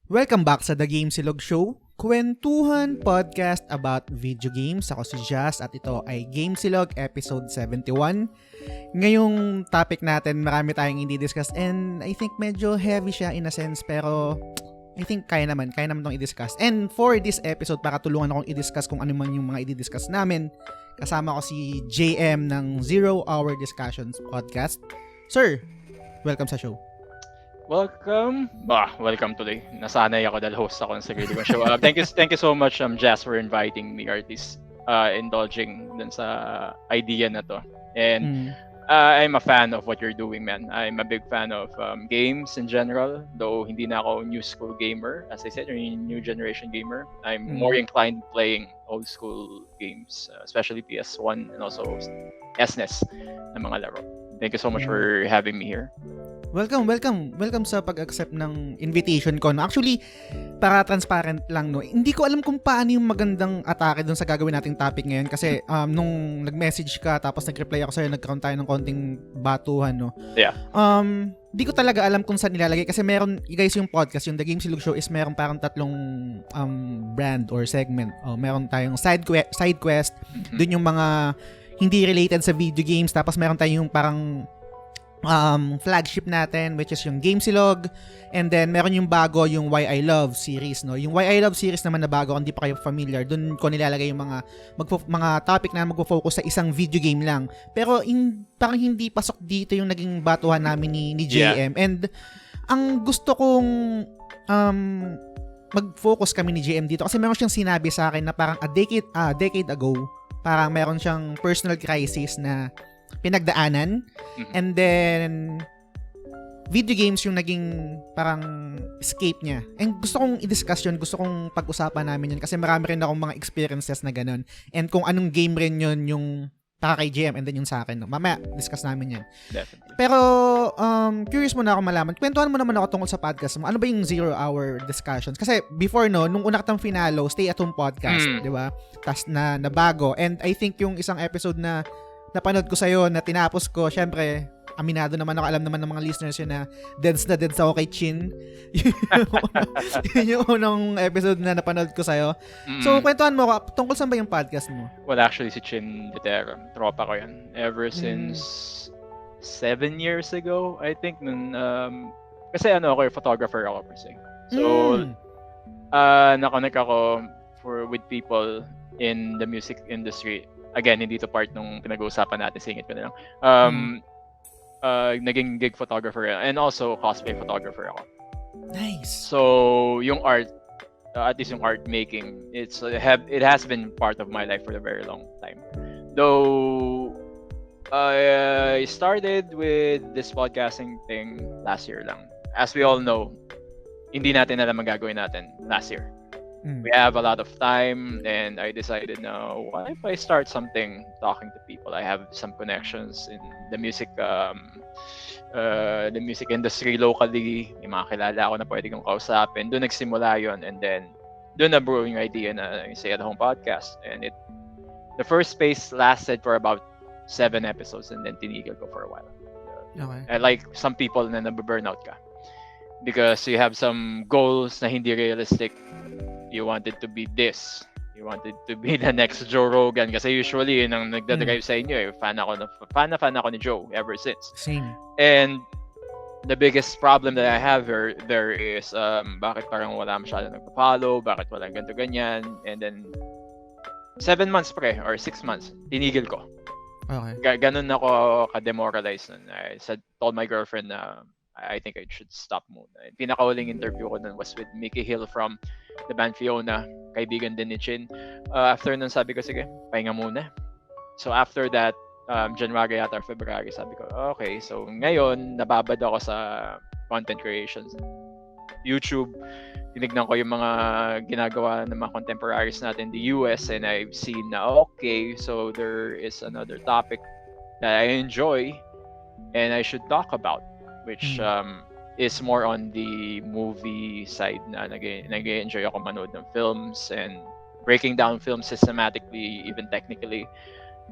Welcome back sa The Gamesilog Show, kwentuhan podcast about video games. Ako si Jazz at ito ay Gamesilog episode 71. Ngayong topic natin, marami tayong i-discuss and I think medyo heavy siya in a sense, pero I think kaya naman itong i-discuss. And for this episode, para tulungan akong i-discuss kung ano man yung mga i-discuss namin, kasama ko si JM ng Zero Hour Discussions Podcast. Sir, welcome sa show. Welcome today. Nasanay ako dahil host ako sa sarili kong show. Thank you so much, Jazz, for inviting me, artist, indulging dun sa idea na to. And I'm a fan of what you're doing, man. I'm a big fan of games in general, though hindi na ako new school gamer. As I said, you're a new generation gamer. I'm more inclined playing old school games, especially PS1 and also SNES na mga laro. Thank you so much for having me here. Welcome sa pag-accept ng invitation ko. No? Actually, para transparent lang, no, hindi ko alam kung paano yung magandang atake dun sa gagawin nating topic ngayon kasi nung nag-message ka tapos nag-reply ako sa'yo, nagkaroon tayo ng konting batuhan, no? Yeah. Di ko talaga alam kung saan nilalagay kasi meron, guys, yung podcast, yung The Gamesilog Show is meron parang tatlong brand or segment. Meron tayong side quest, dun yung mga hindi related sa video games, tapos meron tayong parang flagship natin which is yung Gamesilog, and then meron yung bago, yung Why I Love series, no. Yung Why I Love series naman na bago, kung hindi pa kayo familiar, doon ko nilalagay yung mga topic na magfo-focus sa isang video game lang, pero parang hindi pasok dito yung naging batuhan namin ni JM. And ang gusto kong mag-focus kami ni JM dito kasi meron siyang sinabi sa akin na parang a decade ago, parang meron siyang personal crisis na pinagdaanan, and then video games yung naging parang escape niya. And gusto kong i-discuss yun, gusto kong pag-usapan namin yun kasi marami rin akong mga experiences na ganun, and kung anong game rin yun yung para kay GM and then yung sa akin, no? Mamaya discuss namin yan. Definitely. Pero curious muna ako malaman, kwentuhan mo naman ako tungkol sa podcast mo. Ano ba yung 0 hour discussions? Kasi before, no, nung una kitang finalo, stay at home podcast, di ba? Tas na bago, and I think yung isang episode na napanood ko sa'yo, na tinapos ko, syempre, aminado naman ako, alam naman ng mga listeners yun na dead sa okay chin. Yun yung unang episode na napanood ko sa'yo. So, kwentuhan mo, tungkol saan ba yung podcast mo? Well, actually, si Chin Vitero, tropa ko yan. Ever since 7 years ago, I think, kasi ako, photographer ako per se. So, nakonect ako with people in the music industry. Again, hindi to part nung pinag-uusapan natin, singit ko na lang. Naging gig photographer and also cosplay photographer ako. Nice. So, yung art, at least yung art making, it has been part of my life for a very long time. Though, I started with this podcasting thing last year lang. As we all know, hindi natin alam ang gagawin natin last year. We have a lot of time, and I decided now, what if I start something talking to people? I have some connections in the music industry locally. May mga kilala ako na pwede kong kausapin. Doon nagsimula yun, and then doon na-brew yung idea na Stay at Home podcast. And the first space lasted for about 7 episodes, and then tinigil ko for a while. Okay. And like some people na nababurnout ka because you have some goals na hindi realistic. You wanted to be this. You wanted to be the next Joe Rogan. Kasi usually, yun ang nagdadrive sa inyo. Fan ako ni Joe ever since. Same. And the biggest problem that I have there is bakit parang wala masyado nagpa-follow, bakit walang ganito ganyan. And then 7 months or 6 months, tinigil ko. Okay. Ganun ako ka-demoralized nun. Told my girlfriend na I think I should stop muna. Pinakahuling interview ko nun was with Mickey Hill from the band Fiona, kaibigan din ni Chin. After nun, sabi ko, sige, pahinga muna. So after that, January yata or February, sabi ko, okay, so ngayon, nababad ako sa content creations. YouTube, tinignan ko yung mga ginagawa ng mga contemporaries natin in the US, and I've seen na, okay, so there is another topic that I enjoy and I should talk about, which is more on the movie side na nag-enjoy ako manood ng films and breaking down films systematically, even technically.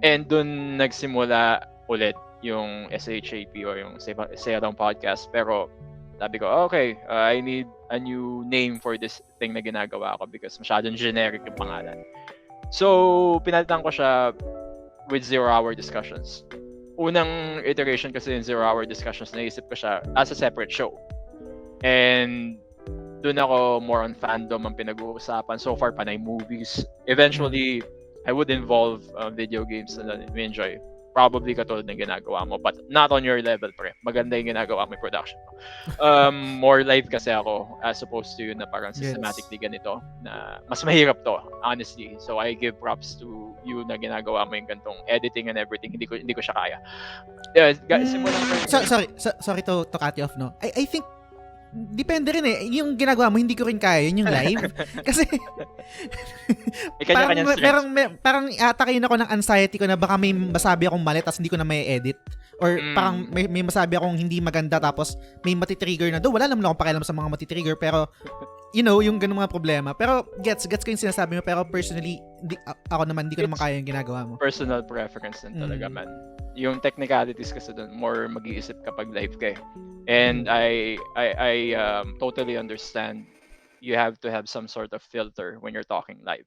And dun nagsimula ulit yung SHAP or yung Say Around Podcast. Pero Sabi ko, okay, I need a new name for this thing na ginagawa ko because masyadong generic yung pangalan. So, pinalitan ko siya with 0-hour discussions. Unang iteration kasi yung 0-hour discussions, naisip ko siya as a separate show. And doon ako more on fandom ang pinag-uusapan. So far, panay movies. Eventually, I would involve video games na we enjoy. Probably katulad ng ginagawa mo, but not on your level, pre. Maganda yung ginagawa mo yung production mo. More live kasi ako as opposed to yun na parang systematically ganito na mas mahirap to, honestly. So I give props to you na ginagawa mo yung gantong editing and everything. Hindi ko siya kaya. Yeah, sorry to cut you off, no. I think depende rin eh. Yung ginagawa mo, hindi ko rin kaya. Yun yung live. Kasi, parang atakayin ako ng anxiety ko na baka may masabi akong mali tapos hindi ko na may edit. Or parang may masabi akong hindi maganda tapos may matitrigger na. Wala naman akong pakialam sa mga matitrigger pero yung ganung mga problema. Pero gets ko yung sinasabi mo pero personally, ako naman, hindi ko naman kaya yung ginagawa mo. Personal preference din talaga, man. Yung technicalities kasi doon, more mag-iisip kapag live ka. And I totally understand you have to have some sort of filter when you're talking live.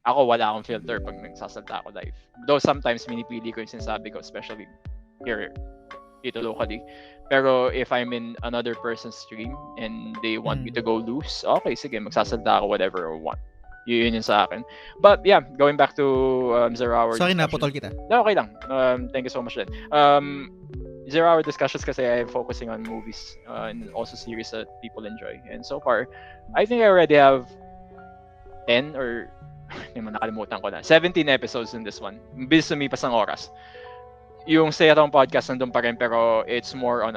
Ako wala akong filter pag nagsasalta ako live. Though sometimes minipili ko yung sinasabi ko, especially here dito locally. Pero if I'm in another person's stream and they want me to go loose, okay, sige, magsasalta ako whatever I want. Yun yung sa akin. But yeah, going back to 0-hour Sorry na, putol kita. No, okay lang. Thank you so much then. 0-hour discussions kasi I'm focusing on movies and also series that people enjoy. And so far, I think I already have 10 or nakalimutan ko na. 17 episodes in this one. Bilis sumipas ng oras. Yung Stay at Home podcast nandun pa rin pero it's more on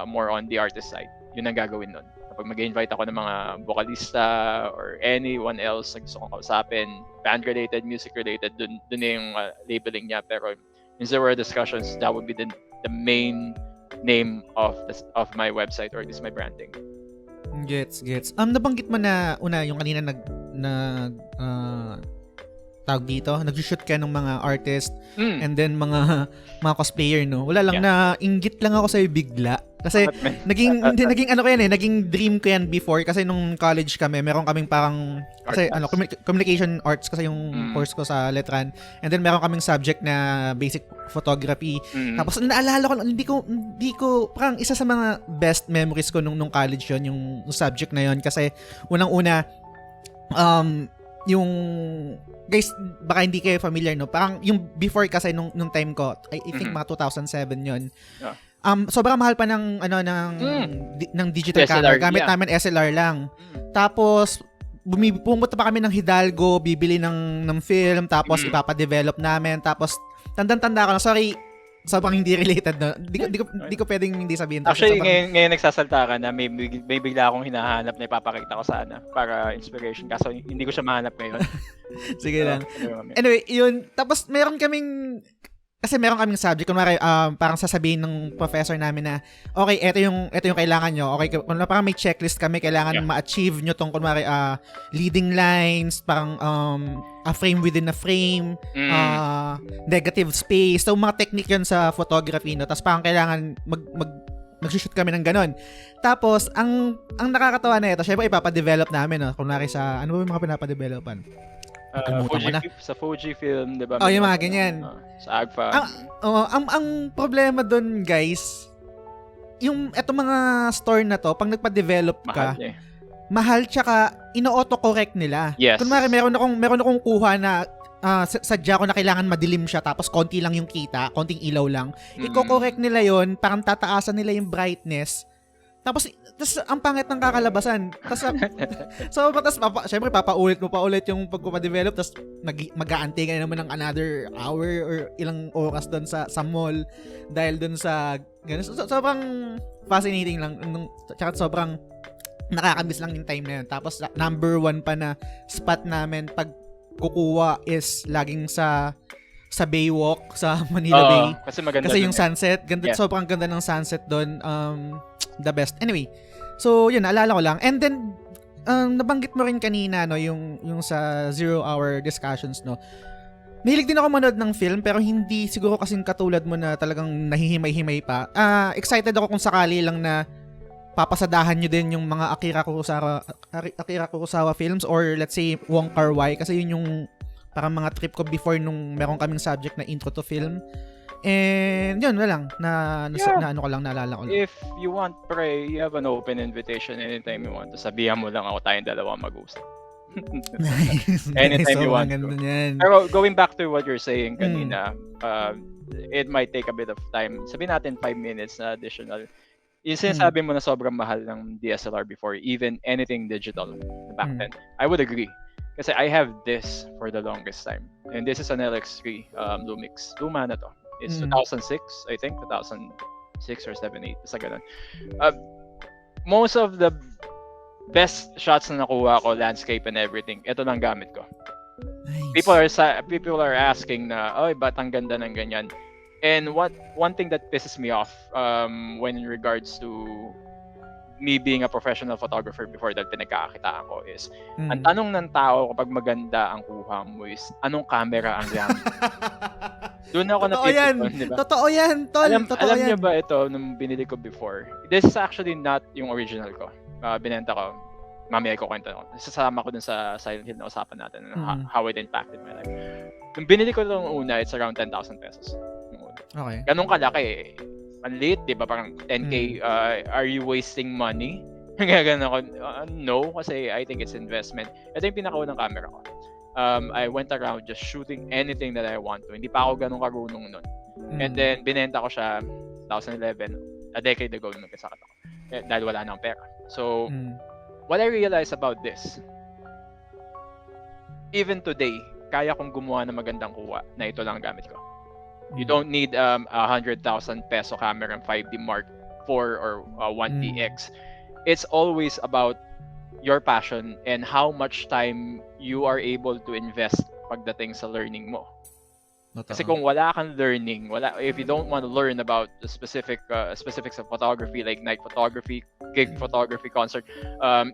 more on the artist side. Yun ang gagawin nun. Kapag mag-invite ako ng mga vocalista or anyone else na gusto kong kausapin, band-related, music-related, dun yung labeling niya. Pero in 0-hour discussions, that would be the main name of my website or this my branding. Gets. Nabanggit mo na yung kanina tawag dito, nag-shoot ka ng mga artist and then mga cosplayer, no? Wala lang na inggit lang ako sa'yo bigla. Kasi naging dream ko yan before kasi nung college kami, meron kaming parang kasi communication arts kasi yung course ko sa Letran. And then meron kaming subject na basic photography. Tapos naalala ko, hindi ko parang isa sa mga best memories ko nung college yon yung subject na yon kasi unang-una yung guys, baka hindi kayo familiar, no? Parang yung before kasi nung time ko, I think mga 2007 yon. Yeah. Sobrang mahal pa ng ng digital camera. Gamit namin SLR lang. Tapos pumunta pa kami ng Hidalgo, bibili ng film, tapos ipapa-develop namin. Tapos tanda ko na, sorry, sobrang hindi related, no? Di ko pwedeng hindi sabihin. Actually, ngayon nagsasalta ka na may bigla akong hinahanap na ipapakita ko sana para inspiration. Kaso hindi ko siya mahanap ngayon. Sige lang. Anyway, yun. Tapos meron kaming subject, kunwari parang sasabihin ng professor namin na okay, ito yung kailangan nyo. Okay, parang may checklist kami, kailangan ma-achieve nyo tong kunwari leading lines, parang a frame within a frame, negative space. So mga technique yun sa photography, no? Tapos parang kailangan mag-shoot kami ng ganon. Tapos ang nakakatawa na ito, syempre ipapadevelop namin, no? Kunwari sa ano ba yung mga pinapadevelopan? Sa Fujifilm, di ba? Yung mga ganyan. Sa Agfa. Ang problema doon, guys, yung eto mga store na to, pag nagpa-develop ka, mahal tsaka ino-autocorrect nila. Yes. Kunwari, meron akong kuha na sadya ko na kailangan madilim siya tapos konti lang yung kita, konting ilaw lang. Iko-correct nila yon, parang tataasan nila yung brightness. Tapos ang pangit ng kakalabasan. Tapos syempre papaulit yung pagpapadevelop, tapos mag-aantay ka naman ng another hour or ilang oras doon sa mall dahil doon sa ganun. Sobrang fascinating lang, tsaka sobrang nakakamiss lang yung time na yun. Tapos number 1 pa na spot namin pag kukuha is laging sa Baywalk sa Manila Bay. Kasi maganda. Kasi yung sunset, sobrang ganda ng sunset doon. The best. Anyway, so yun, naalala ko lang. And then nabanggit mo rin kanina, no, yung sa 0-hour discussions, no. Mahilig din ako manood ng film pero hindi siguro kasing katulad mo na talagang nahihimay-himay pa. Excited ako kung sakali lang na papasadahan nyo din yung mga Akira Kurosawa films or let's say Wong Kar-wai kasi yun yung parang mga trip ko before nung meron kaming subject na intro to film. And yun, wala lang. Na ano ko lang, naalala ko lang. If you want, pre, you have an open invitation anytime you want. Sabihan mo lang ako tayong dalawa mag-usap. Anytime you want to. Pero going back to what you're saying kanina, it might take a bit of time. Sabihin natin 5 minutes na additional. Yung sinasabi mo na sobrang mahal ng DSLR before, even anything digital back then. I would agree. Kasi I have this for the longest time. And this is an LX3 Lumix. Luma na to. It's 2006, I think. 2006 or 7, 8. Basta ganun. Most of the best shots na nakuha ko, landscape and everything, ito lang gamit ko. Nice. People are asking na, oy, ba't ang ganda ng ganyan? And one thing that pisses me off when in regards to me being a professional photographer before that pinagkakakitaan ko is, ang tanong ng tao kapag maganda ang kuha mo is, anong camera ang gamit? Doon ako napipikon, di ba? Totoo yan, tol. Alam niyo ba ito, nung binili ko before, this is actually not yung original ko. Binenta ko. Mamaya ko kwento ko. Sasama ko dun sa Silent Hill na usapan natin, how it impacted my life. Nung binili ko nung una, it's around 10,000 pesos. Okay. Ganun kalaki. Manliit, di ba? Parang 10K. Are you wasting money? Ganun ako. No, kasi I think it's investment. Ito yung pinakaunang camera ko. I went around just shooting anything that I want to. Hindi pa ako ganun karunong nun. And then, binenta ko siya 2011, a decade ago nung nagkasakit ako. Dahil wala nang pera. So, what I realized about this, even today, kaya kong gumawa ng magandang kuha na ito lang gamit ko. You don't need 100,000 peso camera and 5D Mark IV or 1DX. It's always about your passion and how much time you are able to invest pagdating sa learning mo. Kasi kung wala kang learning, if you don't want to learn about the specifics of photography like night photography, gig photography, concert,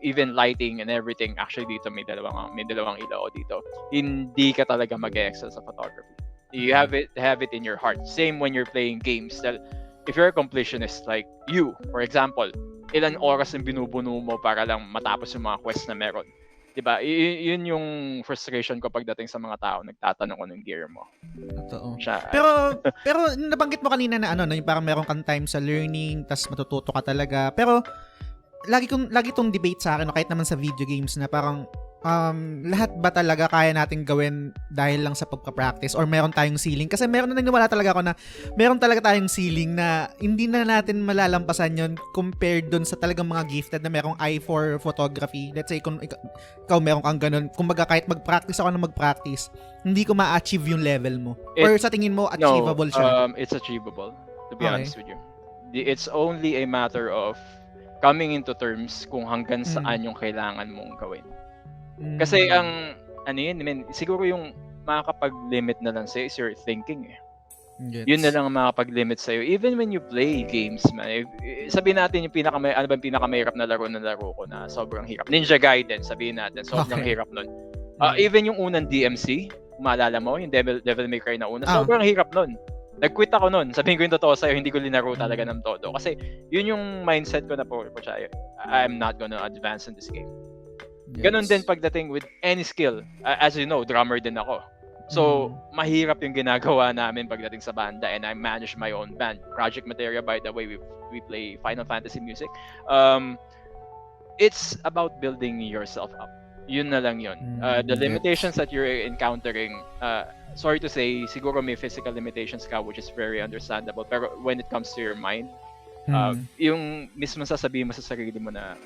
even lighting and everything, actually dito may dalawang ilaw dito. Hindi ka talaga mag-excel sa photography. You have it in your heart. Same when you're playing games. That if you're a completionist like you, for example, ilan oras ang binubuno mo para lang matapos yung mga quest na meron. Diba? Yun yung frustration ko pagdating sa mga tao nagtatanong ko ng gear mo. Totoo. Pero nabanggit mo kanina na yung parang meron kang time sa learning, tas matututo ka talaga. Pero lagi tong debate sa akin, kahit naman sa video games na parang lahat ba talaga kaya nating gawin dahil lang sa pagpa-practice or meron tayong ceiling? Kasi naniniwala talaga ako na meron talaga tayong ceiling na hindi na natin malalampasan yon compared dun sa talagang mga gifted na merong eye for photography. Let's say kung ikaw meron kang ganun, kumbaga kahit mag-practice ako na mag-practice, hindi ko ma-achieve yung level mo. Or sa tingin mo achievable siya? It's achievable, to be honest with you. It's only a matter of coming into terms kung hanggang saan yung kailangan mong gawin. Kasi siguro yung makakapag-limit na lang sa'yo is your thinking. Yun na lang ang makakapag-limit sa'yo. Even when you play games, man. Sabihin natin yung pinakamahirap na laro ko na sobrang hirap. Ninja Gaiden, sabihin natin, sobrang hirap nun. Even yung unang DMC, maalala mo, yung Devil May Cry na una, sobrang hirap nun. Nag-quit ako nun. Sabihin ko yung totoo sa'yo, hindi ko linaro talaga ng todo. Kasi yun yung mindset ko na I'm not gonna advance in this game. Ganon din pagdating with any skill. As you know, drummer din ako. So, mahirap yung ginagawa namin pagdating sa banda, and I manage my own band. Project Materia, by the way, we play Final Fantasy music. It's about building yourself up. Yun na lang yun. The limitations that you're encountering, sorry to say, siguro may physical limitations ka, which is very understandable. Pero when it comes to your mind, yung mismo sasabihin mo sa sarili mo na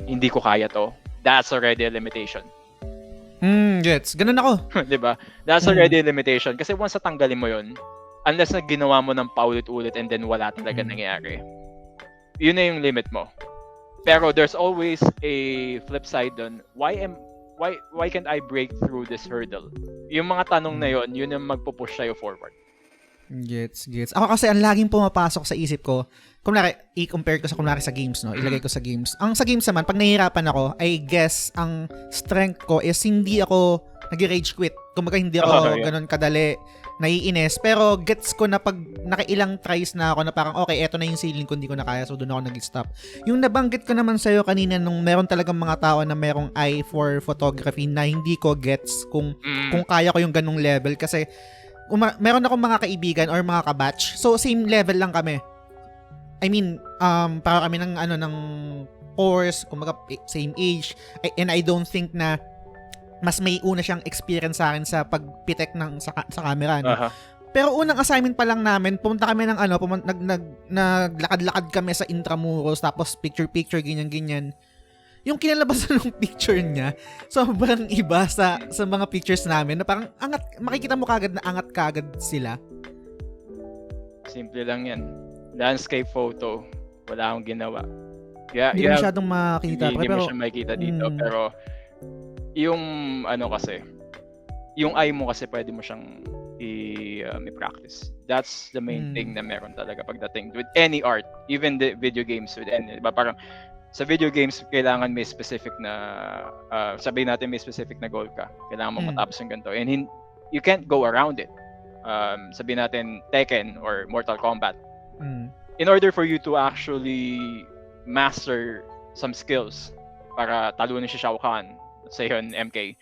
hindi ko kaya to, that's already a limitation. Gets. Ganun ako. Diba? That's already a limitation. Kasi once natanggalin mo yun, unless na ginawa mo ng paulit-ulit and then wala talaga nangyayari, yun na yung limit mo. Pero there's always a flip side dun. Why can't I break through this hurdle? Yung mga tanong na yun yung magpupush sa'yo forward. Gets. Ako kasi ang laging pumapasok sa isip ko, kunwari, i-compare ko sa games, no? Ilagay ko sa games. Ang sa games naman, pag nahihirapan ako, I guess, ang strength ko is hindi ako nag-rage quit. Kumbaga, hindi ako ganun kadali naiinis. Pero gets ko na pag nakailang tries na ako na parang okay, eto na yung ceiling ko, hindi ko na kaya, so doon ako nag-stop. Yung nabanggit ko naman sa'yo kanina nung meron talagang mga tao na merong eye for photography na hindi ko gets kung kaya ko yung ganung level kasi meron akong mga kaibigan or mga kabatch, so same level lang kami. I mean, para kami ng course, kumbaga same age, and I don't think na mas may una siyang experience sa akin sa pagpitek sa camera, no? Uh-huh. Pero unang assignment pa lang namin, pumunta kami ng naglakad-lakad kami sa Intramuros, tapos picture ganyan. Yung kinalabasan ng picture niya, sobrang iba sa mga pictures namin na parang angat, makikita mo kagad na angat kagad sila. Simple lang yan. Landscape photo, wala akong ginawa. Hindi mo masyadong makikita. Hindi mo siya makikita dito, pero yung kasi, yung eye mo kasi pwede mo siyang i-practice. That's the main thing na meron talaga pagdating with any art, even the video games with any, diba? Parang sa video games kailangan may specific na sabihin natin may specific na goal ka. Kailangan mo matapos yung ganito. And you can't go around it. Sabihin natin Tekken or Mortal Kombat. In order for you to actually master some skills para talunin si Shao Kahn, let's say yun, MK,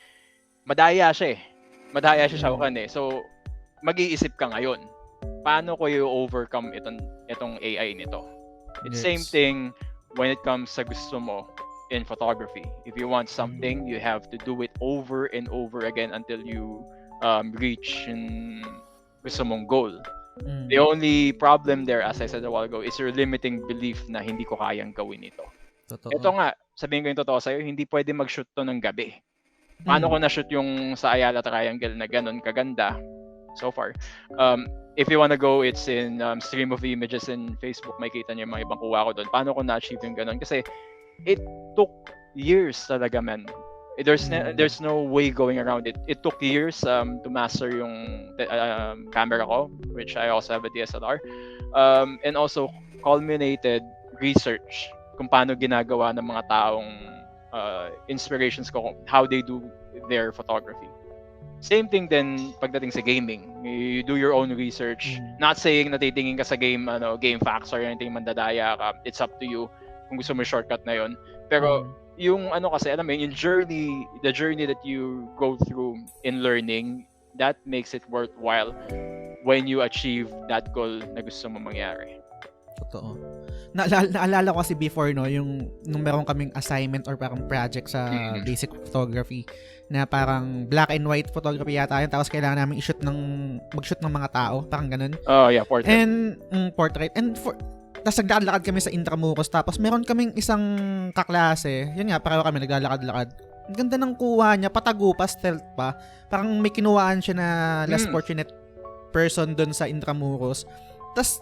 madaya siya Shao Kahn eh. So, mag-iisip ka ngayon, paano ko i-overcome itong AI nito? It's same thing when it comes sa gusto mo in photography. If you want something, you have to do it over and over again until you reach yung gusto mong goal. The only problem there, as I said a while ago, is your limiting belief na hindi ko kayang gawin ito. Totoo. Ito nga, sabihin ko yung totoo sa'yo, hindi pwede mag-shoot to ng gabi. Paano ko na-shoot yung sa Ayala Triangle na ganun kaganda so far? If you wanna go, it's in stream of images in Facebook, makikita niyo yung mga ibang kuha ko doon. Paano ko na-achieve yung ganun? Kasi it took years talaga, man. There's no way going around it. It took years to master yung camera ko, which I also have a DSLR. And also culminated research kung paano ginagawa ng mga taong inspirations ko, how they do their photography. Same thing din pagdating sa gaming. You do your own research. Not saying na titingin ka sa game facts or anything mandadaya ka. It's up to you kung gusto mo shortcut na yon. Pero yung kasi alam mo yung the journey that you go through in learning, that makes it worthwhile when you achieve that goal na gusto mo mangyari. Totoo. Naalala ko kasi before yung nung meron kaming assignment or parang project sa basic photography na parang black and white photography yata yun, tapos kailangan namin mag-shoot ng mga tao, parang ganun. Oh yeah, portrait. And portrait. And tapos naglalakad kami sa Intramuros, tapos meron kaming isang kaklase, yun nga, pareho kami naglalakad-lakad. Ang ganda ng kuha niya, patago pa, stealth pa. Parang may kinuhaan siya na less fortunate person doon sa Intramuros. Tapos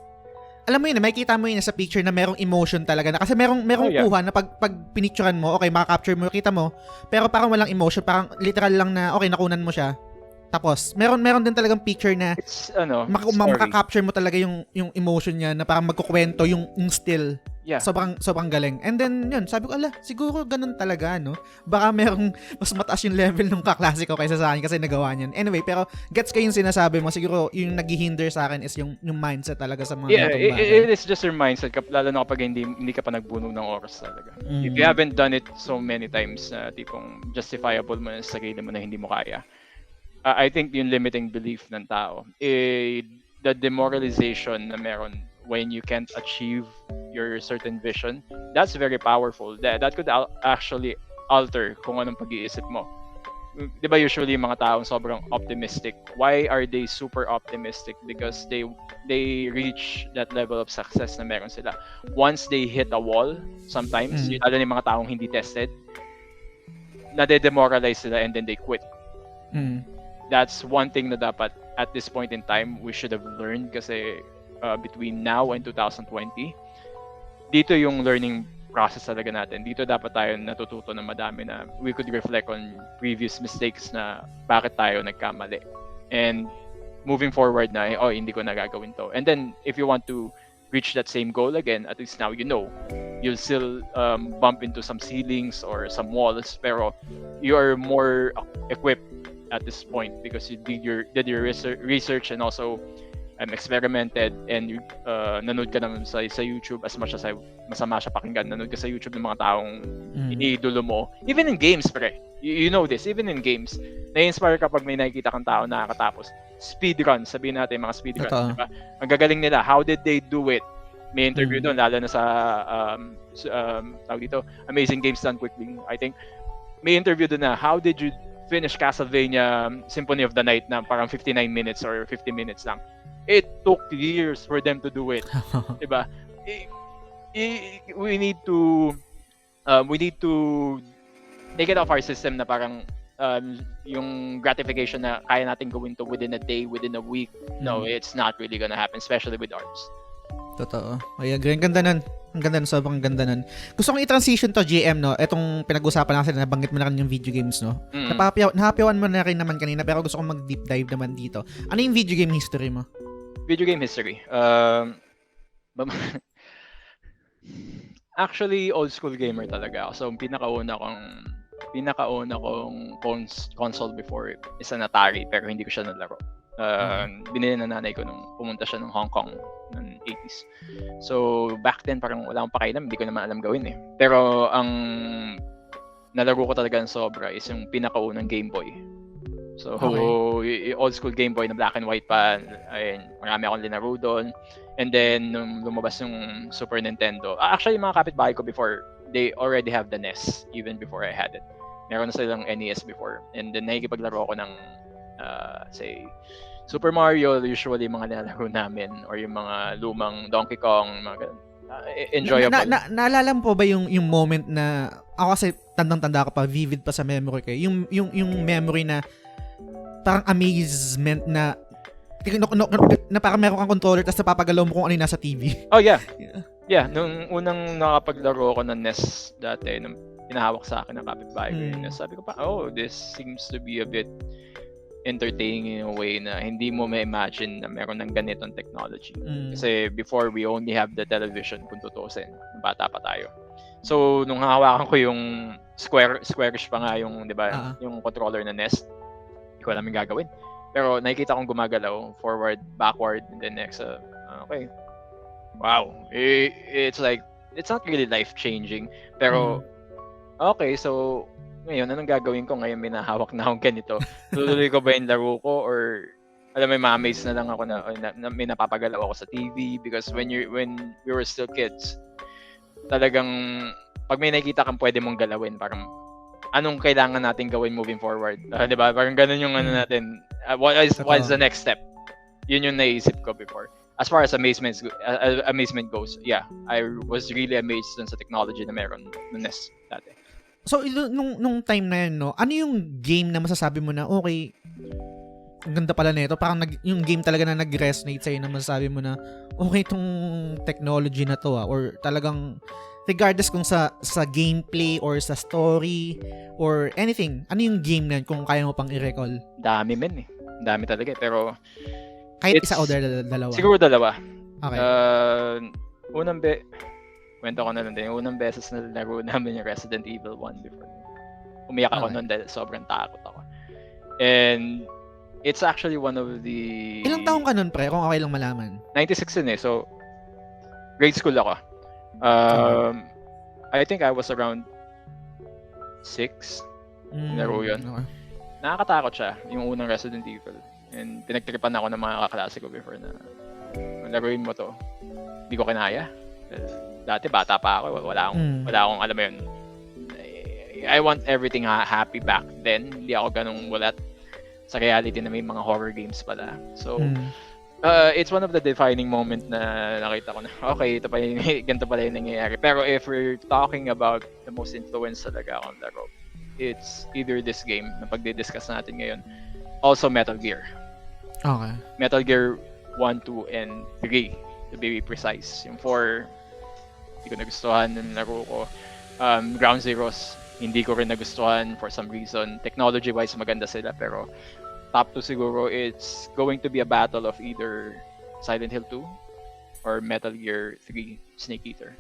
alam mo yun, makikita mo yun sa picture na merong emotion talaga na, kasi merong kuha na pag pinicturean mo, okay, makaka-capture mo, kita mo, pero parang walang emotion, parang literal lang na okay, nakunan mo siya. Tapos meron din talagang picture na makaka-capture mo talaga yung emotion niya na parang magkukwento yung still. Yeah. Sobrang galing. And then yun, sabi ko, siguro ganun talaga, no? Baka merong mas mataas yung level ng kaklase ko kaysa sa akin kasi nagawa niyan. Anyway, pero gets ko yung sinasabi mo. Siguro yung naghihinder sa akin is yung mindset talaga sa mga it is just your mindset, lalo na kapag hindi ka pa nagbunog ng oras talaga. If you haven't done it so many times, tipong justifiable mo na sa sarili mo na hindi mo kaya. I think yung limiting belief ng tao, the demoralization na meron when you can't achieve your certain vision, that's very powerful. That could actually alter kung anong pag-iisip mo. Di ba usually yung mga taong sobrang optimistic, why are they super optimistic? Because they reach that level of success na meron sila. Once they hit a wall, sometimes, lalo na yung mga taong hindi tested, nade-demoralize sila and then they quit. That's one thing na dapat at this point in time we should have learned, kasi between now and 2020, dito yung learning process talaga natin. Dito dapat tayo natututo ng madami na we could reflect on previous mistakes na bakit tayo nagkamali. And moving forward na, hindi ko nagagawin to. And then if you want to reach that same goal again, at least now you know. You'll still bump into some ceilings or some walls, pero you are more equipped at this point because you did your research and also experimented and nanood ka naman sa YouTube as much as masama siya pakinggan. Nanood ka sa YouTube ng mga taong iniidolo mo. Even in games, pre. You know this. Even in games, na-inspire kapag may nakikita kang tao na nakakatapos. Speedrun, sabihin natin mga speedrun. Diba? Ang gagaling nila. How did they do it? May interview doon, lalo na sa tawag dito, Amazing Games Done Quickly. I think may interview doon na, how did you finish Castlevania Symphony of the Night na parang 59 minutes or 50 minutes lang. It took years for them to do it. Diba? We need to take it off our system na parang yung gratification na kaya natin gawin to within a day, within a week. No, it's not really gonna happen, especially with arts. Totoo. I agree. Ang ganda nun. Ang ganda nun. Sobrang ganda nun. Gusto kong i-transition to GM, no? Etong pinag-usapan natin, nabanggit mo na rin yung video games, no? Nahapiawan mo na rin naman kanina, pero gusto kong mag-deep dive naman dito. Ano yung video game history mo? Video game history? Actually, old school gamer talaga ako. So, pinakauna kong console before is an Atari, pero hindi ko siya nalaro. Binili na nanay ko nung pumunta siya ng Hong Kong ng 80s. So, back then, parang wala akong pakialam. Hindi ko naman alam gawin eh. Pero, ang nalaro ko talaga ng sobra is yung pinakaunang Game Boy. So, old school Game Boy na black and white pa. Ayun, marami akong linaro doon. And then, nung lumabas yung Super Nintendo, actually, yung mga kapitbahay ko before, they already have the NES, even before I had it. Meron na silang NES before. And then, nakikipaglaro ako ng, say, Super Mario, usually mga nilalaro namin, or yung mga lumang Donkey Kong, mga enjoyable. Naalala mo po ba yung moment na, ako kasi tandang-tanda ko pa, vivid pa sa memory ko, yung memory na parang amazement na parang meron kang controller tapos napapagalaw mo kung ano yung nasa TV. Oh, yeah. Yeah, nung unang nakapaglaro ko ng NES dati, nung pinahawak sa akin ng kapitbahay ko yun, sabi ko pa, this seems to be a bit entertaining in a way na hindi mo ma-imagine na meron ng ganitong technology. Kasi before, we only have the television kung tutusin. Bata pa tayo. So, nung hawakan ko yung squarish pa nga yung, di ba, yung controller na NES, hindi ko alam yung gagawin. Pero nakikita kong gumagalaw, forward, backward, and then next, okay. Wow. It's like, it's not really life-changing. Pero, okay, so, ngayon, anong gagawin ko ngayon? May nahawak na akong ganito. Tuloy ko ba yung laro ko? Or, alam mo, ma-amaze na lang ako na may napapagalaw ako sa TV. Because when we were still kids, talagang, pag may nakikita kang pwede mong galawin, parang, anong kailangan natin gawin moving forward? Diba? Parang ganun yung ano natin. What is the next step? Yun yung naisip ko before. As far as amazement goes, yeah, I was really amazed dun sa technology na meron ng NES dati. So, nung time na yun, no, ano yung game na masasabi mo na, okay, ang ganda pala nito, parang yung game talaga na nag-resonate sa'yo na masasabi mo na, okay, itong technology na to, or talagang, regardless kung sa gameplay, or sa story, or anything, ano yung game na yun, kung kaya mo pang i-recall? Dami men eh. Dami talaga eh, pero... Kahit isa o dalawa? Siguro dalawa. Okay. Kwento ko na lang din. Yung unang beses na laro namin yung Resident Evil 1 before. Umiyak ako noon dahil sobrang takot ako. And it's actually one of the... Ilang taong ka nun, pre? Kung okay lang malaman. 96 yun eh. So, grade school ako. I think I was around 6. Laro yun. Okay. Nakakatakot siya, yung unang Resident Evil. And pinagtripan ako ng mga kaklase ko before na laruin mo to. Hindi ko kinaya. Dati bata pa ako, wala akong alam mo yun. I want everything happy back then. Hindi ako ganung walat sa reality na may mga horror games pala. So, it's one of the defining moment na nakita ko na, okay, ito pa yung, ganito pala yung nangyayari. Pero if we're talking about the most influence talaga akong laro, it's either this game na pagdi-discuss natin ngayon, also Metal Gear. Okay. Metal Gear 1, 2, and 3 to be precise. Yung 4, hindi ko nagustuhan yung laro ko. Ground Zeroes, hindi ko rin nagustuhan for some reason. Technology-wise, maganda sila, pero top 2 siguro, it's going to be a battle of either Silent Hill 2 or Metal Gear 3 Snake Eater.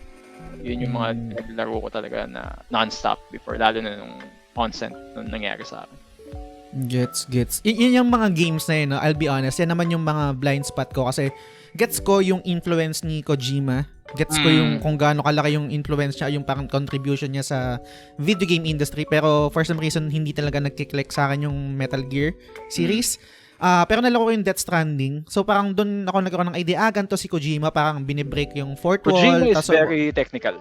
Yun yung mga naglaro ko talaga na non-stop before, lalo na nung onset nung nangyari sa akin. Gets. Yun yung mga games na yun, no? I'll be honest, yan naman yung mga blind spot ko kasi gets ko yung influence ni Kojima. Gets ko yung kung gaano kalaki yung influence niya, yung parang contribution niya sa video game industry. Pero for some reason, hindi talaga nagkiklik sa akin yung Metal Gear series. Pero nalaro ko yung Death Stranding. So parang doon ako nagkaroon ng idea, ganito si Kojima, parang binibreak yung fourth wall. Kojima is very technical.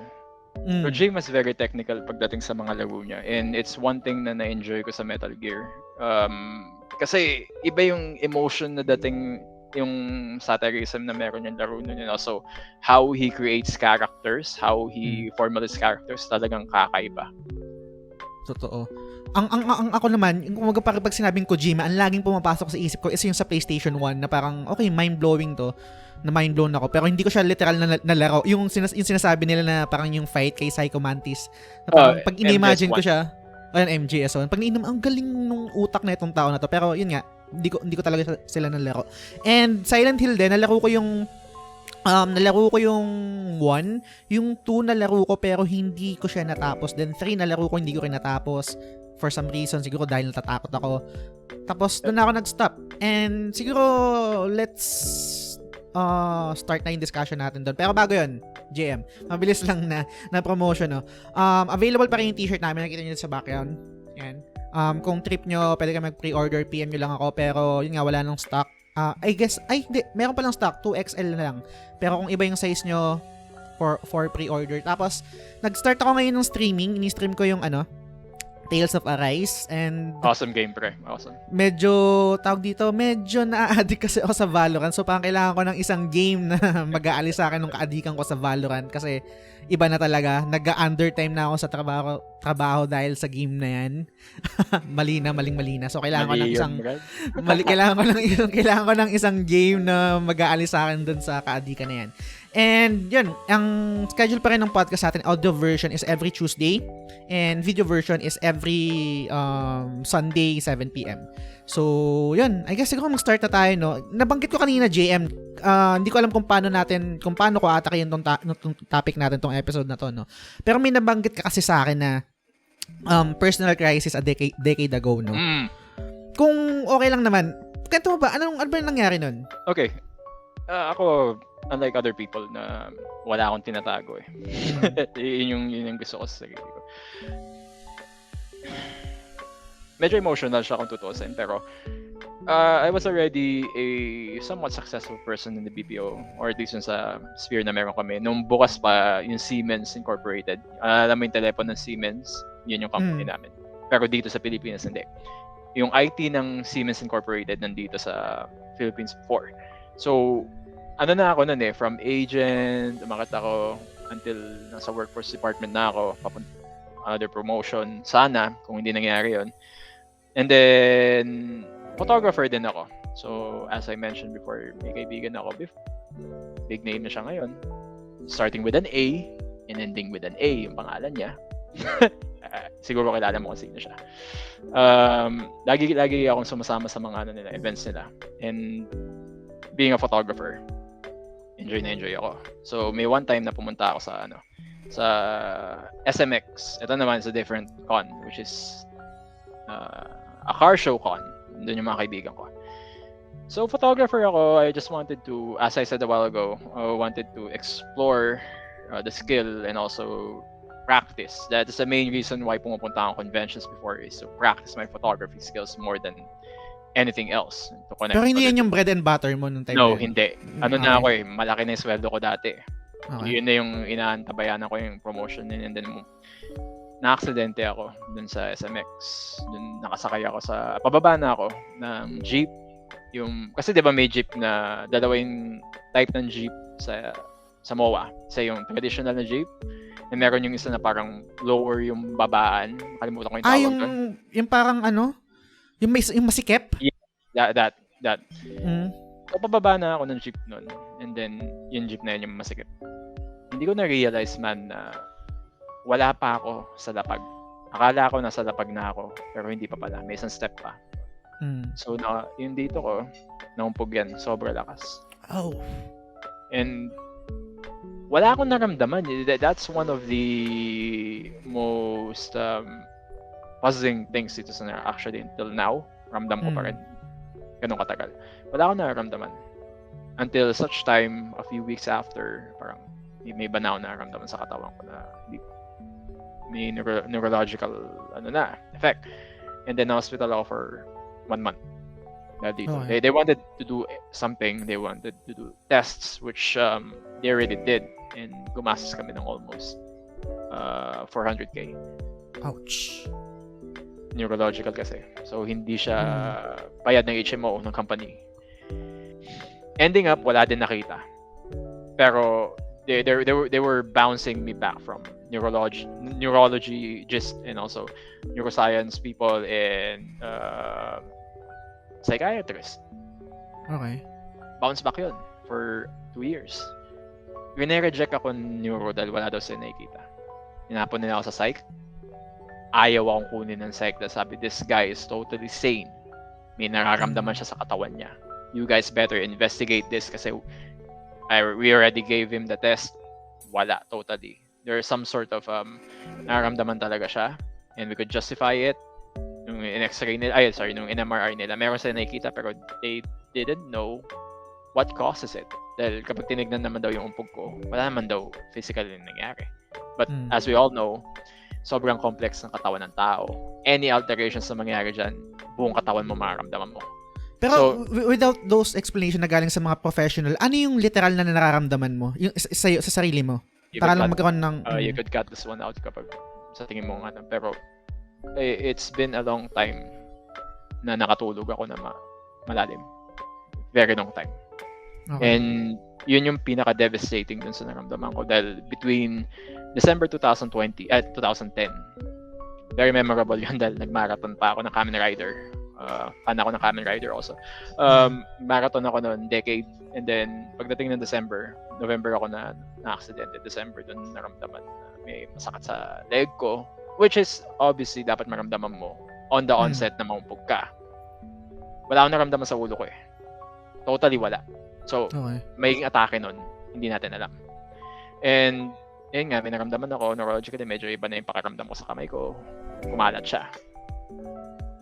Mm. Kojima is very technical pagdating sa mga laro niya. And it's one thing na na-enjoy ko sa Metal Gear. Kasi iba yung emotion na dating yung satirism na meron yung laro nun. And also, how he creates characters, how he formulates characters, talagang kakaiba. Totoo. Ang ako naman, kumaga pag sinabing Kojima, ang laging pumapasok sa isip ko is yung sa PlayStation 1 na parang, okay, mind-blowing to. Na mind-blown ako. Pero hindi ko siya literal na laro. Yung sinasabi nila na parang yung fight kay Psycho Mantis. Na parang pag in-imagine ko siya, ayun, MGS1. Pag ang galing nung utak na itong tao na to. Pero yun nga, hindi ko talaga sila nalaro. And Silent Hill din, nalaro ko yung 1, yung 2 nalaro ko pero hindi ko siya natapos. Then 3 nalaro ko, hindi ko rin natapos. For some reason, siguro dahil natatakot ako. Tapos doon ako nag-stop. And siguro, let's start na yung discussion natin doon. Pero bago yun, JM, mabilis lang na promotion, no? Available pa rin yung t-shirt namin, nakita nyo sa background. Yan. Kung trip nyo, pwede kayo mag-pre-order, PM nyo lang ako, pero yun nga, wala nang stock. Hindi, meron pa lang stock, 2XL na lang. Pero kung iba yung size nyo, for pre-order. Tapos, nag-start ako ngayon ng streaming, ini-stream ko yung Tales of Arise, and awesome game, pre. Awesome. Medyo na-addict kasi ako sa Valorant. So parang kailangan ko ng isang game na mag-aalis sa akin ng kaadikan ko sa Valorant kasi iba na talaga. Nag-undertime na ako sa trabaho dahil sa game na yan. Maling mali na. So kailangan ko ng isang kailangan ko ng isang game na mag-aalis sa akin dun sa kaadikan na yan. And yun, ang schedule pa rin ng podcast natin, audio version is every Tuesday and video version is every Sunday 7 p.m. So yun, I guess siguro mag-start na tayo, no. Nabanggit ko kanina, JM, hindi ko alam kung paano ko atakayin tong topic natin, tong episode na to, no. Pero may nabanggit ka kasi sa akin na personal crisis a decade ago, no. Kung okay lang naman, kwento mo ba ano ba yung nangyari nun? Okay. Ako, unlike other people na wala akong tinatago eh. yun yung gusto ko sa sarili ko. Medyo emotional siya kung tutusin, pero I was already a somewhat successful person in the BPO, or at least sa sphere na meron kami. Nung bukas pa yung Siemens Incorporated, alam mo yung telepono ng Siemens, yun yung company namin. Pero dito sa Pilipinas, hindi. Yung IT ng Siemens Incorporated nandito sa Philippines before. So, ano na ako nun eh, from agent, umakit ako until nasa workforce department na ako, another promotion, sana, kung hindi nangyari yun. And then, photographer din ako. So, as I mentioned before, may kaibigan ako before. Big name na siya ngayon. Starting with an A, and ending with an A, yung pangalan niya. Siguro kilala mo kung sino siya. Lagi akong sumasama sa mga events nila. And being a photographer, enjoy ako. So may one time na pumunta ako sa SMX. Ito naman is a different con, which is a car show con. Doon yung mga kaibigan ko. So photographer ako, I just wanted to, as I said a while ago, wanted to explore the skill and also practice. That is the main reason why pumupunta ako conventions before, is to practice my photography skills more than anything else. Pero hindi yan yung bread and butter mo nung time? No, hindi. Na ako eh, malaki na yung sweldo ko dati. Okay. Yun na yung inaantabayanan ko yung promotion and then na-aksidente ako dun sa SMX. Dun nakasakay ako pababa na ako ng jeep. Kasi di ba may jeep na, dalawa yung type ng jeep sa MOA. Sa yung traditional na jeep, na meron yung isa na parang lower yung babaan. Nakalimutan ko yung tawag doon. Yung parang yung masikip? Yeah, that. So, pababa na ako ng jeep nun. And then, yung jeep na yun yung masikip. Hindi ko na-realize, man, na wala pa ako sa lapag. Akala ko nasa lapag na ako, pero hindi pa pala. May isang step pa. So, yung dito ko, naumpog yan. Sobra lakas. Oh. And, wala akong naramdaman. That's one of the most puzzling things dito sa actually until now. Ramdam ko pa rin. Ganun katagal. Wala akong nararamdaman. Until such time, a few weeks after, parang may iba na ako nararamdaman sa katawan ko na may neurological effect. And then hospital ako for 1 month. Dito. Okay. They wanted to do something. They wanted to do tests, which they already did. And gumastos kami ng almost 400K. Ouch. Neurological kasi. So, hindi siya bayad ng HMO ng company. Ending up, wala din nakita. Pero, they were bouncing me back from neurology just and also neuroscience people and psychiatrist. Okay. Bounce back yun for 2 years. Reject ako ng neuro dahil wala daw sila nakikita. Inapon nila ako sa psych. Ayaw akong kunin ng psych dahil sabi, this guy is totally sane. May nararamdaman siya sa katawan niya. You guys better investigate this kasi we already gave him the test. Wala, totally. There's some sort of nararamdaman talaga siya and we could justify it. Nung in-x-ray nila, nung in-MRI nila, meron sila nakikita pero they didn't know what causes it. Dahil kapag tinignan naman daw yung umpog ko, wala naman daw physically nangyari. But as we all know, sobrang complex ng katawan ng tao. Any alterations na mangyari dyan, buong katawan mo mararamdaman mo. Pero without those explanation na galing sa mga professional, ano yung literal na nararamdaman mo? Yung sa sarili mo? Para lang magkaroon ng... You could cut this one out kapag sa tingin mo nga. Pero it's been a long time na nakatulog ako na malalim. Very long time. Okay. And yun yung pinaka-devastating dun sa naramdaman ko dahil between December 2010, very memorable yun dahil nag-marathon pa ako ng Kamen Rider. Fan ako ng Kamen Rider also. Marathon ako noon, decade. And then, pagdating ng November ako na aksidente. December, dun naramdaman na may masakit sa leg ko. Which is, obviously, dapat maramdaman mo on the onset na maumpog ka. Wala akong naramdaman sa ulo ko eh. Totally wala. So, may atake nun. Hindi natin alam. And, yun nga, may naramdaman ako. Neurologically, medyo iba na yung pakiramdam ko sa kamay ko. Kumalat siya.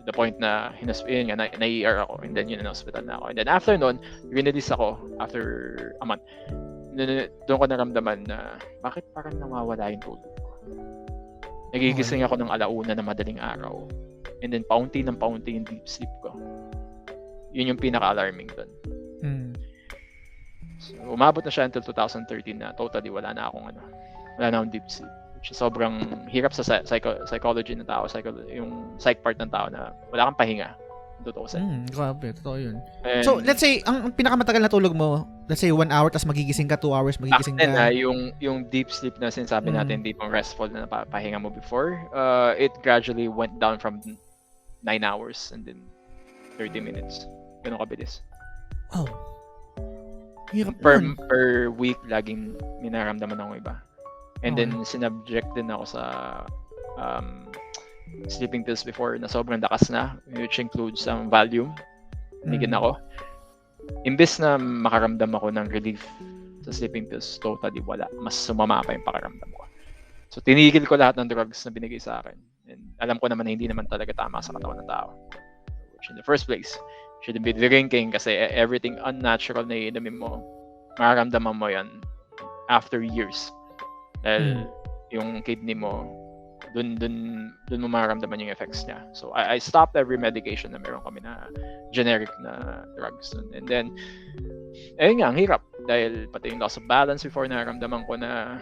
To the point na, yun nga, na-ER ako. And then, yun, na-hospital na ako. And then, after nun, release ako after a month. Doon ko naramdaman na, bakit parang nawawala yung tulog ko? Nagigising ako ng alauna na madaling araw. And then, paunti ng paunti yung deep sleep ko. Yun yung pinaka-alarming doon. So, umabot na siya until 2013 na totally wala na akong deep sleep. Which is sobrang hirap sa psychology ng tao, yung psych part ng tao na wala kang pahinga. Totoo sa. Grabe, totoo yun. And, so, let's say, ang pinakamatagal na tulog mo, let's say 1 hour, tapos magigising ka 2 hours, magigising ka. Yung deep sleep na sinasabi natin, hindi pang restful na pahinga mo before, it gradually went down from 9 hours and then 30 minutes. Ganun kabilis. Oh. Hirap per week, laging minaramdaman ako iba. And then, sinubject din ako sa sleeping pills before na sobrang lakas na, which includes some Valium. Nigin ako. Imbes na makaramdam ako ng relief sa sleeping pills, totally wala. Mas sumama pa yung pakaramdam ko. So, tinigil ko lahat ng drugs na binigay sa akin. And alam ko naman na hindi naman talaga tama sa katawan ng tao. Which in the first place, shouldn't be drinking kasi everything unnatural na iinumin mo, mararamdaman mo yan after years. Dahil yung kidney mo, dun mo mararamdaman yung effects niya. So, I stopped every medication na meron kami na generic na drugs. And then, ayun nga, ang hirap. Dahil pati yung loss of balance before nararamdaman ko na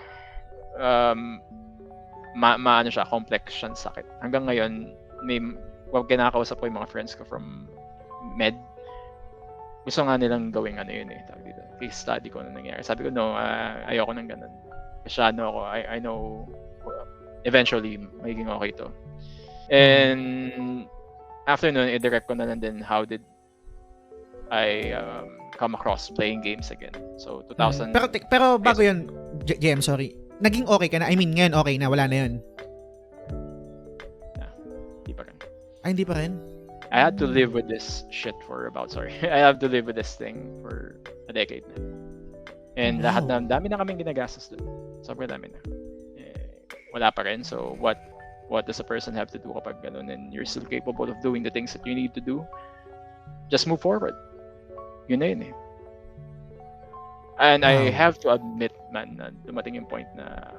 maano siya, complex siyang sakit. Hanggang ngayon, kinakausap ko yung mga friends ko from med. Gusto nga nilang gawing yun eh. Case study ko na nangyari. Sabi ko, no, ayoko nang ganun. Kasi ako, I know eventually magiging okay to. And after nun, i-direct ko na lang din how did I come across playing games again. So, 2000... Pero bago yun, JM, sorry. Naging okay ka na? I mean, ngayon okay na, wala na yun. Hindi pa rin. Hindi pa rin? I had to live with this shit I have to live with this thing for a decade na. And dami na kaming ginagastos doon. Sobrang dami na. Wala pa rin. So, what what does a person have to do kapag ganun, and you're still capable of doing the things that you need to do, just move forward. Yun na yun eh. And I Wow. have to admit, man, na dumating yung point na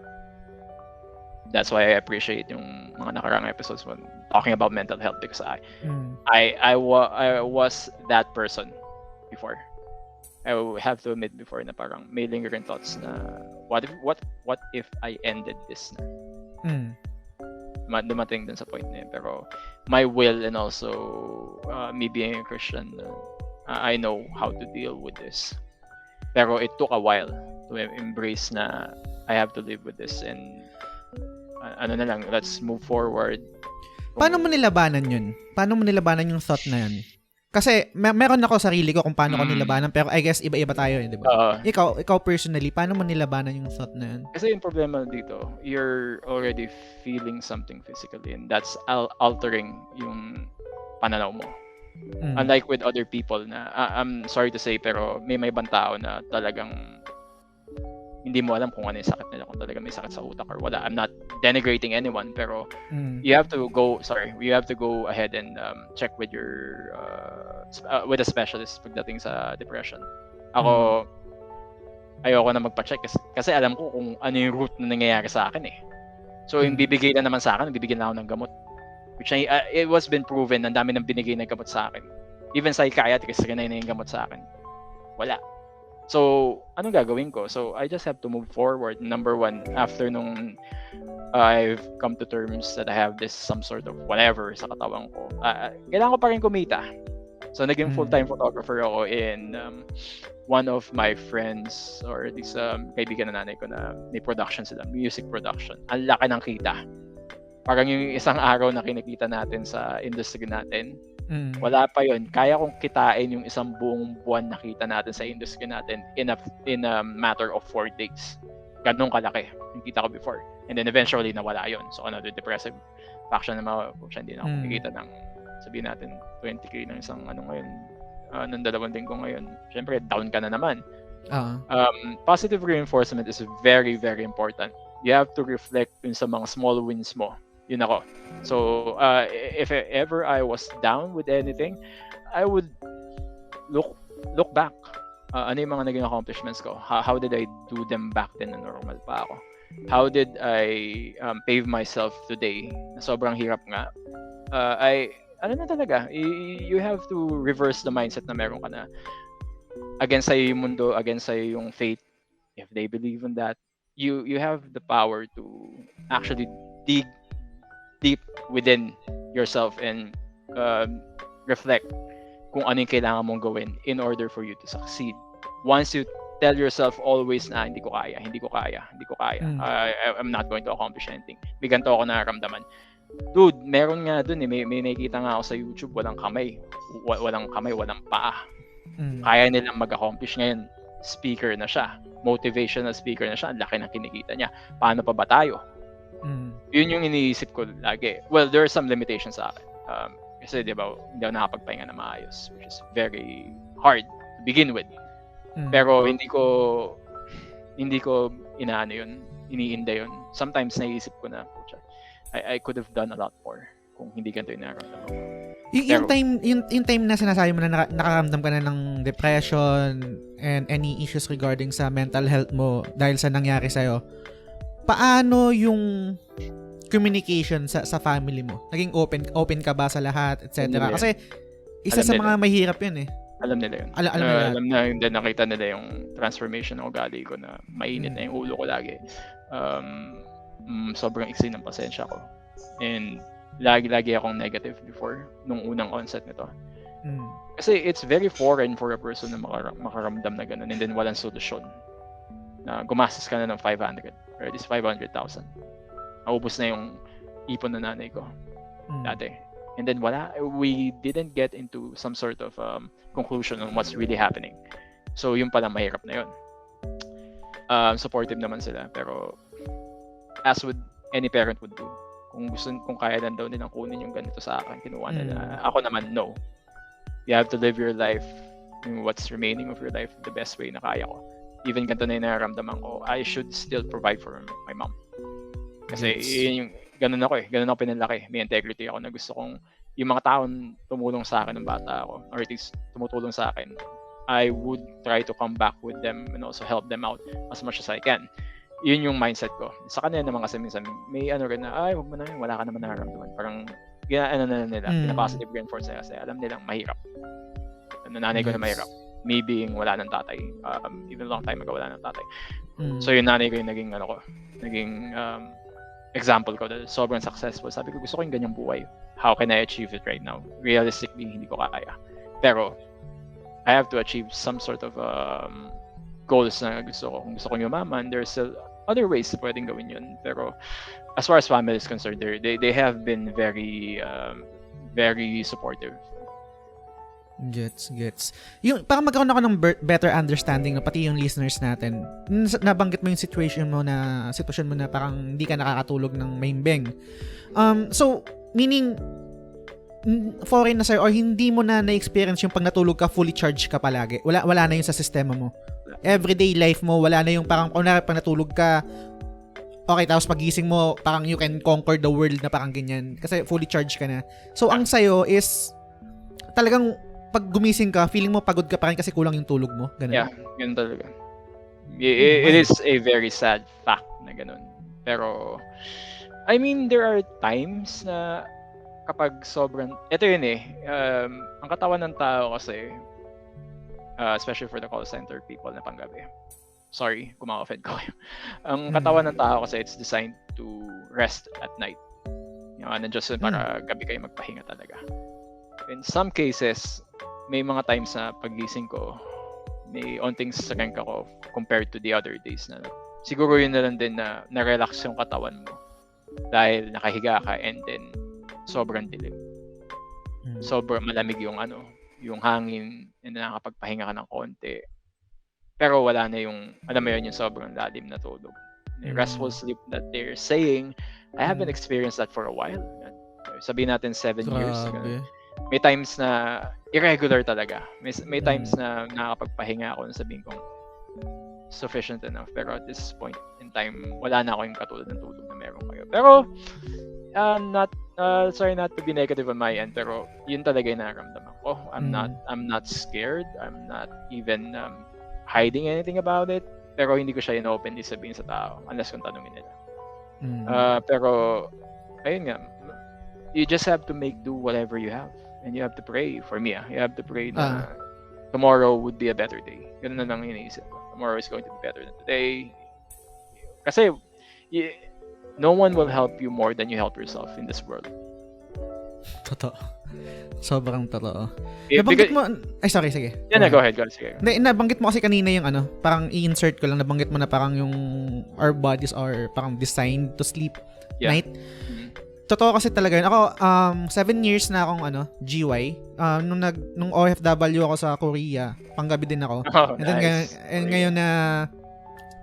that's why I appreciate yung mga nakarang episodes when talking about mental health, because I was that person before. I have to admit before na parang may lingering thoughts na what if I ended this na? Dumating dun sa point na yun. Pero my will, and also me being a Christian, I know how to deal with this. Pero it took a while to embrace na I have to live with this, and ano na lang, let's move forward. Paano mo nilabanan yun? Paano mo nilabanan yung thought na yun? Kasi meron ako sarili ko kung paano ko nilabanan, pero I guess iba-iba tayo, di ba? Ikaw personally, paano mo nilabanan yung thought na yun? Kasi yung problema dito, you're already feeling something physically, and that's altering yung pananaw mo. Unlike with other people na, I'm sorry to say, pero may ibang tao na talagang hindi mo alam kung ano yung sakit nila, kung talaga may sakit sa utak or wala. I'm not denigrating anyone, pero you have to go ahead and check with your with a specialist pagdating sa depression. Ako, ayoko na magpa-check kasi alam ko kung ano yung root na nangyayari sa akin eh. So yung bibigay na naman sa akin, bibigyan na ako ng gamot, which it was been proven, ang dami nang binigay na gamot sa akin. Even psychiatrist, rinay na yung gamot sa akin. Wala. So, anong gagawin ko? So, I just have to move forward. Number one, after nung I've come to terms that I have this some sort of whatever sa katawan ko, kailangan ko pa rin kumita. So, naging full-time photographer ako in one of my friends, or this kaibigan na nanay ko na may production sila, music production. Ang laki ng kita. Parang yung isang araw na kinikita natin sa industry natin, wala pa yun. Kaya kong kitain yung isang buong buwan nakita natin sa industry natin in a matter of 4 days. Ganun kalaki yung kita ko before. And then eventually nawala yun. So another depressive faction na hindi na ako kumikita ng, sabihin natin, 20k ng isang ngayon, ng 2 linggo ngayon. Siyempre, down ka na naman. Positive reinforcement is very, very important. You have to reflect dun sa mga small wins mo. Yun ako. So, if ever I was down with anything, I would look back. Ano yung mga naging accomplishments ko? How did I do them back then na normal pa ako? How did I pave myself today? Sobrang hirap nga. Ano na talaga, you have to reverse the mindset na meron ka na against sa'yo yung mundo, against sa'yo yung fate. If they believe in that, you have the power to actually dig deep within yourself and reflect kung ano yung kailangan mong gawin in order for you to succeed. Once you tell yourself always na hindi ko kaya, I'm not going to accomplish anything, may ganito ako nararamdaman. Dude, meron nga dun eh, may nakikita nga ako sa YouTube, walang kamay, walang paa. Kaya nilang mag-accomplish ngayon. Speaker na siya, motivational speaker na siya, ang laki ng kinikita niya. Paano pa ba tayo? Yun yung iniisip ko lagi. Well, there are some limitations sa akin. Kasi di ba, hindi ako nakapagpahinga na maayos, which is very hard to begin with. Pero hindi ko inaano yun, iniinda yun. Sometimes naisip ko na, I could have done a lot more kung hindi ganito yung nararamdaman ko. Yung time na sinasabi mo na nakaramdam ka na ng depression and any issues regarding sa mental health mo dahil sa nangyari sa'yo, paano yung communication sa family mo? Naging open ka ba sa lahat, etc.? Kasi isa sa mga mahirap yun eh. Alam nila yun. Alam na yun din, nakita nila yung transformation ng ugali ko na mainit na yung ulo ko lagi. Sobrang iksi ng pasensya ko. And lagi akong negative before nung unang onset nito. Kasi it's very foreign for a person na makaramdam na ganun and then walang solusyon. Na gumastos ka na ng 500 or at least 500,000. Naubos na yung ipon na nanay ko dati. And then we didn't get into some sort of conclusion on what's really happening. So yung pala mahirap na yun. Supportive naman sila, pero as with any parent would do, kung kaya lang daw nilang kunin yung ganito sa akin, kinuha nila. Ako naman, no. You have to live your life, what's remaining of your life, the best way na kaya ko. Even ganito na yung nararamdaman ko, I should still provide for my mom. Kasi yun yung ganun ako eh. Ganun ako pinalaki. May integrity ako na gusto kong yung mga taong tumulong sa akin ng bata ako, or at least tumutulong sa akin, I would try to come back with them and also help them out as much as I can. Yun yung mindset ko. Sa kanila naman kasi minsan may ano rin na, ay, wag mo na yun, wala ka naman nararamdaman. Parang, ano na nila, pina-positive reinforce nila kasi alam nilang mahirap. Nanay ko na mahirap. Me being wala ng tatay. Even long time ago, wala ng tatay. So yung nanay ko yung naging example ko na sobrang successful. Sabi ko, gusto ko yung ganyang buhay. How can I achieve it right now? Realistically, hindi ko kaya. Pero, I have to achieve some sort of goals na gusto ko. Kung gusto kong yumaman, there's still other ways na pwedeng gawin yun. Pero, as far as family is concerned, they have been very supportive. Gets. Yung, parang magkaroon ako ng better understanding, no, pati yung listeners natin. Nabanggit mo yung sitwasyon mo na parang hindi ka nakakatulog ng mahimbing. So, meaning, foreign na sa'yo, or hindi mo na na-experience yung pag natulog ka, fully charged ka palagi. Wala na yung sa sistema mo. Everyday life mo, wala na yung parang, kung pag natulog ka, okay, tapos pagising mo, parang you can conquer the world na parang ganyan. Kasi fully charged ka na. So, ang sa'yo is, talagang, pag gumising ka, feeling mo pagod ka pa rin kasi kulang yung tulog mo. Ganun. Yeah, ganun talaga. It is a very sad fact na ganun. Pero, I mean, there are times na kapag sobrang, ito yun eh, ang katawan ng tao kasi, especially for the call center people na panggabi. Sorry, kung ma-offend ko kayo. Ang katawan ng tao kasi it's designed to rest at night. Yung nandiyan para gabi kayo magpahinga talaga. In some cases, may mga times na pagising ko, may onting strength ako compared to the other days na siguro yun na lang din na na-relax yung katawan mo dahil nakahiga ka and then sobrang dilim. Sobrang malamig yung yung hangin and nakakapagpahinga ka ng konti. Pero wala na yung, alam mo yun, yung sobrang lalim na tulog. The restful sleep that they're saying, I haven't experienced that for a while. Sabihin natin 7 years. May times na irregular talaga. May times na nakakapagpahinga ako na sabihin kong sufficient enough. Pero at this point in time, wala na ako yung katulad ng tulog na meron kayo. Pero, sorry not to be negative on my end, pero yun talaga yung nararamdaman ko. I'm not scared. I'm not even hiding anything about it. Pero hindi ko siya in-openly sabihin sa tao unless kung tanungin nila. Pero, ayun nga, you just have to make do whatever you have. And you have to pray. For me, you have to pray na tomorrow would be a better day. Ganun na lang iniisip ko. Tomorrow is going to be better than today. Kasi, no one will help you more than you help yourself in this world. Totoo. Sobrang totoo. Nabanggit mo, ay sorry, sige. Yeah, go ahead. Sige. Nabanggit mo kasi kanina yung parang i-insert ko lang, nabanggit mo na parang yung our bodies are parang designed to sleep night. Totoo kasi talaga yun. Ako, 7 years na akong GY. Nung OFW ako sa Korea, panggabi din ako. Oh, and then nice. Ngayon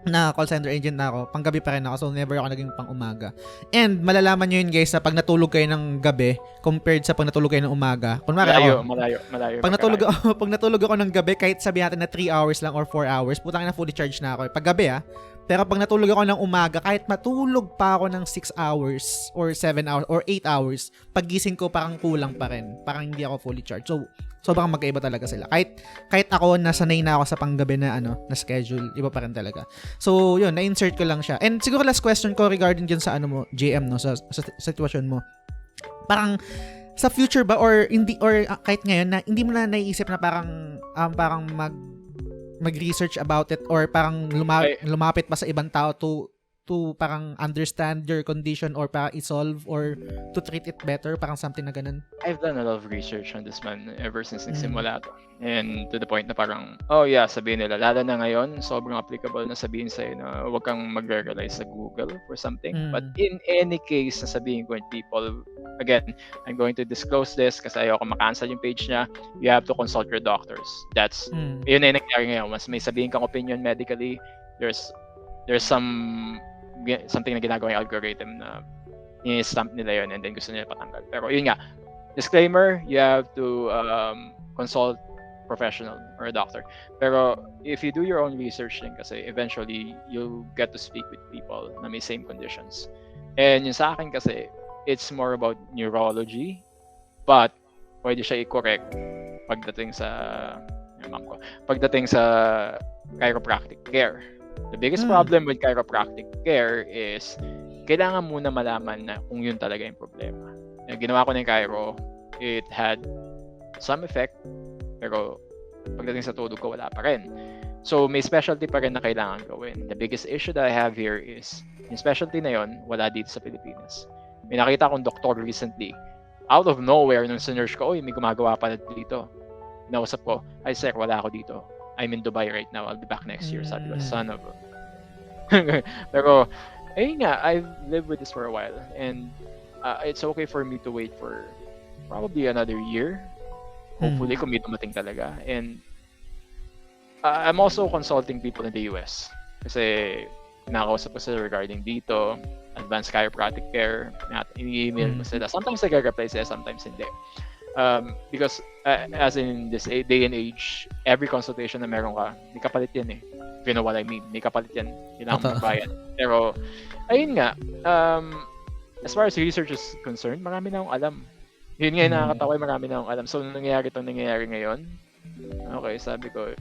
na call center agent na ako, panggabi pa rin ako, so never ako naging pang umaga. And malalaman nyo yun guys, na pag natulog kayo ng gabi compared sa pag natulog kayo ng umaga. Malayo. Pag natulog ako ng gabi, kahit sabihin natin na 3 hours lang or 4 hours, putang na fully charged na ako. Pag gabi pero pag natulog ako ng umaga, kahit matulog pa ako ng 6 hours or 7 hours or 8 hours, paggising ko parang kulang pa rin. Parang hindi ako fully charged. So, sobrang magkaiba talaga sila. Kahit ako, nasanay na ako sa panggabi na na schedule, iba pa rin talaga. So, yun, na-insert ko lang siya. And siguro last question ko regarding dyan sa mo, JM, no, sa sitwasyon mo. Parang, sa future ba, or hindi, or kahit ngayon, na hindi mo na naiisip na parang mag-research about it or parang lumapit pa sa ibang tao to parang understand your condition or para i-solve or to treat it better, parang something na ganun? I've done a lot of research on this man ever since nagsimula to. And to the point na parang, oh yeah, sabihin nila, lalo na ngayon, sobrang applicable na sabihin sa'yo na huwag kang mag-rely sa Google for something. But in any case, na sabihin ko with people, again, I'm going to disclose this kasi ayoko makancel yung page niya, you have to consult your doctors. That's, yun na yung nangyari ngayon. Mas may sabihin kang opinion medically, there's something na ginagawa yung algorithm na i-stamp nila yun and then gusto nila patanggal. Pero yun nga, disclaimer, you have to consult professional or a doctor. Pero if you do your own research din kasi eventually you'll get to speak with people na may same conditions. And yung sa akin kasi, it's more about neurology, but pwede siya i-correct pagdating sa yung mom ko, pagdating sa chiropractic care. The biggest problem with chiropractic care is kailangan muna malaman na kung yun talaga yung problema. Yung ginawa ko ng chiro, it had some effect, pero pagdating sa tulog ko, wala pa rin. So, may specialty pa rin na kailangan gawin. The biggest issue that I have here is, yung specialty na yon wala dito sa Pilipinas. May nakita akong doktor recently, out of nowhere, nung sinerge ko, may gumagawa pala dito. Nausap ko, ay sir, wala ako dito. I'm in Dubai right now. I'll be back next year. Sabi ko, son of a... Pero, ayun nga, I've lived with this for a while. And it's okay for me to wait for probably another year. Hopefully, kung may dumating talaga. And I'm also consulting people in the US. Kasi nakakausap ko sila regarding dito, advanced chiropractic care, i-email ko sila. Sometimes nag-reply sila, sometimes hindi. Because as in this day and age, every consultation na meron ka, may kapalit yan eh. If you know what I mean, may kapalit yan. Kailangan magbayad. Pero, ayun nga, as far as research is concerned, marami na akong alam. Yun nga yung nakakatawa, marami na akong alam. So, nangyayari ngayon, okay, sabi ko,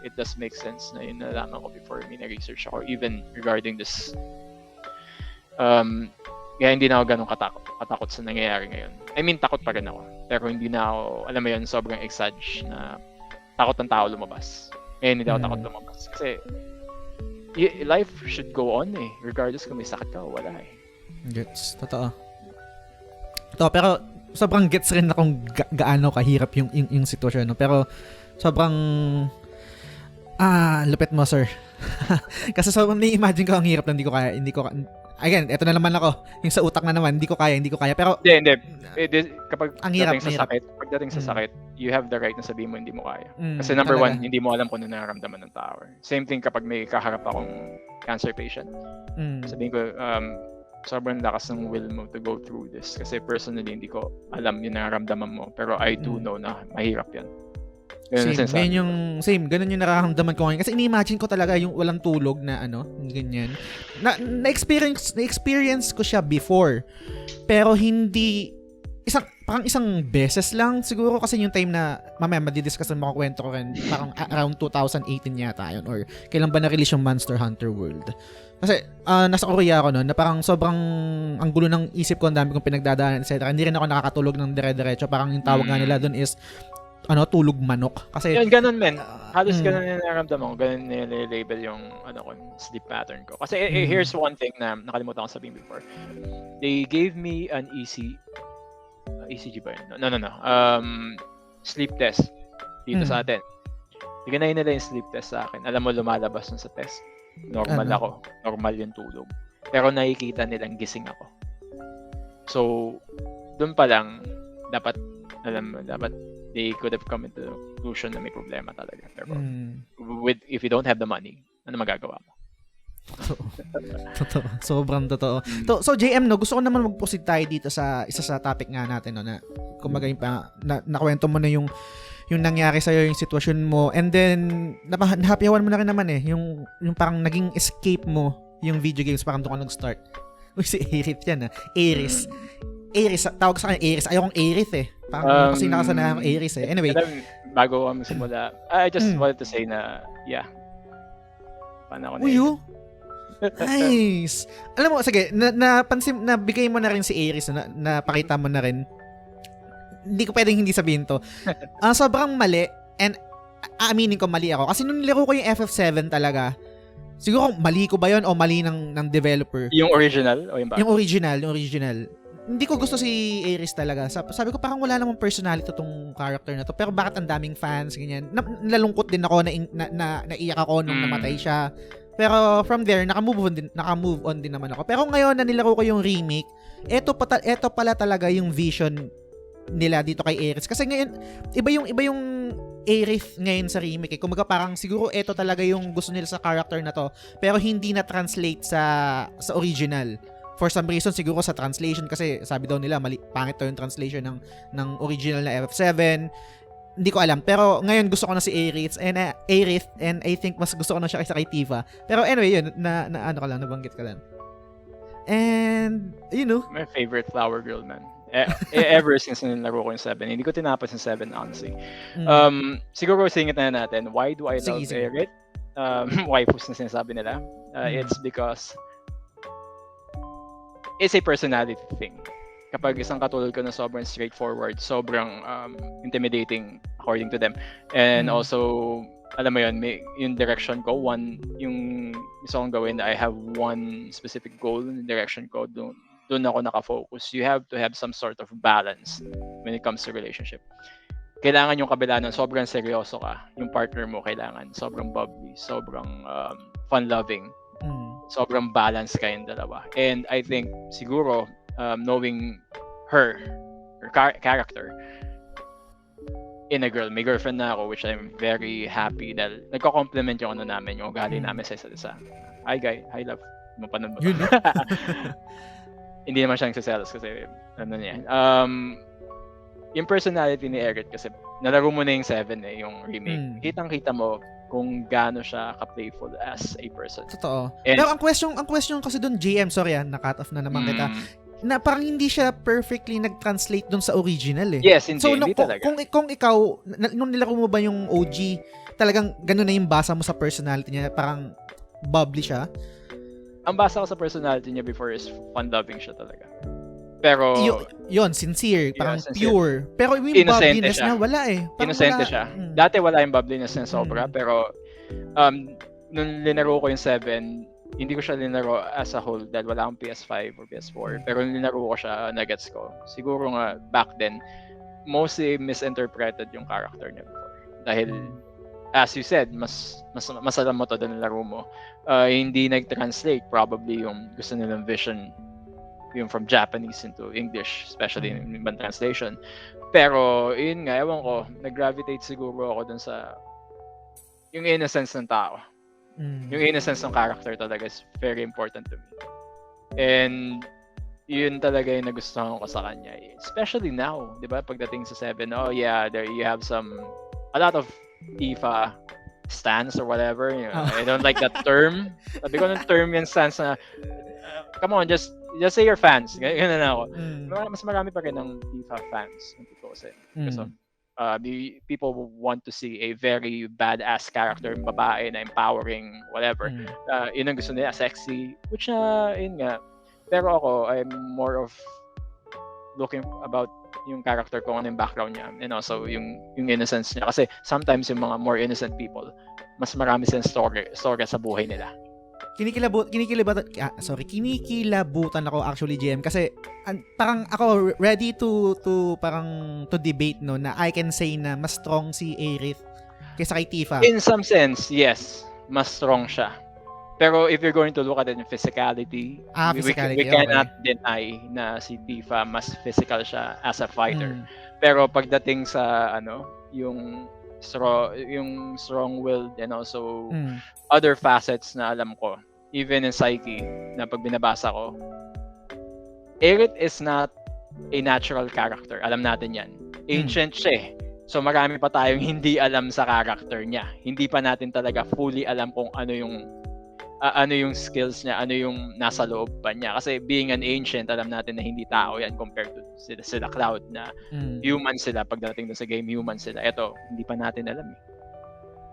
it does make sense na yun nalaman ko before may na-research ako, even regarding this. Kaya hindi na ako ganun katakot sa nangyayari ngayon. I mean, takot pa rin ako. Pero hindi na ako, alam mo yun, sobrang exage na takot ng tao lumabas. Ngayon hindi ako takot lumabas. Kasi, life should go on eh. Regardless kung may sakit ka o wala eh. Gets, totoo. Pero sobrang gets rin na kung gaano kahirap yung sitwasyon. No? Pero, sobrang lupit mo, sir. Kasi sobrang na-imagine ko ang hirap na hindi ko again, eto na naman ako. Yung sa utak na naman, hindi ko kaya. Pero hindi. Kapag ang hirap, pagdating sa sakit, you have the right na sabihin mo hindi mo kaya. Kasi number one, hindi mo alam kung ano nararamdaman ng tao. Same thing kapag may kaharap akong cancer patient. Sabihin ko, sobrang lakas ng will mo to go through this. Kasi personally, hindi ko alam yung nararamdaman mo. Pero I do know na mahirap yan. Ganun yung nararamdaman ko ngayon. Kasi ini-imagine ko talaga yung walang tulog na ganyan. Na-experience ko siya before. Pero hindi, parang isang beses lang siguro kasi yung time na, mamaya madidiscuss na makakwento ko rin, parang around 2018 yata yun. Or kailan ba na-release yung Monster Hunter World. Kasi nasa Korea ako noon na parang sobrang ang gulo ng isip ko, ang dami kong pinagdadaanan, etc. Hindi rin ako nakakatulog ng dire-diretso. Parang yung tawag nga nila doon is tulog manok. Kasi yun, ganun men. Halos ganun yung nararamdaman ko. Ganun nilabel yung sleep pattern ko. Kasi here's one thing na nakalimutan ko sabihin before. They gave me an ECG ba yun? No. Sleep test dito sa atin. Bigyan nila yung sleep test sa akin. Alam mo, lumalabas nun sa test. Normal ako. Normal yung tulog. Pero nakikita nilang gising ako. So, doon pa lang, dapat they could have come into the conclusion na may problema talaga. Pero, if you don't have the money, ano magagawa mo? Totoo. Sobrang totoo. So, JM, gusto ko naman mag-proceed tayo dito sa isa sa topic nga natin, na kumbaga nakwento mo na yung nangyari sa'yo, yung sitwasyon mo, and then nahapihawan mo na rin naman yung parang naging escape mo yung video games, parang doon ka nag-start. Uy, si Aerith yan Aeris. Aeris, tawag sa kanya Aeris. Ayaw kong Aerith Parang kasi nakasanayan akong Aeris Anyway. Bago kami simula, I just wanted to say na, paano ako na nice. Alam mo, sige, napansin, nabigay mo na rin si Aeris, napakita mo na rin. Hindi ko pwedeng hindi sabihin to. Sobrang mali, and aaminin ko mali ako. Kasi nung nilaro ko yung FF7 talaga, siguro mali ko ba yun o mali ng developer? Yung original o yung bago? Yung original. Hindi ko gusto si Aeris talaga. Sabi ko parang wala namang personality tong character na to. Pero bakit ang daming fans, ganyan. Nalungkot din ako, naiyak ako nung namatay siya. Pero from there, naka-move on din naman ako. Pero ngayon na nilaro ko yung remake, eto pala talaga yung vision nila dito kay Aerith. Kasi ngayon, iba yung Aerith ngayon sa remake. Kumbaga parang siguro eto talaga yung gusto nila sa character na to. Pero hindi na translate sa original. For some reason, siguro sa translation, kasi sabi daw nila, pangit daw yung translation ng original na FF7. Hindi ko alam. Pero ngayon gusto ko na si Aerith, and I think mas gusto ko na siya kaysa kay Tifa. Pero anyway, yun, nabanggit ka lang. And, My favorite flower girl, man. Ever since nilaro ko yung 7. Hindi ko tinapos yung 7, honestly. Siguro singit na natin. Why do I love sige. Erit? Waifus na sinasabi nila. It's because it's a personality thing. Kapag isang katulad ko na sobrang straightforward, sobrang intimidating according to them. And also, alam mo yun, yung direction ko, yung gusto kong gawin, I have one specific goal in direction ko, doon ako nakafocus. You have to have some sort of balance when it comes to relationship. Kailangan yung kabila ng sobrang seryoso ka, yung partner mo kailangan sobrang bubbly, sobrang fun-loving, sobrang balance kayong dalawa. And I think siguro knowing her character in a girl, may girlfriend na ako, which I'm very happy dahil nagko-compliment yung ano namin, yung ugali namin sa isa't isa. Hi guy, hi love. Mapanood mo ba? Hindi naman siya nagsaselos kasi ano niya. Yung personality ni Eric kasi nalaro mo na yung 7 yung remake. Kitang-kita mo kung gaano siya ka-playful as a person. Totoo. Pero ang question kasi doon, GM, sorry na-cut off na naman kita, na parang hindi siya perfectly nag-translate doon sa original eh. Yes, hindi. So, hindi talaga. Kung ikaw, nung nilaro mo ba yung OG, talagang gano'n na yung basa mo sa personality niya, parang bubbly siya? Ang basa ko sa personality niya before is fun-loving siya talaga. Pero yun, sincere, parang sincere. pure. Pero yung bubbliness na wala eh. Innocent siya. Dati wala yung bubbliness na sobra, pero nung linaro ko yung 7, hindi ko siya linaro as a whole dahil wala akong PS5 or PS4. Pero nung linaro ko siya, nagets ko. Siguro nga back then, mostly misinterpreted yung character niya before. Dahil, as you said, mas alam mo to dahil nilaro mo. Hindi nag-translate probably yung gusto nilang vision yung from Japanese into English, especially in ibang translation. Pero, yun nga, ewan ko, nag-gravitate siguro ako dun sa yung innocence ng tao. Yung innocence ng character talaga is very important to me. And yun talaga yung nagustuhan ko sa kanya. Especially now, di ba? Pagdating sa 7, oh yeah, there you have a lot of FIFA stance or whatever. You know, I don't like that term. Sabi ko ng term yung stance na, come on, just say you're fans. Ganun na ako. Mas marami pa rin ng FIFA fans. Kasi people want to see a very badass character, babae na empowering, whatever. Yun ang gusto nila, sexy. Which yun nga. Pero ako, I'm more of looking about yung character ko, ano yung background niya. And also, yung innocence niya. Kasi sometimes yung mga more innocent people, mas marami silang story sa buhay nila. Kinikilabutan ako actually, GM, kasi parang ako ready to debate na I can say na mas strong si Aerith kaysa kay Tifa. In some sense, yes, mas strong siya. Pero if you're going to look at it in physicality, we cannot deny na si Tifa mas physical siya as a fighter. Pero pagdating sa yung strong-willed and also other facets na alam ko, even in psyche, na pag binabasa ko, Aerith is not a natural character. Alam natin yan. Ancient siya eh. So marami pa tayong hindi alam sa character niya. Hindi pa natin talaga fully alam kung ano yung skills niya, ano yung nasa loob pa niya. Kasi being an ancient, alam natin na hindi tao yan compared to sila Cloud na human sila. Pagdating dun sa game, human sila. Ito, hindi pa natin alam eh.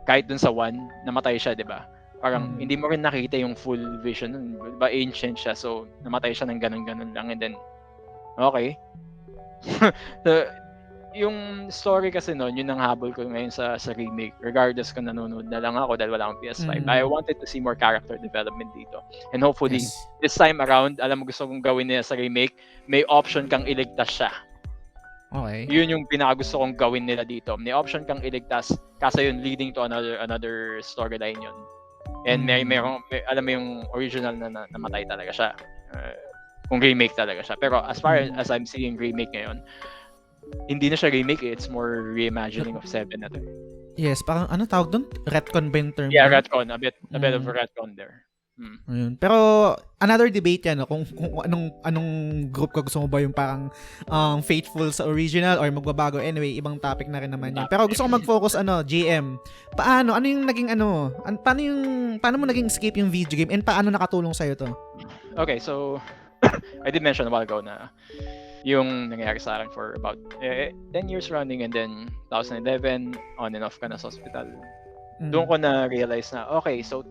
Kahit dun sa 1, namatay siya, di ba? Parang hindi mo rin nakita yung full vision nun. Diba ancient siya, so namatay siya ng ganun-ganun lang. And then, okay. So, yung story kasi nun, yun ang habol ko ngayon sa remake. Regardless kung nanonood na lang ako dahil wala akong PS5. I wanted to see more character development dito. And hopefully, this time around, alam mo gusto kong gawin nila sa remake, may option kang iligtas siya. Okay. Yun yung pinakagusto kong gawin nila dito. May option kang iligtas kasi yun leading to another storyline yun. And may alam mo yung original na namatay talaga siya. Kung remake talaga siya. Pero as far as I'm seeing remake ngayon, hindi na siya remake, it's more reimagining of 7 na to. Yes, parang tawag doon? Retcon ba yung term? Yeah, retcon. A bit of a retcon there. Ayun. Pero another debate yan, no? Kung anong group ka gusto mo ba, yung parang faithful sa original or magbabago. Anyway, ibang topic na rin naman yun. Pero gusto ko mag-focus GM. Ano yung naging paano mo naging escape yung video game and paano nakatulong sa'yo to? Okay, so I did mention a while ago na yung nangyayari sa akin for about 10 years running, and then 2011 on and off ka na sa hospital. Doon ko na realize na okay, so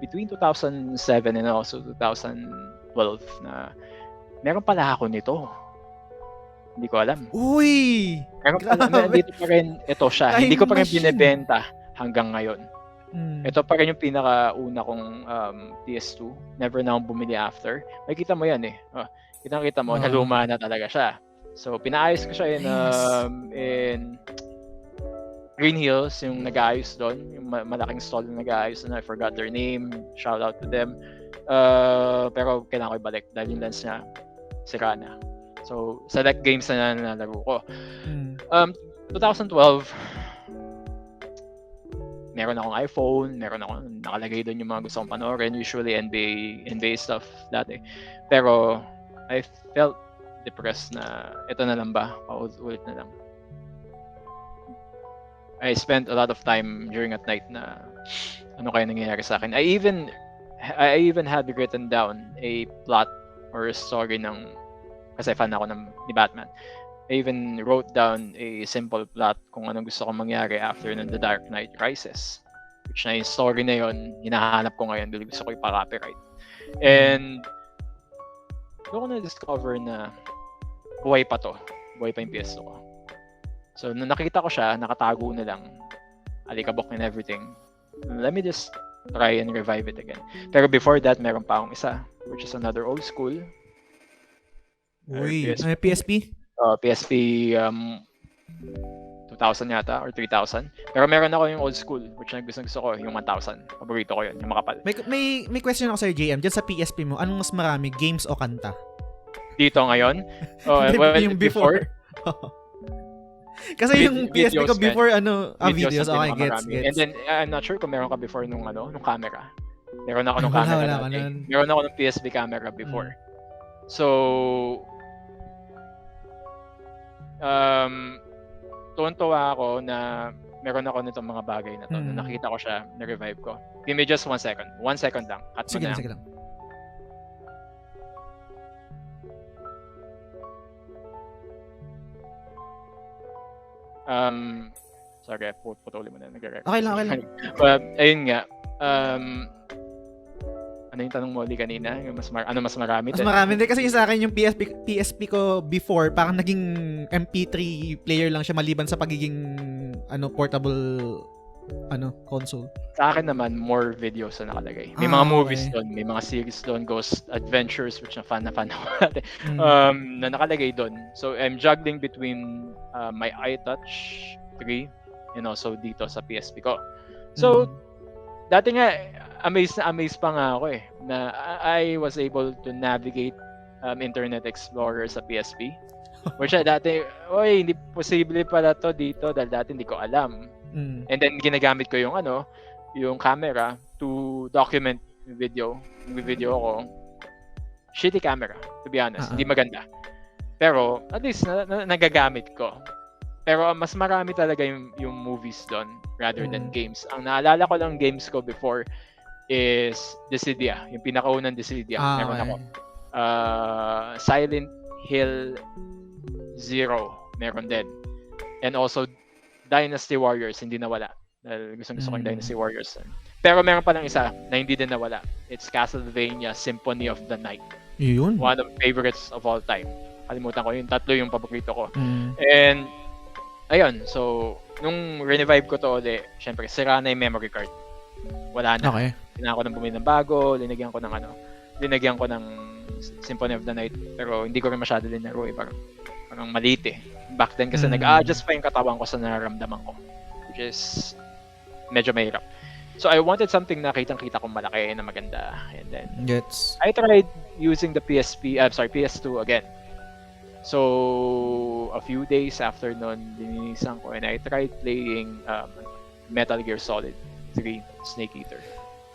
between 2007 and also 2012 na meron pala ako nito. Hindi ko alam. Uy! Meron pala, dito pa rin ito siya. Hindi ko pa rin binebenta hanggang ngayon. Ito pa rin yung pinakauna kong PS2. Never na akong bumili after. Makikita mo yan eh. Kitang-kita mo, naluma na talaga siya. So, pinaayos ko siya in Green Hills, yung nag-aayos doon, yung malaking stall na nag-aayos doon. I forgot their name. Shout out to them. Pero kailangan ko ibalik dahil yung lens niya sira na. So, select games na nalaro ko. 2012, meron akong iPhone, meron akong nakalagay doon yung mga gusto kong panoorin, usually NBA stuff dati. Pero, I felt depressed na ito na lang ba? Paulit na lang. I spent a lot of time during at night na ano kaya nangyayari sa akin. I even had written down a plot or a story kasi fan ako ni Batman. I even wrote down a simple plot kung anong gusto kong mangyari after ng The Dark Knight Rises. Which na yung story na yun, hinahanap ko ngayon dahil gusto ko ipa-copyright. And doon ko na-discover na buhay pa yung PS2 ko. So, nung nakita ko siya, nakatago na lang, alikabok and everything, let me just try and revive it again. Pero before that, meron pa akong isa, which is another old school. Uy, PSP? PSP 2000 yata, or 3000. Pero meron ako yung old school, which na gusto ko, yung 1000. Paborito ko yun, yung makapal. May question ako sa'yo, JM. Diyan sa PSP mo, anong mas marami, games o kanta? Dito ngayon? Yung before? Kasi yung PSP ko before videos. Okay, gets. And then I'm not sure kung meron ka before nung camera. Meron ako nung camera. Meron ako nung PSP camera before. So tuwan-tuwa ako na meron ako nitong mga bagay na to. Nung nakita ko siya, na-revive ko. Give me just 1 second. 1 second lang. Cut mo na. Sige lang. Sorry, putulin mo na, nag-record. Okay lang. But, ayun nga, ano yung tanong mo ulit kanina? Yung mas marami? Mas marami din kasi sa akin yung PSP ko before, parang naging MP3 player lang siya maliban sa pagiging portable console. Sa akin naman, more videos na nakalagay. May mga movies doon, may mga series doon, Ghost Adventures, which na fan ako natin, na nakalagay doon. So, I'm juggling between my iTouch 3 and also dito sa PSP ko. So, dati nga, amazed pa nga ako na I was able to navigate Internet Explorer sa PSP. Which dati, hindi posible pala to dito dahil dati hindi ko alam. And then ginagamit ko yung camera to document yung video ko. Shitty camera, to be honest. Hindi maganda. Pero at least nagagamit ko. Pero mas marami talaga yung movies doon rather than games. Ang naalala ko lang games ko before is Dissidia, yung pinakaunang Dissidia. Meron ako. Silent Hill 0, meron din. And also Dynasty Warriors, hindi nawala. Gusto ko yung Dynasty Warriors. Pero meron pa lang isa na hindi din nawala. It's Castlevania Symphony of the Night. Yun? One of the favorites of all time. Kalimutan ko, yung tatlo yung paborito ko. And, ayun, so, nung revive ko to ulit, syempre, sira na yung memory card. Wala na. Okay. Kailangan ko nang bumili ng bago, linagyan ko ng Symphony of the Night. Pero hindi ko rin masyado linaro parang maliit Back then kasi nag-adjust pa yung katawan ko sa nararamdaman ko. Which is medyo mahirap. So I wanted something na kitang-kita kong malaki na maganda. And then I tried using the PS2 again. So a few days after nun, dininisan ko and I tried playing Metal Gear Solid 3 Snake Eater.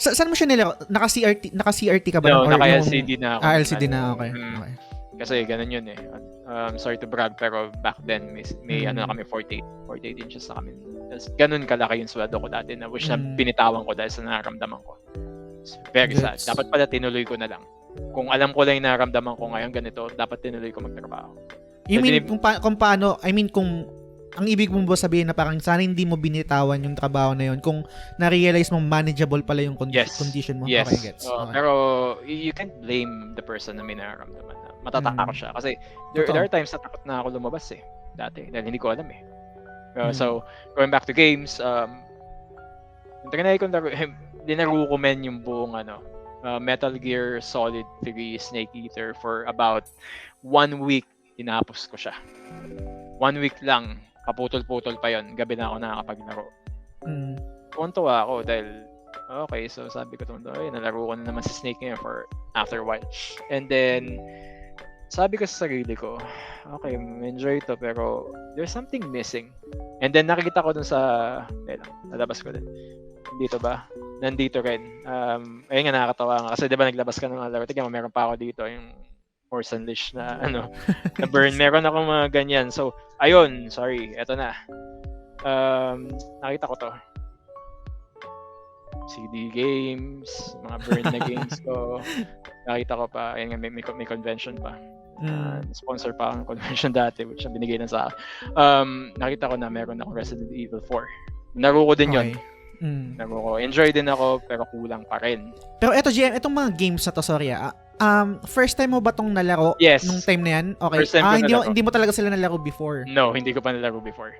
Saan mo siya nilaro? Naka-CRT ka ba No, nun? Or naka-LCD na ako. LCD na, okay. Okay. Kasi ganun yun eh. Sorry to brag, pero back then may ano na kami 48 inches na kami. Ganun kalaki yung sweldo ko dati na wish na binitawan ko dahil sa nararamdaman ko. It's very sad. Dapat pala tinuloy ko na lang. Kung alam ko lang yung nararamdaman ko ngayon ganito, dapat tinuloy ko magtrabaho. You mean kung paano, I mean kung ang ibig mong ba sabihin na parang sana hindi mo binitawan yung trabaho na yun kung na-realize mong manageable pala yung condition mo? Yes. Okay, gets. Okay. Pero you can't blame the person na may nararamdaman na matatakot siya. Kasi there are times na takot na ako lumabas eh. Dati. Dahil hindi ko alam eh. So, going back to games, dinaro ko men yung buong Metal Gear Solid 3 Snake Eater for about 1 week. Tinapos ko siya. 1 week lang. Kaputol-putol pa yon. Gabi na ako nakakapaglaro. Tuwan-tuwa ako dahil okay, so sabi ko nalaro ko na naman si Snake ngayon for after a while. And then sabi ko sa sarili ko, okay, enjoy ito pero there's something missing. And then nakikita ko dun sa nalabas ko din. Dito ba? Nandito rin. Ayun nga nakakatawa nga kasi 'di ba naglabas ka ng laro. Tingnan mo, meron pa ako dito yung horse unleash na na burn. Meron akong mga ganyan. So, ayun, sorry, eto na. Nakita ko to. CD games, mga burn na games ko. Nakita ko pa, ayun nga, may convention pa. Sponsor pa ang convention dati, which ang binigay na sa nakita ko na meron ako Resident Evil 4. Naruko din yun. Naruko. Enjoy din ako, pero kulang pa rin. Pero eto, GM, itong mga games na to, sorry first time mo ba tong nalaro nung time na yan? Okay. First time hindi mo talaga sila nalaro before? No, hindi ko pa nalaro before.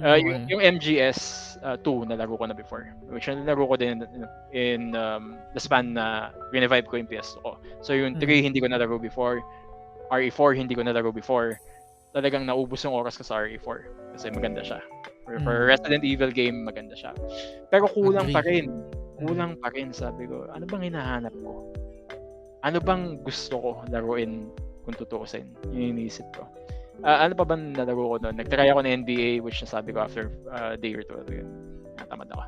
Okay. Yung MGS 2 nalaro ko na before. Which nalaro ko din in the span na revive ko yung PS2 ko. So yung 3 hindi ko nalaro before. RE4 hindi ko nalaro before. Talagang naubos yung oras ko sa RE4 kasi maganda siya. For Resident Evil game, maganda siya. Pero kulang pa rin. Kulang pa rin, sabi ko. Ano bang hinahanap ko? Ano bang gusto ko laruin kung tutuusin? Yung iniisip ko. Ano pa ba nalaro ko doon? Nagtry ako ng NBA, which nasabi ko after a day or two. Natamad ako.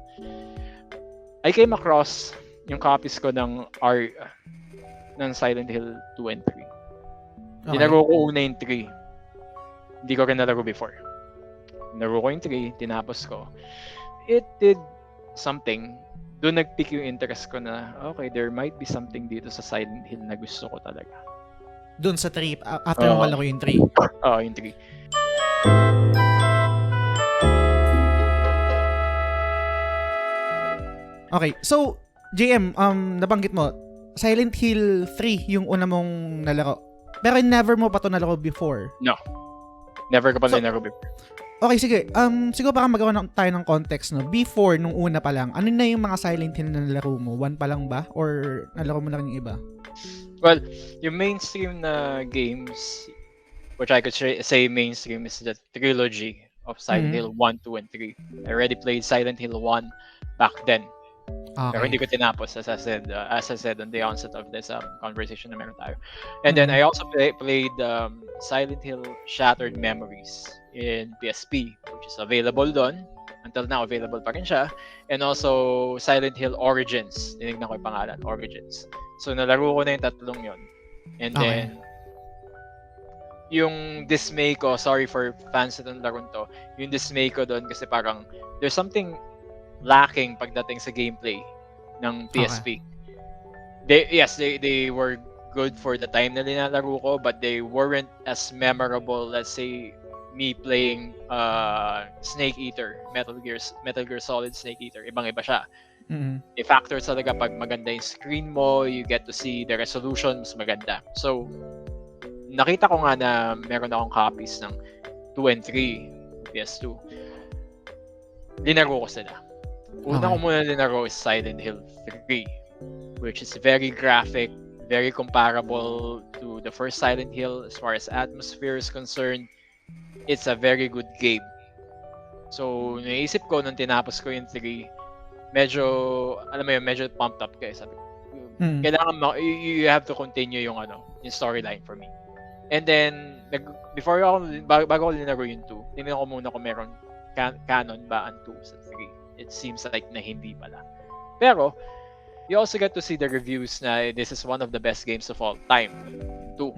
I came across yung copies ko ng Silent Hill 2 and 3. Dinaro ko una yung 3. Hindi ko rin nalaro before. Nalaro ko yung 3, tinapos ko. It did something. Doon nag-pick yung interest ko na, okay, there might be something dito sa Silent Hill na gusto ko talaga. Doon sa 3, after mo malaro yung 3? Oo, yung 3. Okay, so, JM, nabanggit mo, Silent Hill 3 yung una mong nalaro. Pero never mo pa to nalaro before? No. Never ko pa nalaro before. Okay, sige. Siguro baka magawa tayo ng context, no? Before, nung una pa lang, ano na yung mga Silent Hill na nalaro mo? 1 pa lang ba? Or nalaro mo na rin yung iba? Well, yung mainstream na games, which I could say mainstream, is the trilogy of Silent Hill 1, 2, and 3. I already played Silent Hill 1 back then. Okay. Pero hindi ko tinapos, as I said on the onset of this conversation na meron tayo. And then I also played Silent Hill Shattered Memories in PSP, which is available doon. Until now, available pa rin siya. And also, Silent Hill Origins. Tinignan ko yung pangalan, Origins. So, nalaro ko na yung tatlong yon. And then, yung dismay ko, sorry for fans na laron to, yung dismay ko doon kasi parang there's something lacking pagdating sa gameplay ng PSP. They were good for the time na linalaro ko, but they weren't as memorable, let's say, me playing Snake Eater, Metal Gear Solid Snake Eater. Ibang-iba siya. The factors talaga pag maganda yung screen mo, you get to see the resolution, mas maganda. So, nakita ko nga na meron akong copies ng 2 and 3 PS2. Linaro ko sila. Una ko muna linaro is Silent Hill 3, which is very graphic, very comparable to the first Silent Hill as far as atmosphere is concerned. It's a very good game. So, naisip ko nung tinapos ko yung 3, medyo pumped up kayo. Sabi ko, kailangan you have to continue yung storyline for me. And then, bago ko linaro yung 2, tinignan ko muna kung meron canon ba ang 2 sa 3. It seems like na hindi pala. Pero, you also get to see the reviews na this is one of the best games of all time. 2.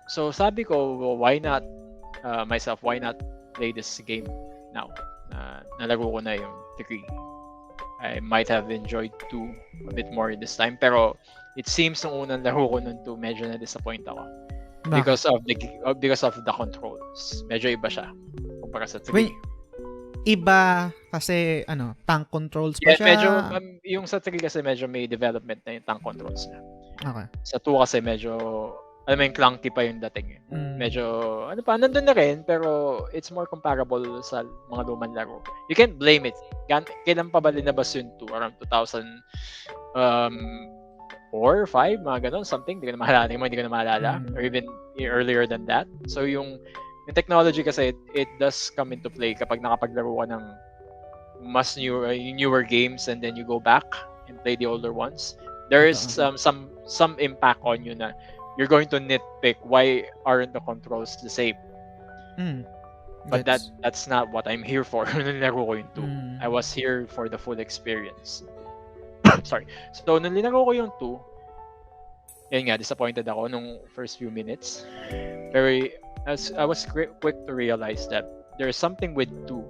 So sabi ko, well, why not why not play this game now? Nalaro ko na yung 3. I might have enjoyed 2 a bit more this time, pero it seems nung unang laro ko nun 2, medyo na-disappoint ako. Because of the controls. Medyo iba siya kumpara sa 3. Wait, iba kasi tank controls pa siya? Medyo yung sa 3 kasi medyo may development na yung tank controls na. Okay. Sa 2 kasi medyo yung clunky pa yung dating eh. Medyo nandun na rin, pero it's more comparable sa mga lumang laro. You can't blame it. Kailan pa ba linabas yung 2? Around 2004 or 5, mga ganun, something. Hindi ko na maalala. Or even earlier than that. So yung technology kasi, it does come into play kapag nakapaglaro ka ng mas newer games and then you go back and play the older ones. There is some impact on you na you're going to nitpick why aren't the controls the same. But that's not what I'm here for. Nilaro ko yung 2. I was here for the full experience. Sorry. So nung linaro ko yung 2, yun nga, disappointed ako nung first few minutes. As I was quick to realize that there's something with 2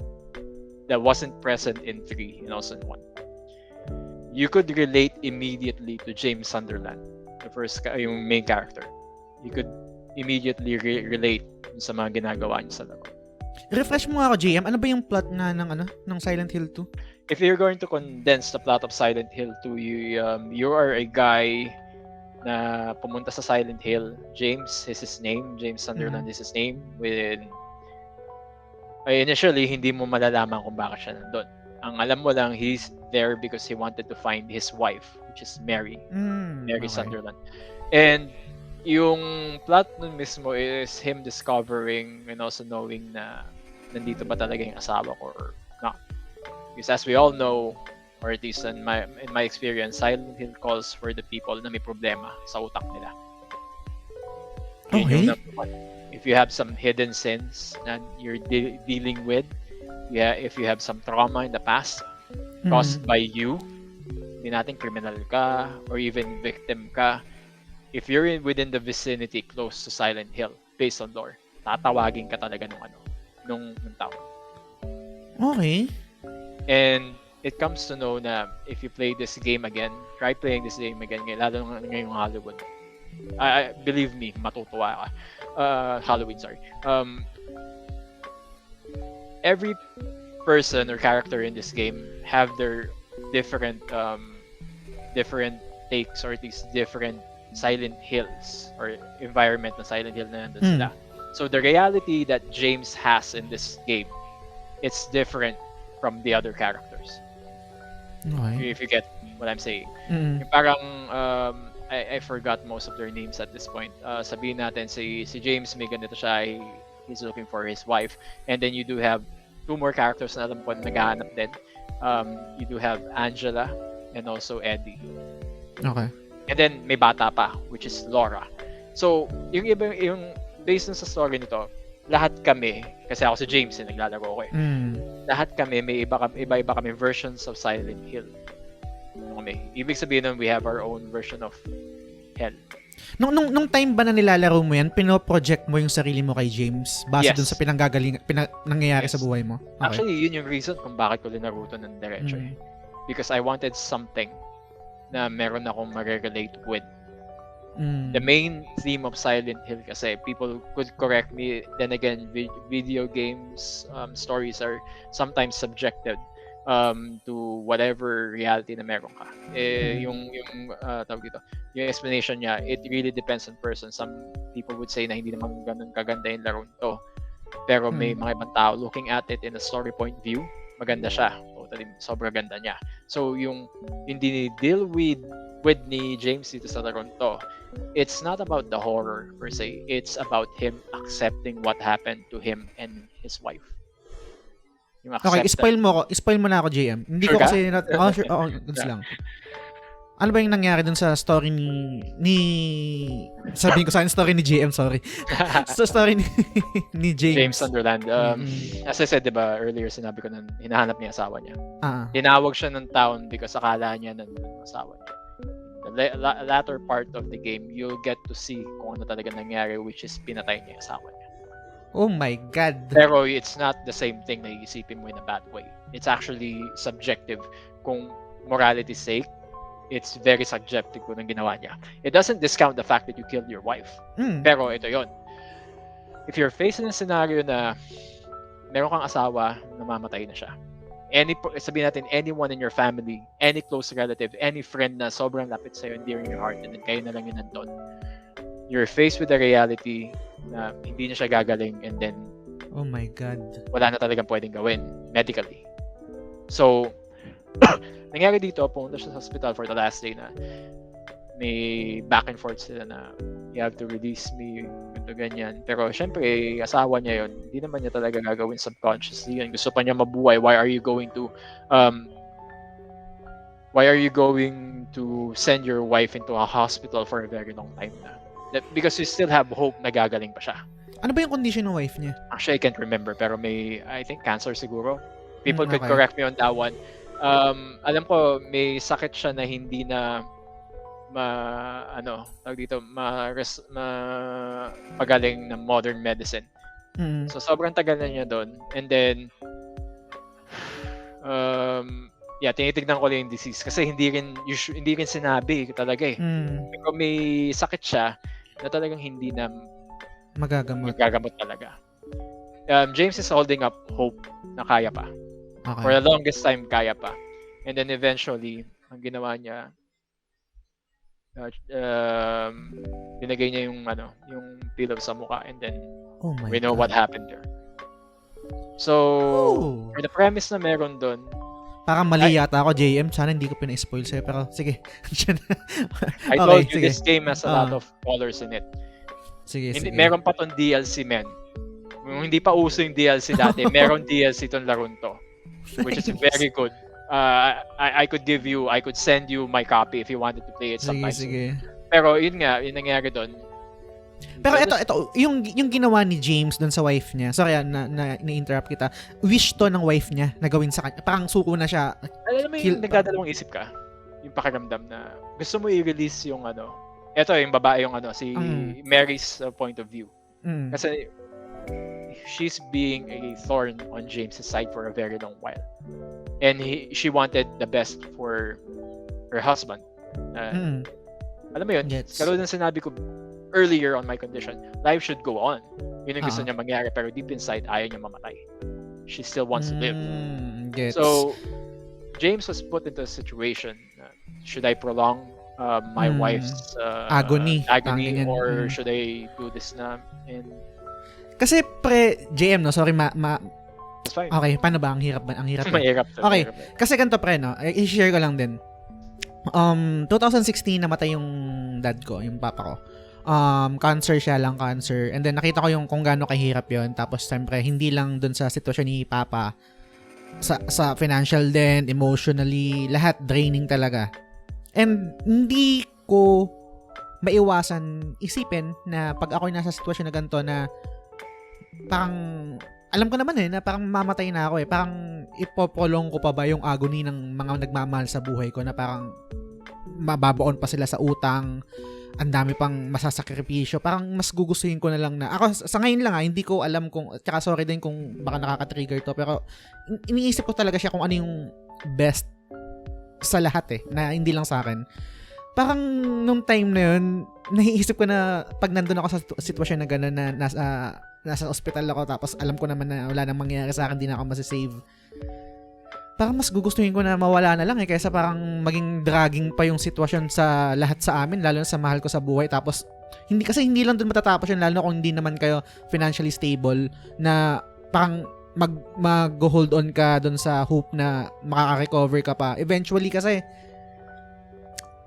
that wasn't present in 3 and also in 1. You could relate immediately to James Sunderland, yung main character. You could immediately relate sa mga ginagawa niya sa laro. Refresh mo nga ako, JM. Ano ba yung plot ng Silent Hill 2? If you're going to condense the plot of Silent Hill 2, you are a guy na pumunta sa Silent Hill. James is his name. James Sunderland is his name. Initially, hindi mo malalaman kung bakit siya nandun. Ang alam mo lang, he's there because he wanted to find his wife, which is Mary. Mary Sunderland. And yung plot nun mismo is him discovering and also knowing na nandito ba talaga yung asawa ko or not. Because as we all know, or at least in my experience, Silent Hill calls for the people na may problema sa utak nila. Okay. If you have some hidden sins that you're dealing with, if you have some trauma in the past caused by you, hindi natin criminal ka or even victim ka, if you're within the vicinity close to Silent Hill, based on lore, tatawagin ka talaga nung tao. Okay. And it comes to know na if you play this game again, try playing this game again, lalo ngayong Hollywood. Believe me, matutuwa ka. Halloween, sorry. Every person or character in this game have their different takes or at least different Silent Hills or environment na Silent Hill na nandun sila. So the reality that James has in this game, it's different from the other characters. Okay. If you get what I'm saying. Yung parang I forgot most of their names at this point. Sabihin natin si James, may ganito siya, he's looking for his wife, and then you do have 2 more characters na alam ko naghahanap din. You do have Angela and also Eddie. Okay. And then may bata pa, which is Laura. So yung based sa story nito, lahat kami, kasi ako si James naglalaro ko lahat kami may iba-iba kami versions of Silent Hill. Ibig sabihin nun, we have our own version of hell. Nung time ba na nilalaro mo yan, pino-project mo yung sarili mo kay James base dun sa nangyayari sa buhay mo? Okay. Actually, yun yung reason kung bakit ko linaruto ng diretso Because I wanted something na meron akong mag-relate with. The main theme of Silent Hill kasi, people could correct me, then again, video games, stories are sometimes subjective to whatever reality na meron ka. Yung tawag dito, yung explanation niya, it really depends on person. Some people would say na hindi naman ganun kaganda yung laro nito. Pero may mga ibang tao looking at it in a story point view, maganda siya. Totally, sobrang ganda niya. So yung hindi deal with ni James dito sa laro nito, it's not about the horror per se. It's about him accepting what happened to him and his wife. Okay, spoil mo na ako, JM. Hindi sure ko kasi sure. Oo, goods lang. ano ba yung nangyari dun sa story ni sabihin ko sa akin story ni JM, sorry. Sa story ni James. James Sunderland. As I said, diba, earlier sinabi ko na hinahanap niya asawa niya. Tinawag siya ng town because akala niya nandun ang asawa niya. The latter part of the game, you'll get to see kung ano talaga nangyari, which is pinatay niya yung asawa niya. Oh my God. Pero it's not the same thing na iisipin mo in a bad way. It's actually subjective. Kung morality's sake, it's very subjective kung anong ginawa niya. It doesn't discount the fact that you killed your wife. Pero ito yon. If you're facing a scenario na meron kang asawa, namamatay na siya. Sabihin natin, anyone in your family, any close relative, any friend na sobrang lapit sa'yo and dear in your heart, and then kayo na lang yun nandun. You're faced with the reality na hindi na siya gagaling, and then oh my God, wala na talagang pwedeng gawin medically. So, nangyari dito, pumunta siya sa hospital for the last day na may back and forth sila na you have to release me, ito ganyan. Pero syempre, asawa niya yun. Hindi naman niya talaga gagawin subconsciously yun. Gusto pa niya mabuhay. Why are you going to send your wife into a hospital for a very long time na? Because you still have hope na gagaling pa siya. Ano ba yung condition ng wife niya? Actually, I can't remember. Pero may, I think, cancer siguro. People could Okay. correct me on that one. Alam ko, may sakit siya na hindi na pagaling ng modern medicine. So, sobrang tagal na niya doon. And then, tinitignan ko lang yung disease. Kasi hindi rin sinabi talaga eh. Pero may sakit siya na talagang hindi na magagamot talaga. James is holding up hope na kaya pa. Okay. For the longest time, kaya pa. And then eventually, ang ginawa niya, binagay niya yung pillow sa mukha, and then oh my we know God. what happened there. So, for the premise na meron doon, parang mali yata ako, JM. Sana hindi ko pina-spoil sa'yo, pero sige. I told you this game has a lot of colors in it. Sige. Meron pa tong DLC, men. Hindi pa uso yung DLC dati, meron DLC tong laron to. Which is very good. I could send you my copy if you wanted to play it sometime. Sige. Pero yun nga, yung nangyari doon. Pero ito, yung ginawa ni James doon sa wife niya, sorry na-interrupt kita, wish to ng wife niya na gawin sa kanya. Parang suko na siya. Alam mo yung nagdadalawang isip ka? Yung pakiramdam na gusto mo i-release yung eto yung babae yung si Mary's point of view. Kasi she's being a thorn on James's side for a very long while. And she wanted the best for her husband. Alam mo yun, kalulad ng sinabi ko earlier on my condition, life should go on. Yun yung gusto niya mangyari, pero deep inside, ayaw niya mamatay. She still wants to live. So, James was put into a situation, should I prolong my wife's agony or should I do this na? And kasi JM, no, sorry, it's fine. okay, paano ba? Ang hirap ba? Ang hirap. Mahirap. Okay, kasi ganito pre, no, i-share ko lang din. 2016 namatay yung dad ko, yung papa ko. Cancer siya, lang cancer. And then nakita ko yung kung gaano kahirap yon. Tapos siyempre, hindi lang dun sa sitwasyon ni papa, sa financial din, emotionally, lahat draining talaga. And hindi ko maiwasan isipin na pag ako'y nasa sitwasyon na ganito na parang alam ko naman na parang mamatay na ako parang ipoprolong ko pa ba yung agony ng mga nagmamahal sa buhay ko na parang mababaon pa sila sa utang, ang dami pang masasakripisyo, parang mas gugustuhin ko na lang na ako sa ngayon lang hindi ko alam kung, tsaka sorry din kung baka nakaka-trigger to, pero iniisip ko talaga siya kung ano yung best sa lahat na hindi lang sa akin. Parang nung time na yun, naiisip ko na pag nandun ako sa sitwasyon na gano'n na nasa ospital ako tapos alam ko naman na wala nang mangyayari sa akin, di na ako masasave. Parang mas gugustuhin ko na mawala na lang kaysa parang maging dragging pa yung sitwasyon sa lahat sa amin, lalo na sa mahal ko sa buhay. Tapos hindi lang dun matatapos yun, lalo na kung hindi naman kayo financially stable, na parang mag-hold on ka dun sa hope na makaka-recover ka pa eventually. Kasi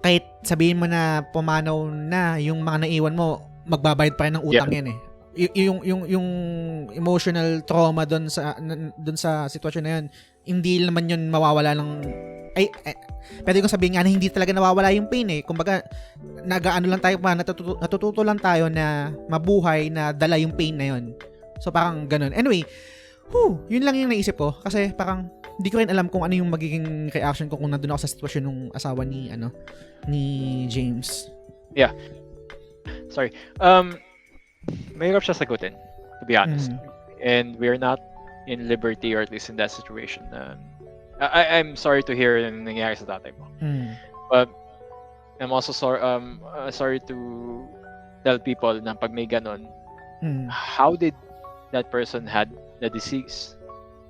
kahit sabihin mo na pumanaw na yung mga naiwan mo, magbabayad pa rin ng utang yan yung emotional trauma doon sa sitwasyon na yun, hindi naman yun mawawala ng pwede kong sabihin nga na hindi talaga nawawala yung pain eh. Kumbaga, nagaano lang tayo pa, natututo lang tayo na mabuhay na dala yung pain na yun. So, parang ganun. Anyway, yun lang yung naisip ko. Kasi parang, hindi ko rin alam kung ano yung magiging reaction ko kung nandun ako sa sitwasyon ng asawa ni James. Yeah. Sorry. Mahirap siya sagutin, to be honest. And we're not in liberty, or at least in that situation. I'm sorry to hear yung nangyari sa tatay mo. But I'm also sorry to tell people na pag may ganon, how did that person had the disease?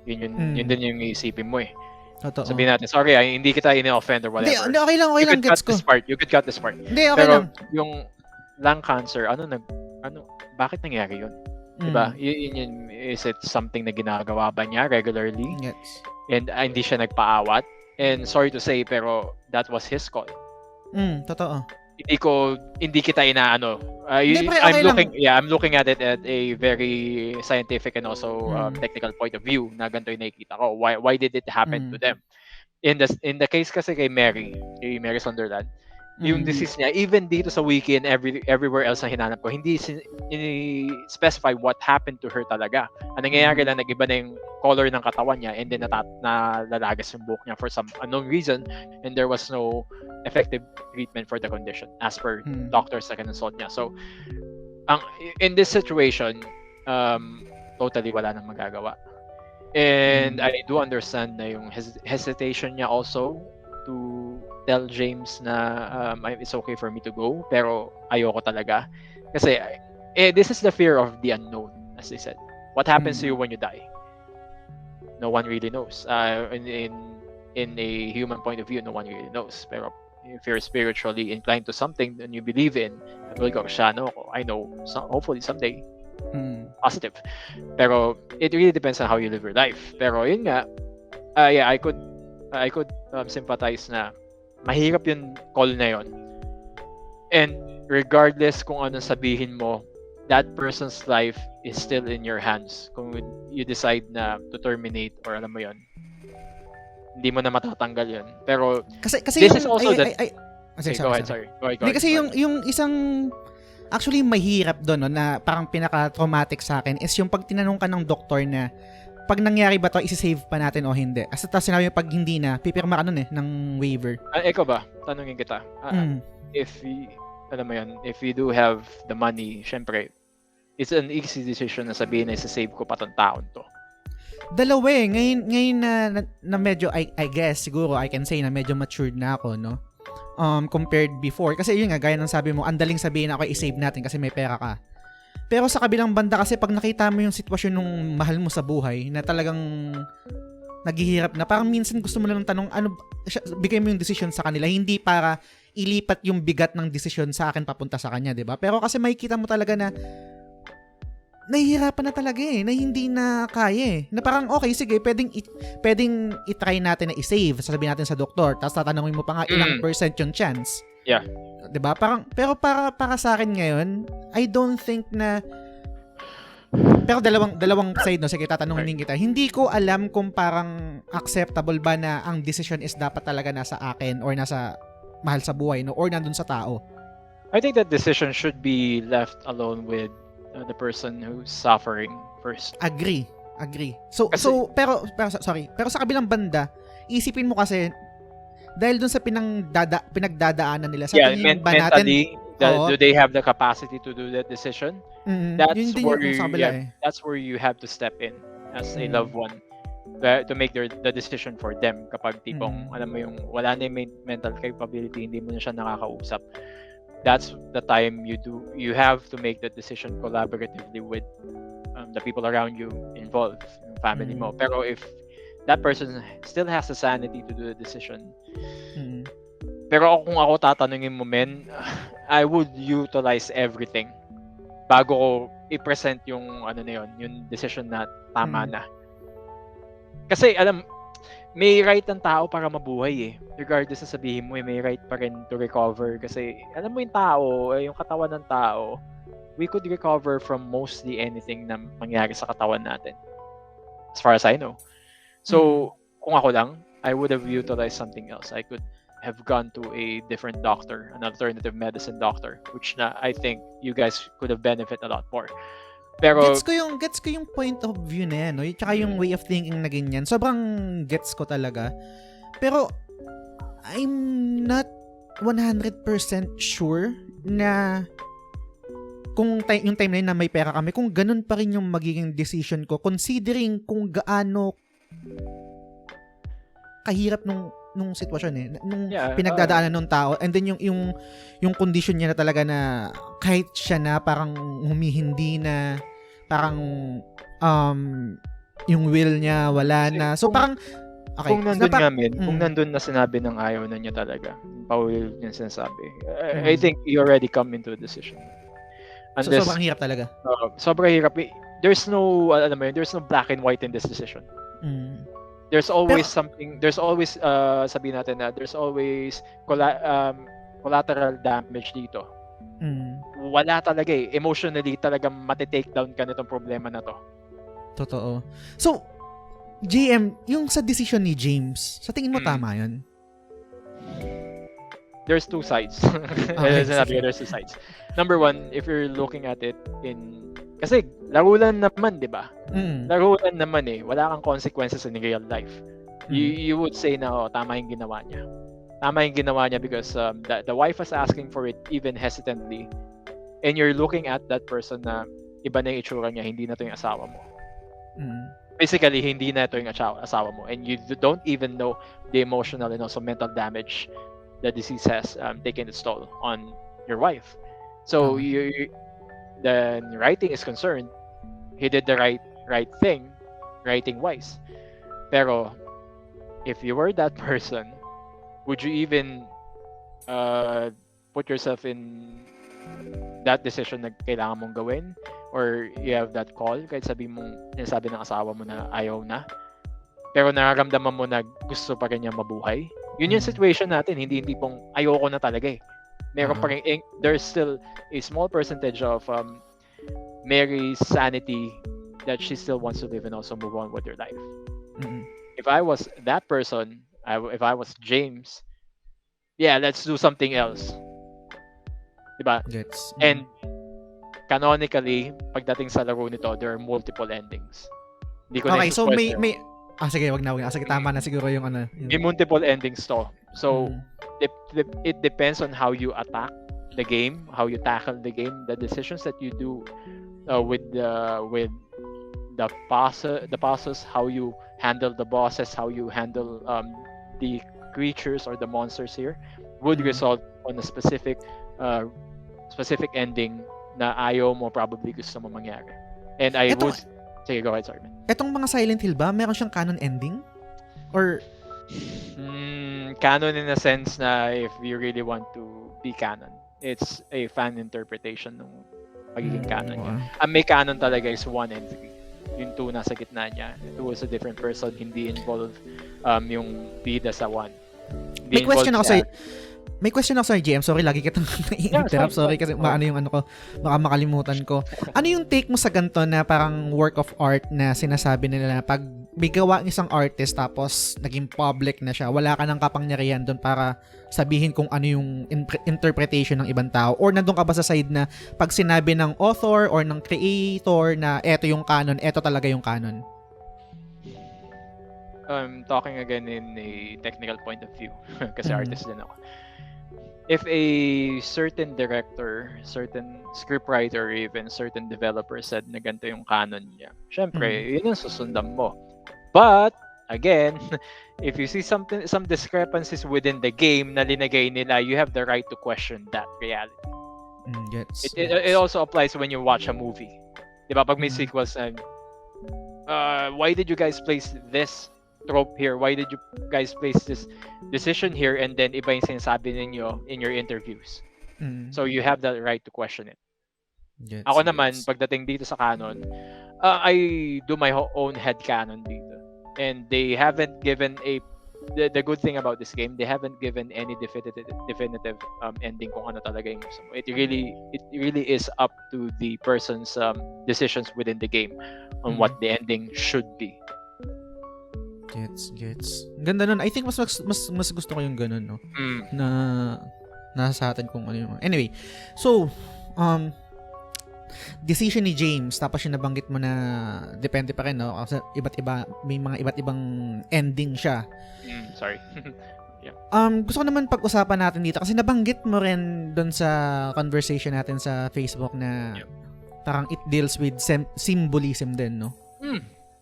Yun din yung iisipin mo eh. Totoo. Sabihin natin, sorry, hindi kita in-offend or whatever. Hindi, okay lang, gets ko. You could cut this part. Hindi, okay Pero lang. yung lung cancer, bakit nangyari yun? Diba? Is it something na ginagawa ba niya regularly? Yes. And hindi siya nagpaawat? And sorry to say, pero that was his call. Totoo. Hindi kita inaano. I'm looking at it at a very scientific and also technical point of view na ganito yung nakikita ko. Why did it happen to them? In the case kasi kay Mary Sunderland, yung disease niya, even dito sa wiki and everywhere else na hinanap ko, hindi specify what happened to her talaga. Ang nangyayari lang, nag-iba na yung color ng katawan niya, and then nalalagas yung buhok niya for some unknown reason, and there was no effective treatment for the condition as per doctors na kinonsult niya. So, in this situation, totally wala nang magagawa. And I do understand na yung hesitation niya also to tell James na it's okay for me to go, pero ayoko talaga. Kasi this is the fear of the unknown, as they said. What happens to you when you die? No one really knows. In a human point of view, no one really knows. Pero if you're spiritually inclined to something and you believe in, I know, hopefully someday, positive. Pero it really depends on how you live your life. Pero yun nga, I could sympathize na mahirap yung call na yon. And regardless kung anong sabihin mo, that person's life is still in your hands. Kung you decide na to terminate or alam mo yon, hindi mo na matatanggal yon. Pero kasi this is also go ahead. Kasi yung isang actually mahirap doon na parang pinaka-traumatic sa akin is yung pag tinanong ka ng doktor na pag nangyari ba to, isi-save pa natin o hindi. As tapos sinabi pag hindi na, pipirma ka nun ng waiver. Ikaw ba? Tanungin kita. If you do have the money, syempre, it's an easy decision na sabihin na isi-save ko pa tong taon to. Dalawa eh. Ngayon na medyo, I guess, siguro, I can say na medyo matured na ako, no? Compared before. Kasi yun nga, gaya ng sabi mo, andaling sabihin na i-save natin kasi may pera ka. Pero sa kabilang banda kasi pag nakita mo yung sitwasyon ng mahal mo sa buhay na talagang naghihirap na, parang minsan gusto mo lang tanong, bigay mo yung decision sa kanila, hindi para ilipat yung bigat ng decision sa akin papunta sa kanya, 'di ba? Pero kasi makikita mo talaga na nahihirapan na talaga na hindi na kaya na parang okay, sige, pwedeng i-try natin na i-save, sasabihin natin sa doktor, tapos tatanungin mo pa nga ilang percent yung chance. Yeah. 'Di ba? Pero para sa akin ngayon, I don't think na, pero dalawang side, no, sige, tatanungin kita. Hindi ko alam kung parang acceptable ba na ang decision is dapat talaga nasa akin or nasa mahal sa buhay, no, or nandun sa tao. I think that decision should be left alone with the person who's suffering first. Agree. Pero sa kabilang banda, isipin mo kasi dahil dun sa pinagdadaanan nila sa tingin ba mentally, natin, do they have the capacity to do that decision? That's where you have to step in as a loved one to make the decision for them. Kapag tipong alam mo yung wala na yung mental capability, hindi mo na siya nakakausap, that's the time you have to make the decision collaboratively with the people around you involved, yung family mo. Pero if that person still has the sanity to do the decision. Pero kung ako tatanungin mo, I would utilize everything bago ko i-present yung yung decision na tama na. Kasi may right ng tao para mabuhay Regardless sa sabihin mo, may right pa rin to recover. Kasi alam mo yung tao, yung katawan ng tao, we could recover from mostly anything na mangyari sa katawan natin. As far as I know. So, kung ako lang, I would have utilized something else. I could have gone to a different doctor, an alternative medicine doctor, which I think you guys could have benefit a lot more. Pero Gets ko yung point of view na yan, no? Tsaka yung way of thinking na ganyan. Sobrang gets ko talaga. Pero I'm not 100% sure na kung yung time na yun na may pera kami, kung ganun pa rin yung magiging decision ko, considering kung gaano kahirap nung sitwasyon nung pinagdadaanan nung tao, and then yung condition niya na talaga na kahit siya na parang humihindi na, parang yung will niya wala na. So parang okay, kung nandun na sinabi ng ayaw na niya talaga, paulit niya sinasabi, I think you already come into a decision. Unless, so sobrang hirap talaga. Sobrang hirap. There's no black and white in this decision. There's always something, there's always sabihin natin na there's always collateral damage dito. Wala talaga emotionally talaga matitake down ka nitong problema na to. Totoo. So JM, yung sa decision ni James, sa tingin mo tama yun? There's two sides. There's two sides. Number one, if you're looking at it kasi laro lang naman, di ba? Laro lang naman wala kang consequences in real life. You would say na tama yung ginawa niya. Tama yung ginawa niya because the wife was asking for it even hesitantly, and you're looking at that person na iba na yung itsura niya, hindi na to yung asawa mo. Basically, hindi na ito yung asawa mo, and you don't even know the emotional and also mental damage the disease has taken its toll on your wife. So the writing is concerned, he did the right thing, writing wise. Pero if you were that person, would you even put yourself in that decision na kailangan mong gawin, or you have that call kahit sabi ng asawa mo na ayaw na, pero nararamdaman mo na gusto pa rin niya mabuhay? Yun yung situation natin, hindi pong ayoko na talaga meron pa rin, there's still a small percentage of Mary's sanity that she still wants to live and also move on with her life. If I was that person, if I was James, let's do something else. Diba? And canonically, pagdating sa laro nito, there are multiple endings. Okay, so may sige, wag na. Sige, tama na siguro yung ano. May multiple endings to. So, it depends on how you attack the game, how you tackle the game, the decisions that you do with the process, how you handle the bosses, how you handle the creatures or the monsters here, would result on a specific ending na ayaw mo, probably gusto mo mangyari. And sige, go ahead, sorry man. Etong mga Silent Hill ba, meron siyang canon ending? Or canon in a sense na if you really want to be canon, it's a fan interpretation ng magiging canon niya. Ang may canon talaga is 1 and 3. Yung 2 nasa gitna niya. 2 is a different person, hindi involved yung bida sa 1. May question ako sa'yo. May question ako sa GM. Sorry, lagi kitang na-interrupt. Sorry kasi maano yung ano ko. Baka makalimutan ko. Ano yung take mo sa ganito na parang work of art na sinasabi nila na pag may gawa ng isang artist tapos naging public na siya, wala ka ng kapangyarihan doon para sabihin kung ano yung interpretation ng ibang tao? Or nandun ka ba sa side na pag sinabi ng author or ng creator na eto yung canon, eto talaga yung canon? I'm talking again in a technical point of view kasi artist din ako. If a certain director, certain scriptwriter, even certain developer said na ganito yung canon niya, syempre, yun ang susundan mo. But, again, if you see some discrepancies within the game na linagay nila, you have the right to question that reality. It also applies when you watch a movie. Diba? Pag may sequels, why did you guys place this trope here? Why did you guys place this decision here? And then iba yung sinasabi ninyo in your interviews. So you have the right to question it. Ako naman, pagdating dito sa canon, I do my own head canon dito. And they haven't given the good thing about this game, they haven't given any definitive ending kung ano talaga yung gusto mo. It really is up to the person's decisions within the game on what the ending should be. Gets. Ganda nun. I think mas gusto ko yung ganun, no? Na nasa atin kung ano yung... Anyway, so, decision ni James, tapos yung nabanggit mo na depende pa rin, no? Kasi may mga iba't ibang ending siya. Sorry. Gusto ko naman pag-usapan natin dito kasi nabanggit mo rin doon sa conversation natin sa Facebook na parang it deals with symbolism din, no?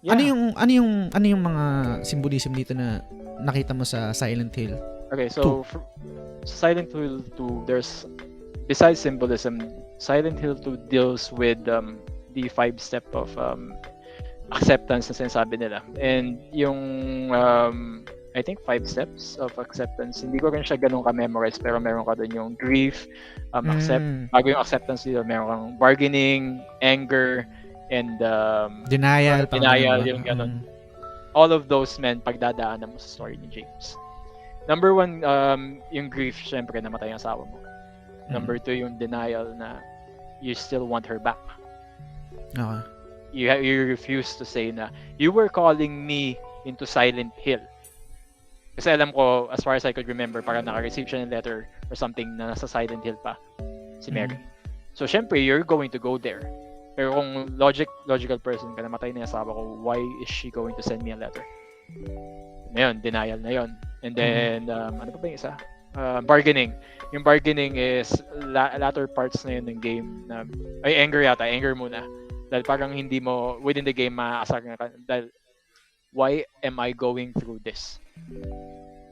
Yeah. Ano yung mga symbolism dito na nakita mo sa Silent Hill? Okay, so for Silent Hill 2, there's besides symbolism, Silent Hill 2 deals with the 5-step of acceptance na sinasabi nila. And yung I think 5 steps of acceptance. Hindi ko rin siya ganun ka-memorize pero meron ka doon yung grief, bago yung acceptance dito, meron kang bargaining, anger, and denial yung ganun. All of those men pagdadaanan mo sa story ni James. Number 1, yung grief, syempre namatay ang asawa mo. Number 2, yung denial na you still want her back. Okay. You refuse to say na you were calling me into Silent Hill. Kasi alam ko, as far as I could remember, parang naka-receive siya ng letter or something na nasa Silent Hill pa si Mary. So syempre, you're going to go there. Pero kung logical person ka, namatay na yung asawa ko, why is she going to send me a letter? Ngayon, denial na yon. And then, ano pa ba yung isa? Bargaining. Yung bargaining is latter parts na yun ng game. Anger yata. Anger muna. Dahil parang hindi mo, within the game, maasar ka. Dahil, why am I going through this?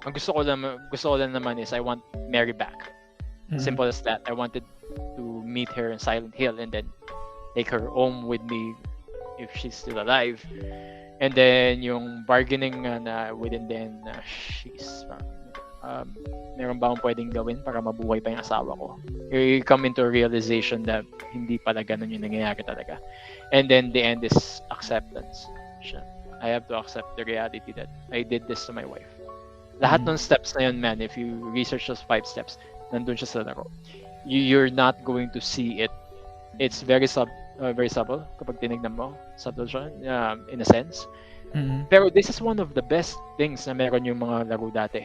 Ang gusto ko lang naman is I want Mary back. Simple as that. I wanted to meet her in Silent Hill and then take her home with me if she's still alive. And then yung bargaining na within then she's meron ba akong pwedeng gawin para mabuhay pa yung asawa ko? You come into a realization that hindi pala ganun yung nangyayari talaga. And then the end is acceptance. I have to accept the reality that I did this to my wife. Lahat ng steps na yun, man, if you research those 5 steps, nandun siya sa laro. You're not going to see it. It's very subtle kapag tinignan mo. Subtle siya, in a sense. Pero this is one of the best things na meron yung mga laro dati.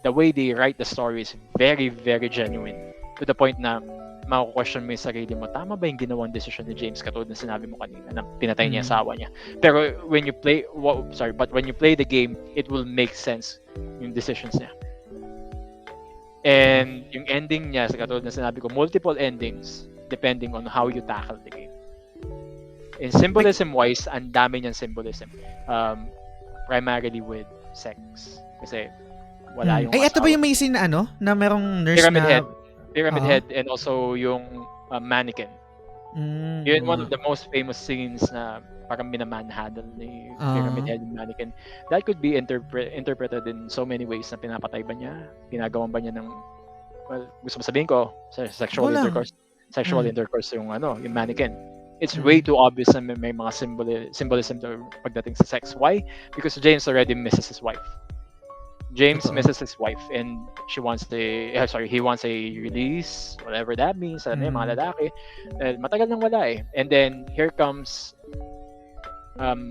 The way they write the story is very, very genuine. To the point na mako-question mo yung sarili mo, tama ba yung ginawang decision ni James katulad na sinabi mo kanina na pinatay niya asawa niya. Pero when you play the game, it will make sense yung decisions niya. And yung ending niya, katulad na sinabi ko, multiple endings depending on how you tackle the game. In symbolism wise, ang dami niyang symbolism. Primarily with sex. Kasi wala yung ito ba yung may scene na na merong nurse Pyramid Head and also yung mannequin. Yun one of the most famous scenes na parang minamanhandle ni Pyramid Head and mannequin. That could be interpreted in so many ways na pinapatay ba niya, ginagawan ba niya ng gusto mo sabihin ko, sexual intercourse yung yung mannequin. It's way too obvious na may mga symbolism pagdating sa sex. Why? Because James already misses his wife. James misses his wife and he wants a release, whatever that means. Alam niyo, mga lalaki. Matagal nang wala eh. And then, here comes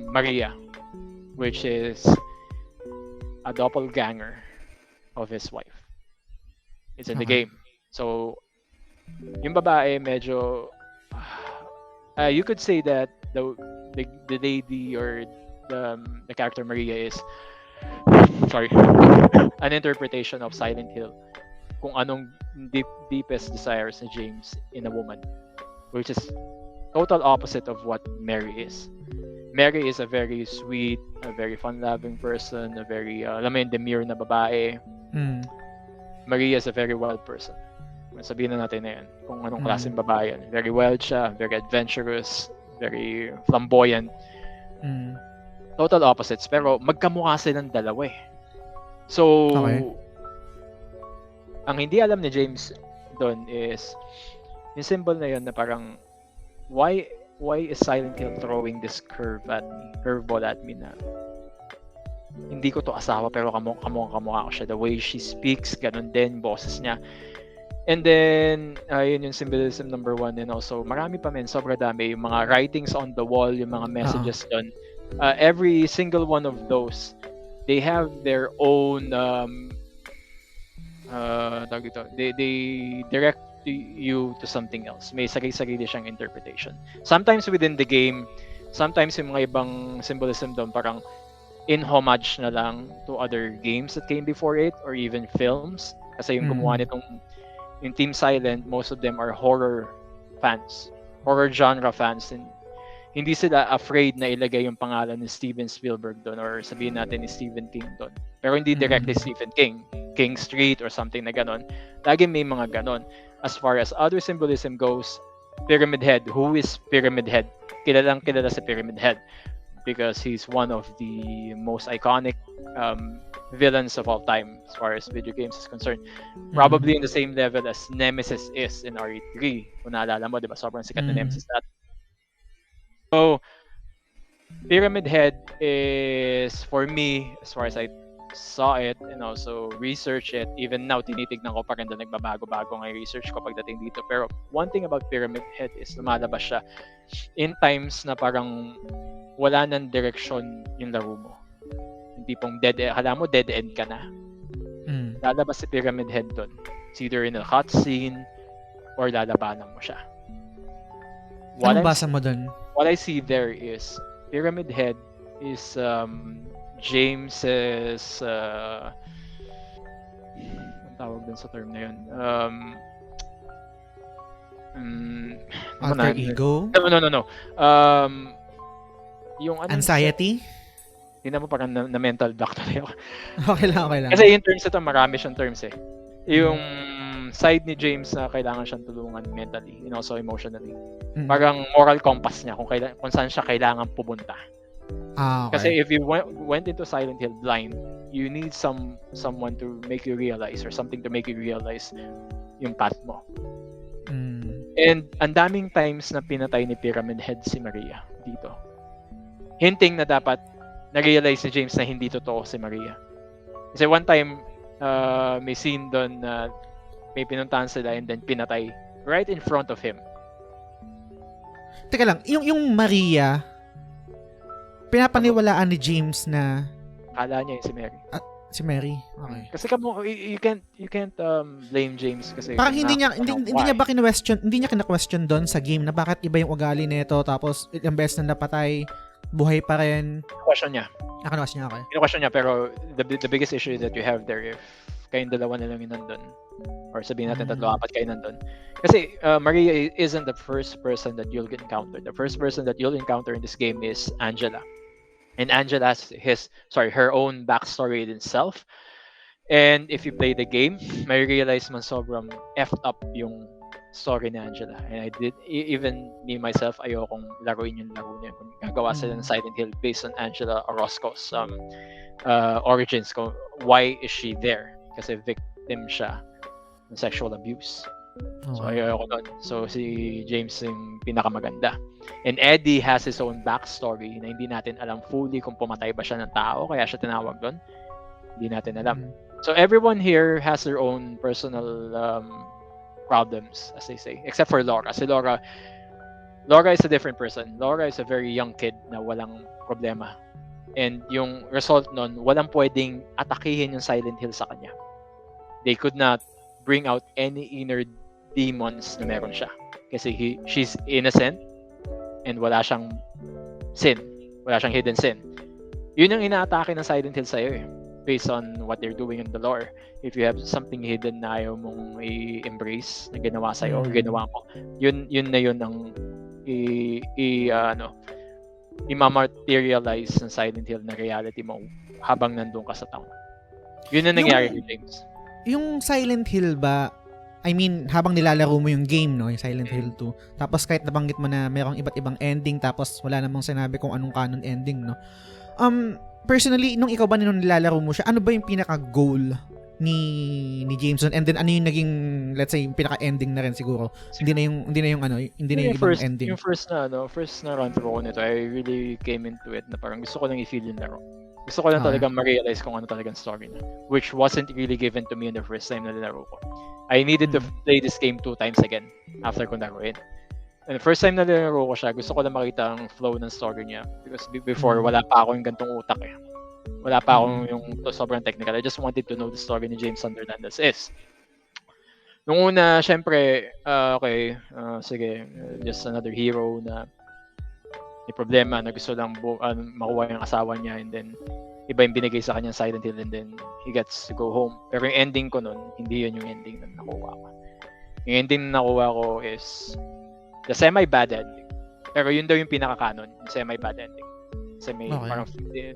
Maria, which is a doppelganger of his wife. It's in the game. So, yung babae medyo, you could say that the lady or the character Maria is an interpretation of Silent Hill kung anong deepest desires ni James in a woman, which is total opposite of what Mary is. Mary is a very sweet, a very fun-loving person, a very demure na babae. Maria is a very wild person. Sabihin na natin na yan kung anong klaseng babae yan. Very wild siya, very adventurous, very flamboyant. Total opposites, pero magkamukha silang dalawa eh. So, ang hindi alam ni James doon is yung symbol na yun na parang why is Silent Hill throwing this curveball at me na hindi ko to asawa pero kamukha ko siya. The way she speaks, ganun din, boses niya. And then, yun yung symbolism number 1. And also, marami pa men, sobra dami. Yung mga writings on the wall, yung mga messages doon. Every single one of those they have their own tawag dito, they direct you to something else. May sarili siyang interpretation. Sometimes within the game, sometimes yung mga ibang symbolism doon parang in homage na lang to other games that came before it or even films. Kasi yung gumawa nitong yung Team Silent, most of them are horror fans, horror genre fans, and hindi sila afraid na ilagay yung pangalan ni Steven Spielberg doon or sabihin natin ni Stephen King doon. Pero hindi directly Stephen King, King Street or something na ganon. Lagi may mga ganon. As far as other symbolism goes, Pyramid Head. Who is Pyramid Head? Kilalang kilala sa Pyramid Head because he's one of the most iconic villains of all time as far as video games is concerned. Probably in the same level as Nemesis is in RE3. Kung naalala mo, di ba? Sobrang sikat na Nemesis natin. So, Pyramid Head is, for me, as far as I saw it and also research it, even now, tinitignan ko pa rin na nagbabago-bago ng research ko pagdating dito. Pero one thing about Pyramid Head is lumalabas siya in times na parang wala nang direksyon yung laro mo. Yung tipong hala mo, dead end ka na. Lalabas si Pyramid Head doon. It's either in a cutscene or lalabanan mo siya. Anong basa mo doon? What I see there is Pyramid Head is James's ang tawag dun sa term na yun? Alter ego? No. Yung anxiety? Hindi na mo parang na mental block tayo. Okay lang. Kasi yung terms ito, marami siyang terms eh. Yung side ni James na kailangan siyang tulungan mentally and also emotionally. Parang moral compass niya kung saan siya kailangan pumunta. Okay. Kasi if you went into Silent Hill blind, you need someone to make you realize or something to make you realize yung path mo. And ang daming times na pinatay ni Pyramid Head si Maria dito. Hinting na dapat na-realize si James na hindi totoo si Maria. Kasi one time, may scene doon na may pinuntahan sila and then pinatay right in front of him. Teka lang, yung Maria, pinapaniwalaan ni James na Kala niya yung si Mary. Si Mary. Okay. Kasi you can't blame James kasi parang hindi niya kina-question doon sa game na bakit iba yung ugali nito tapos ilang beses na napatay, buhay pa rin. Question niya. Question niya, okay. Question niya pero the biggest issue that you have there if kayong dalawa na lang yun nandun or sabihin natin 3-4 kayo nandun. Her Maria isn't the first person that you'll encounter. The first person that you'll encounter in this game is Angela. And Angela has her own backstory in itself. And if you play the game, may realize man sobrang effed up yung story ni Angela. And I did, even me myself, ayokong laruin yung laro niya. Kung gagawa sila ng Silent Hill based on Angela Orozco's origins. Why is she there? Kasi victim siya ng sexual abuse. So ayoko nun. So si James yung pinakamaganda. And Eddie has his own backstory na hindi natin alam fully kung pumatay ba siya ng tao kaya siya tinawag doon. Hindi natin alam. So everyone here has their own personal problems, as they say, except for Laura. Si Laura is a different person. Laura is a very young kid na walang problema. And yung result nun, walang pwedeng atakihin yung Silent Hill sa kanya. They could not bring out any inner demons na meron siya. Kasi she's innocent and wala siyang sin. Wala siyang hidden sin. Yun yung inaatake ng Silent Hill sa'yo eh. Based on what they're doing in the lore. If you have something hidden na ayaw mong i-embrace na ginawa sa'yo or ginawa mo, yun na yun ang i-materialize ng Silent Hill na reality mo habang nandun ka sa town. Yun ang nangyari kay James. Yung Silent Hill ba, I mean, habang nilalaro mo yung game, no, yung Silent Hill 2, tapos kahit nabanggit mo na merong iba't ibang ending, tapos wala namang sinabi kung anong canon ending, no? Personally, nung ikaw ba nung nilalaro mo siya, ano ba yung pinaka-goal ni James doon? And then ano yung naging, let's say, yung pinaka-ending na rin siguro? Hindi na yung ibang ending. Yung first na run through ko nito, I really came into it na parang gusto ko lang i-feel yung laro. Gusto ko lang talagang ma-realize kung ano talagang story na, which wasn't really given to me in the first time na nilaro ko. I needed to play this game 2 times again after ko laruin. And the first time na nilaro ko siya, gusto ko lang makita ang flow ng story niya. Because before, wala pa ako yung gantong utak eh. wala pa akong yung sobrang technical. I just wanted to know the story ni James Hernandez is. Nung una, syempre, okay, sige, just another hero na may problema na gusto lang makuha yung asawa niya and then iba yung binigay sa kanya Silent Hill and then he gets to go home. Pero yung ending ko nun, hindi yun yung ending na nakuha ko. Yung ending na nakuha ko is the semi-bad ending. Pero yun daw yung pinaka-canon, yung semi-bad ending. Kasi may parang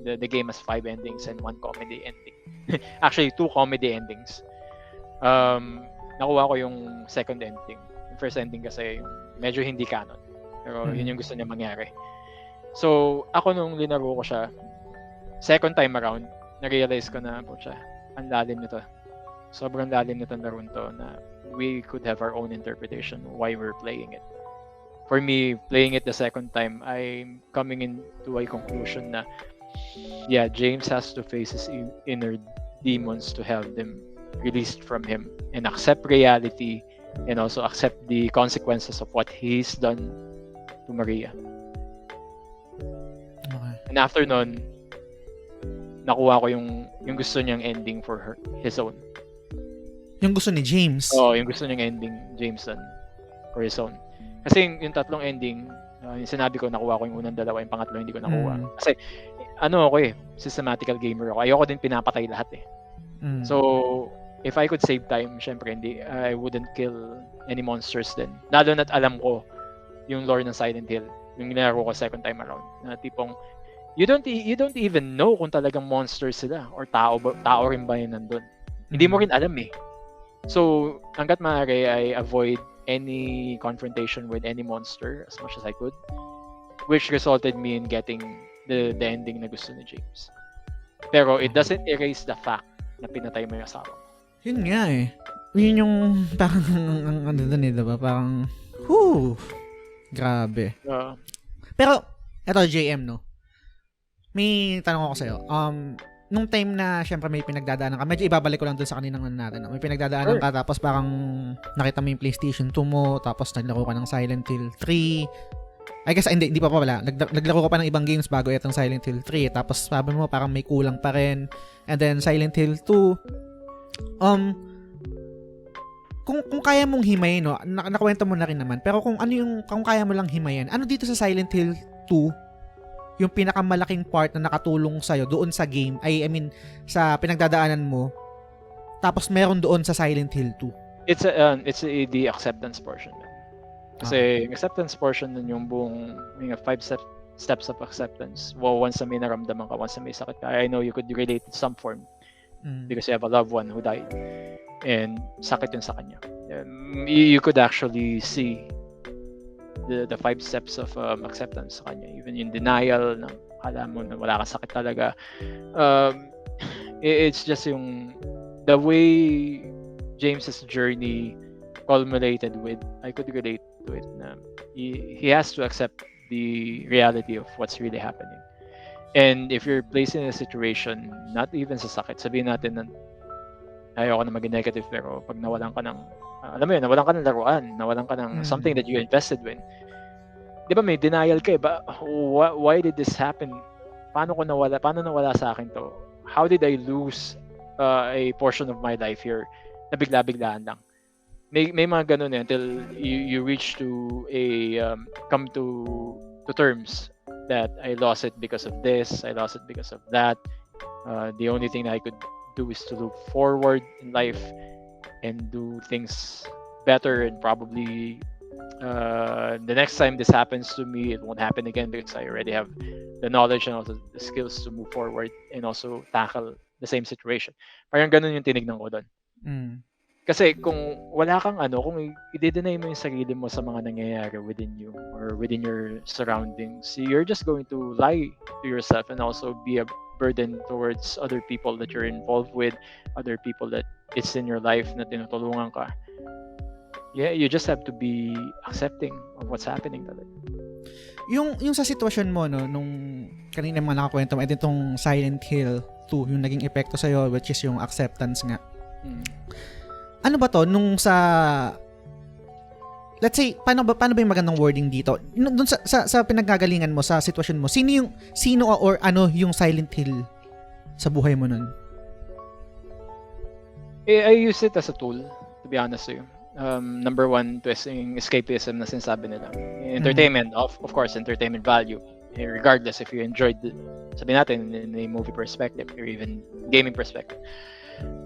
the game has 5 endings and 1 comedy ending. Actually, 2 comedy endings. Nakuha ko yung second ending. Yung first ending kasi medyo hindi canon. Pero yun yung gusto niya mangyari. So, ako nung linaro ko siya, second time around, na-realize ko na, pucha, ang lalim nito. Sobrang lalim nito laro to na we could have our own interpretation why we're playing it. For me, playing it the second time, I'm coming into a conclusion na, yeah, James has to face his inner demons to have them released from him and accept reality and also accept the consequences of what he's done to Maria. Okay. And after nun, nakuha ko yung gusto niyang ending for his own. Yung gusto ni James? Oo, yung gusto niyang ending, James done for his own. Kasi yung tatlong ending, yung sinabi ko, nakuha ko yung unang dalawa, yung pangatlo hindi ko nakuha. Kasi, ako systematical gamer ako. Ayoko din pinapatay lahat eh. So, if I could save time, syempre, I wouldn't kill any monsters din. Lalo na't alam ko yung lore ng Silent Hill, yung ginaro ko second time around. Na tipong, you don't even know kung talagang monsters sila or tao rin ba yun nandun. Hindi mo rin alam eh. So, hanggat maaari, I avoid any confrontation with any monster as much as I could, which resulted me in getting the ending na gusto ni James. Pero it doesn't erase the fact na pinatay mo yung asawa. Yun nga eh. Yun yung parang ano dun eh, diba? Parang, grabe. Pero, eto JM, no? May tanong ako sa'yo. Nung time na syempre may pinagdadaanan ka, medyo ibabalik ko lang dun sa kaninang natin. No? May pinagdadaanan ka, tapos parang nakita mo yung PlayStation 2 mo, tapos naglaro ka ng Silent Hill 3. I guess, hindi pa pala. Naglaro ka pa ng ibang games bago itong Silent Hill 3. Tapos sabi mo parang may kulang pa rin. And then Silent Hill 2. Kung kaya mong himayin, no, nakwento mo na rin naman. Pero kung kaya mo lang himayin, ano dito sa Silent Hill 2 yung pinakamalaking part na nakatulong sa'yo doon sa game, I mean, sa pinagdadaanan mo, tapos meron doon sa Silent Hill 2? It's the acceptance portion. Kasi yung acceptance portion nun yung buong, yung 5 steps of acceptance. Well, once na may naramdaman ka, once na may sakit ka, I know you could relate in some form because you have a loved one who died and sakit yun sa kanya. You could actually see the 5 steps of acceptance sa kanya. Even yung denial na akala mo na wala ka sakit talaga. It's just yung the way James's journey culminated with, I could relate to it na he has to accept the reality of what's really happening. And if you're placed in a situation, not even sa sakit, sabihin natin na ayoko na maging negative, pero pag nawalan ka ng alam mo yun, nawalan ka ng laruan, nawalan ka ng something that you invested in. Di ba may denial ka eh, why did this happen? Paano nawala sa akin to? How did I lose a portion of my life here na bigla-biglaan lang? May mga ganun eh, until you reach to come to terms that I lost it because of this, I lost it because of that. The only thing that I could do is to look forward in life and do things better, and probably the next time this happens to me, it won't happen again because I already have the knowledge and also the skills to move forward and also tackle the same situation. Parang ganun yung tinignan ko doon. Kasi kung wala kang kung i-deny mo yung sarili mo sa mga nangyayari within you or within your surroundings, you're just going to lie to yourself and also be a burden towards other people that you're involved with, other people that it's in your life na tinutulungan ka. Yeah, you just have to be accepting of what's happening talaga. Yung sa sitwasyon mo, no, nung kanina mga nakakwento mo, itong Silent Hill 2, yung naging epekto sa'yo, which is yung acceptance nga. Ano ba to, nung sa, let's say, paano ba yung magandang wording dito? Doon sa pinagagalingan mo, sa sitwasyon mo, sino or ano yung Silent Hill sa buhay mo nun? I use it as a tool, to be honest with you. Number one, to escapism na sinasabi nila. Entertainment, of course, entertainment value. Regardless if you enjoyed, sabi natin, in a movie perspective or even gaming perspective.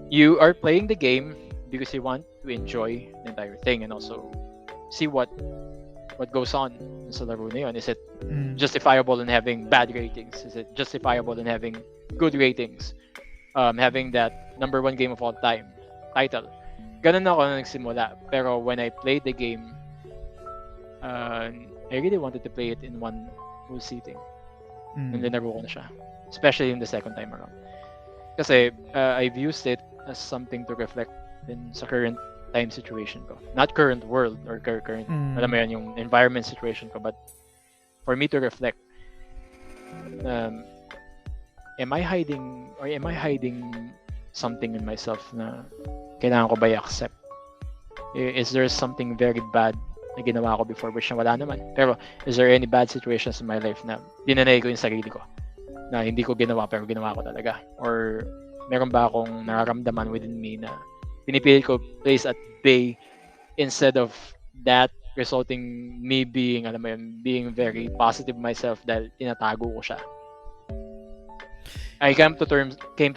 You are playing the game because you want to enjoy the entire thing and also see what goes on sa laro na yun. Is it justifiable in having bad ratings? Is it justifiable in having good ratings? Having that number one game of all time title. Ganun ako na nagsimula. Pero when I played the game, I really wanted to play it in one full sitting. And linaro ko na siya. Especially in the second time around. Kasi I've used it as something to reflect in sa current time situation ko. Not current world or current, alam mo yan, yung environment situation ko, but for me to reflect. Am I hiding something in myself na kailangan ko ba i-accept? Is there something very bad na ginawa ko before which na wala naman? Pero is there any bad situations in my life na dinanay ko yung sarili ko na hindi ko ginawa pero ginawa ko talaga? Or meron ba akong nararamdaman within me na pinipilit ko place at bay instead of that resulting me being, alam mo yun, being very positive myself dahil tinatago ko siya? I came to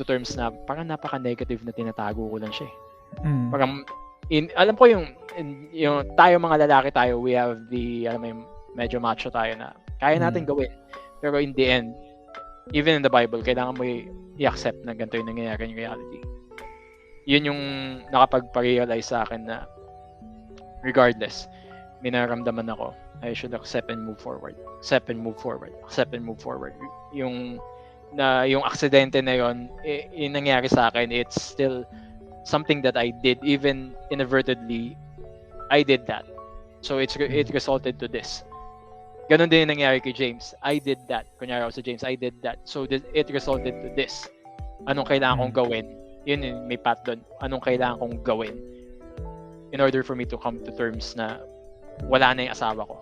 terms na parang napaka-negative na tinatago ko lang siya. Parang alam ko yung tayo mga lalaki tayo, we have the, alam mo yung, medyo macho tayo na kaya natin gawin. Pero in the end, even in the Bible, kailangan mo i-accept na ganito yung nangyayari in reality. Yun yung nakapagpa-realize sa akin na regardless, may nararamdaman ako, I should accept and move forward. Accept and move forward. Accept and move forward. Yung aksidente na yon, yung nangyari sa akin, it's still something that I did, even inadvertently, I did that. So it resulted to this. Ganon din yung nangyari kay James. I did that. Kunyari ako sa James, I did that. So it resulted to this. Anong kailangan kong gawin? Yun yung may path doon. Anong kailangan kong gawin in order for me to come to terms na wala na yung asawa ko?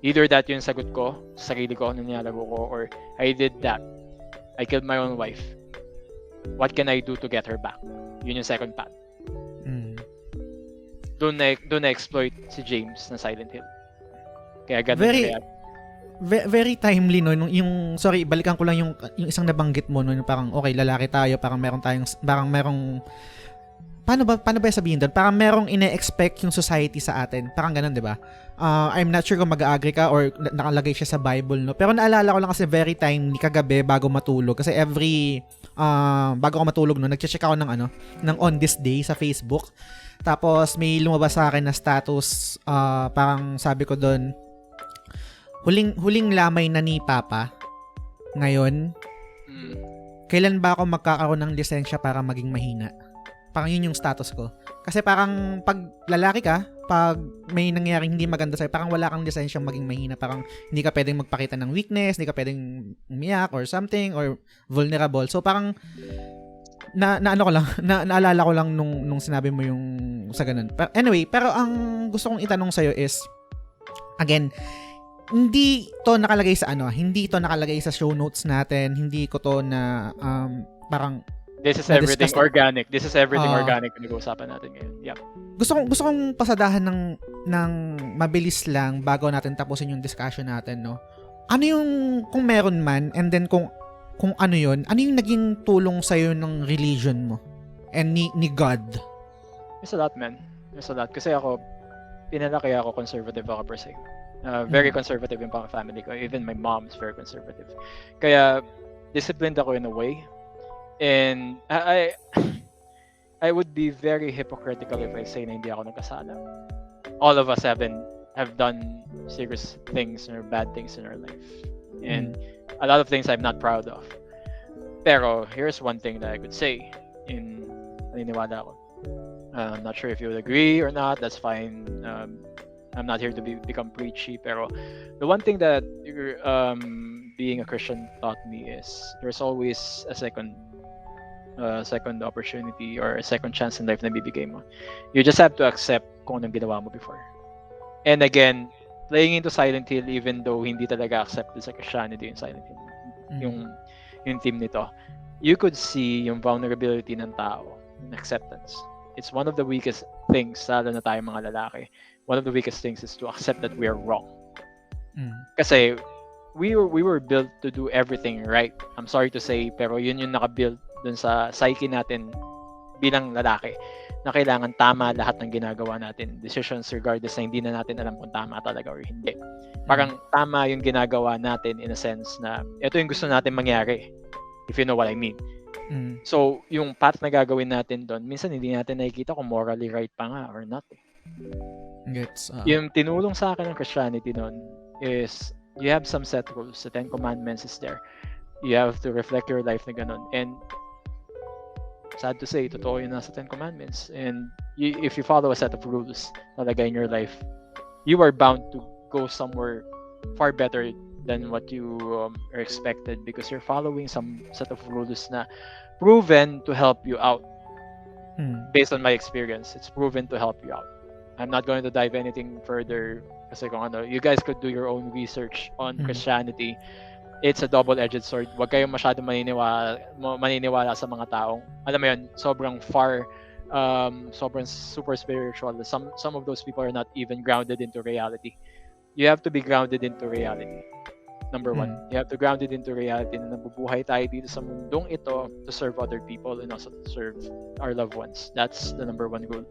Either that yung sagot ko sa sarili ko, ano nilalaro ko, or I did that. I killed my own wife. What can I do to get her back? Yun yung second path. Doon na exploit si James na Silent Hill. Kaya ganun very timely no sorry, balikan ko lang yung isang nabanggit mo no, parang okay, lalaki tayo, parang merong paano ba sabihin doon? Parang merong ine-expect yung society sa atin. Parang ganun, 'di ba? I'm not sure kung mag-agree ka or nakalagay siya sa Bible, no. Pero naalala ko lang kasi very timely kagabi bago matulog kasi every bago ako matulog no, nagche-check ako ng on this day sa Facebook. Tapos may lumabas sa akin na status, parang sabi ko doon, huling lamay na ni Papa ngayon. Kailan ba ako magkakaroon ng lisensya para maging mahina? Parang yun yung status ko. Kasi parang pag lalaki ka, pag may nangyaring hindi maganda sa'yo, parang wala kang lisensyang maging mahina. Parang hindi ka pwedeng magpakita ng weakness, hindi ka pwedeng umiyak or something, or vulnerable. So parang naalala ko lang nung sinabi mo yung sa ganun. Pero anyway, pero ang gusto kong itanong sa'yo is, again, hindi to nakalagay sa show notes natin, hindi ko to na parang this is everything organic. This is everything organic na nag-uusapan natin ngayon. Yep. Gusto kong pasadahan ng mabilis lang bago natin tapusin yung discussion natin, no. Ano yung kung meron man, and then kung ano yung naging tulong sa iyo ng religion mo and ni God? There's a lot, man. There's a lot kasi pinalaki ako conservative ako per se. Very conservative yung family ko. Even my mom is very conservative. Kaya disciplined ako in a way. And I would be very hypocritical if I say na hindi ako nagkasala. All of us have done serious things or bad things in our life. And a lot of things I'm not proud of. Pero here's one thing that I could say in naniniwala ako. I'm not sure if you would agree or not. That's fine. I'm not here to become preachy. Pero the one thing that being a Christian taught me is there's always a second opportunity or a second chance in life na bibigay mo. You just have to accept kung anong ginawa mo before. And again, playing into Silent Hill, even though hindi talaga accepted sa Christianity yung Silent Hill, yung theme nito, you could see yung vulnerability ng tao, yung acceptance. It's one of the weakest things, lalo na tayo mga lalaki. One of the weakest things is to accept that we are wrong. Kasi we were built to do everything right. I'm sorry to say, pero yun yung naka-build dun sa psyche natin bilang lalaki, na kailangan tama lahat ng ginagawa natin. Decisions regardless na hindi na natin alam kung tama talaga or hindi. Parang tama yung ginagawa natin in a sense na ito yung gusto natin mangyari, if you know what I mean. So, yung path na gagawin natin doon, minsan hindi natin nakikita kung morally right pa nga or not. Gets. Yung tinulong sa akin ng Christianity doon is you have some set rules. The 10 Commandments is there. You have to reflect your life na ganun. And sad to say, totoo yun nasa 10 Commandments. And if you follow a set of rules talaga in your life, you are bound to go somewhere far better than what you are expected, because you're following some set of rules na proven to help you out. Based on my experience, it's proven to help you out. I'm not going to dive anything further kasi kung ano, you guys could do your own research on Christianity. It's a double-edged sword. Huwag kayong masyadong maniniwala sa mga taong, alam mo yun, sobrang far, sobrang super spiritual. Some of those people are not even grounded into reality. You have to be grounded into reality. Number one, you have to ground it into reality na nabubuhay tayo dito sa mundong ito to serve other people and also to serve our loved ones. That's the number one goal.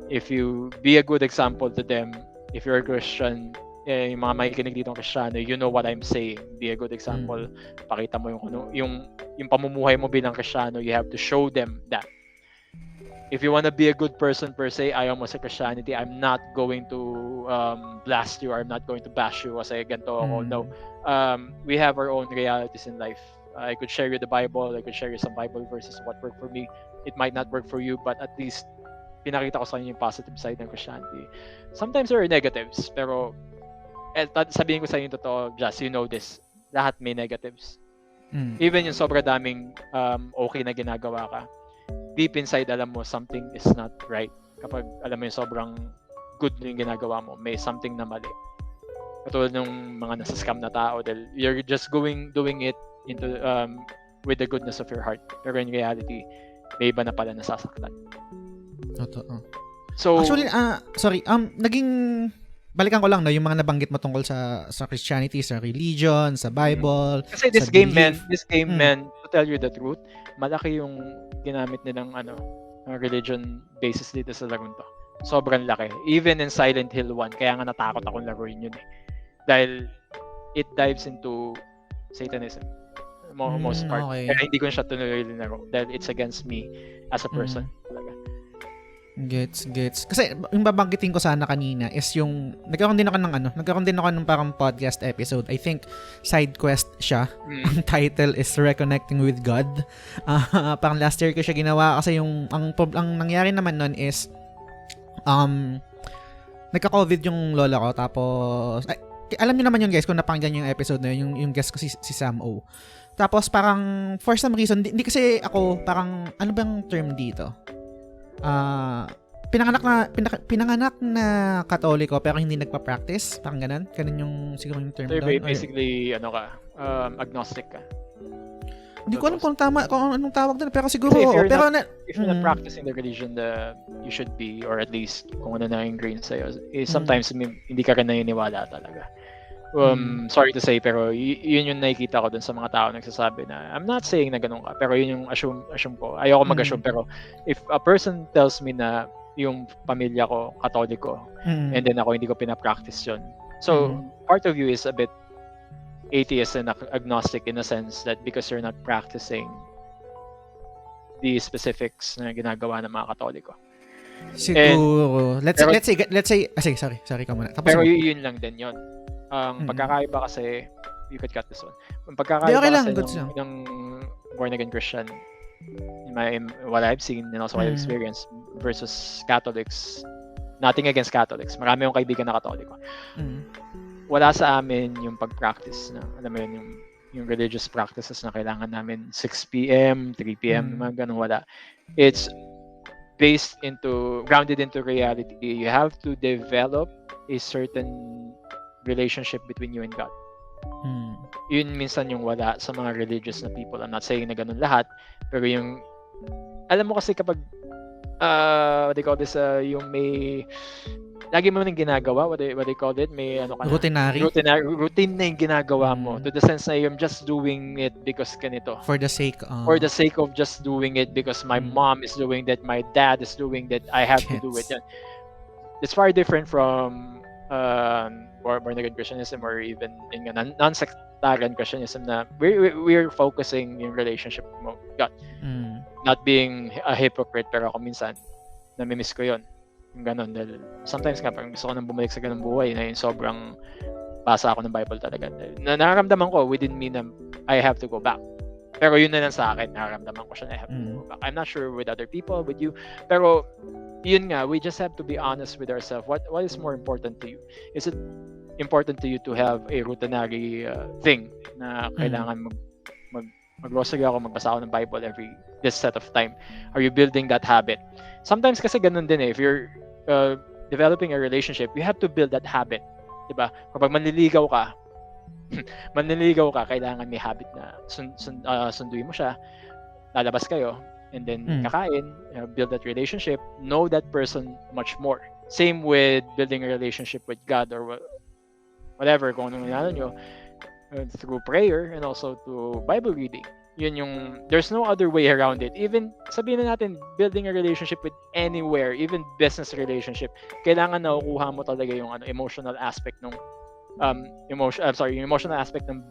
If you be a good example to them, if you're a Christian, yung mga makikinig dito ng Kristiyano, you know what I'm saying. Be a good example. Pakita mo yung pamumuhay mo bilang Kristiyano. You have to show them that. If you want to be a good person per se, ayaw mo sa Christianity, I'm not going to blast you, or I'm not going to bash you kasi ganito ako. No. We have our own realities in life. I could share you the Bible, I could share you some Bible verses what worked for me. It might not work for you, but at least pinakita ko sa inyo yung positive side ng Christianity. Sometimes there are negatives, pero sabihin ko sa inyo totoo, just you know this, lahat may negatives. Even yung sobra daming okay na ginagawa ka, deep inside alam mo something is not right. Kapag alam mo yung sobrang good yung ginagawa mo, may something na mali. Katulad ng mga nasa scam na tao, dahil you're just doing it into with the goodness of your heart. Pero in reality, may iba na pala nasasaktan. Totoo. So actually, sorry, naging balikan ko lang no yung mga nabanggit mo tungkol sa Christianity, sa religion, sa Bible. Kasi this game man, to tell you the truth, malaki yung ginamit nilang religion basis dito sa larong to. Sobrang laki. Even in Silent Hill 1, kaya nga natakot akong laruin yun eh. Dahil it dives into Satanism. Most part. Okay. Kaya hindi ko siya tuloy linaro dahil it's against me as a person. Talaga. Gets. Kasi yung babanggitin ko sana kanina is yung nagkaroon din ako ng parang podcast episode. I think side quest siya. Ang title is Reconnecting with God. Parang last year ko siya ginawa kasi ang nangyari naman nun is nagka-COVID yung lola ko, tapos alam niyo naman yun guys kung napakinggan yung episode na yun, yung guest ko si Sam O. Tapos parang for some reason hindi kasi ako parang ano bang term dito? Pinanganak na Katoliko pero hindi nagpa-practice, parang ganun yung siguro yung term so doon. Basically agnostic ka. Hindi ko alam kung anong tawag doon, pero siguro if you're if not practicing the religion that you should be, or at least kung ano na ingrained sa'yo, sometimes hindi ka rin naniniwala talaga. Sorry to say, pero yun yung nakikita ko dun sa mga tao nagsasabi na, I'm not saying na ganun ka, pero yun yung assume ko. Ayoko mag-assume, pero if a person tells me na yung pamilya ko, Katoliko, and then ako hindi ko pinapractice yun. So, part of you is a bit atheist and agnostic in a sense that because you're not practicing the specifics na ginagawa ng mga Katoliko. Siguro, let's say, sorry ka muna. Tapos pero yun lang din yun. Ang pagkakaiba kasi, you could cut this one. Ang pagkakaiba kasi ng born again Christian, in what I've seen and also what I've experienced versus Catholics, nothing against Catholics. Marami akong kaibigan na Katoliko. Wala sa amin yung pag-practice na, alam mo yun, yung religious practices na kailangan namin 6 p.m., 3 p.m., mga ganun, wala. It's grounded into reality. You have to develop a certain relationship between you and God. Yun minsan yung wala sa mga religious na people. I'm not saying na ganun lahat, pero yung alam mo kasi kapag what do you call this, yung may lagi mo nang ginagawa, what do you call it, may ano ka na, routine na yung ginagawa mo, to the sense na you're just doing it because ganito, for the sake of just doing it because my mom is doing that, my dad is doing that, I have to do it. It's far different from born again Christianism, or even in non-sectarian Christianism, na we're focusing yung relationship mo God. Not being a hypocrite, pero ako minsan namimiss ko yon, yung ganon, dahil sometimes nga parang gusto ko nang bumalik sa ganung buhay na yung sobrang basa ako ng Bible talaga, na nararamdaman ko within me na I have to go back. Pero yun na lang sa akin, nararamdaman ko siya na I have to go back. I'm not sure with other people, with you, pero yun nga, we just have to be honest with ourselves. What is more important to you? Is it important to you to have a routinary thing na kailangan mag-grocery ako, magbasa ako ng Bible every this set of time? Are you building that habit? Sometimes kasi ganun din if you're developing a relationship, you have to build that habit, diba? Kapag manliligaw ka, kailangan may habit na sunduin mo siya, lalabas kayo, and then kakain, build that relationship, know that person much more. Same with building a relationship with God or whatever, kung anong inano nyo, through prayer and also through Bible reading. Yun yung, there's no other way around it. Even, sabihin na natin, building a relationship with anywhere, even business relationship, kailangan nakukuha mo talaga yung emotional aspect ng emotional aspect ng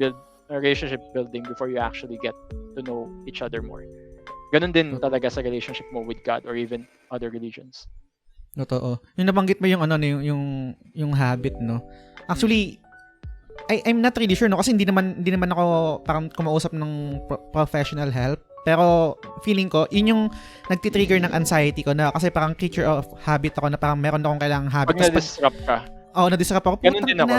relationship building before you actually get to know each other more. Ganun din talaga sa relationship mo with God or even other religions. Totoo. Yung nabanggit mo yung yung habit, no? Actually, I'm not really sure, no, kasi hindi naman ako parang kumausap ng professional help, pero feeling ko yun yung nagti-trigger ng anxiety ko, na kasi parang creature of habit ako, na parang meron akong kailangang habit. Pag na-disrupt ka. Na-disrupt ako. Ganun din ako.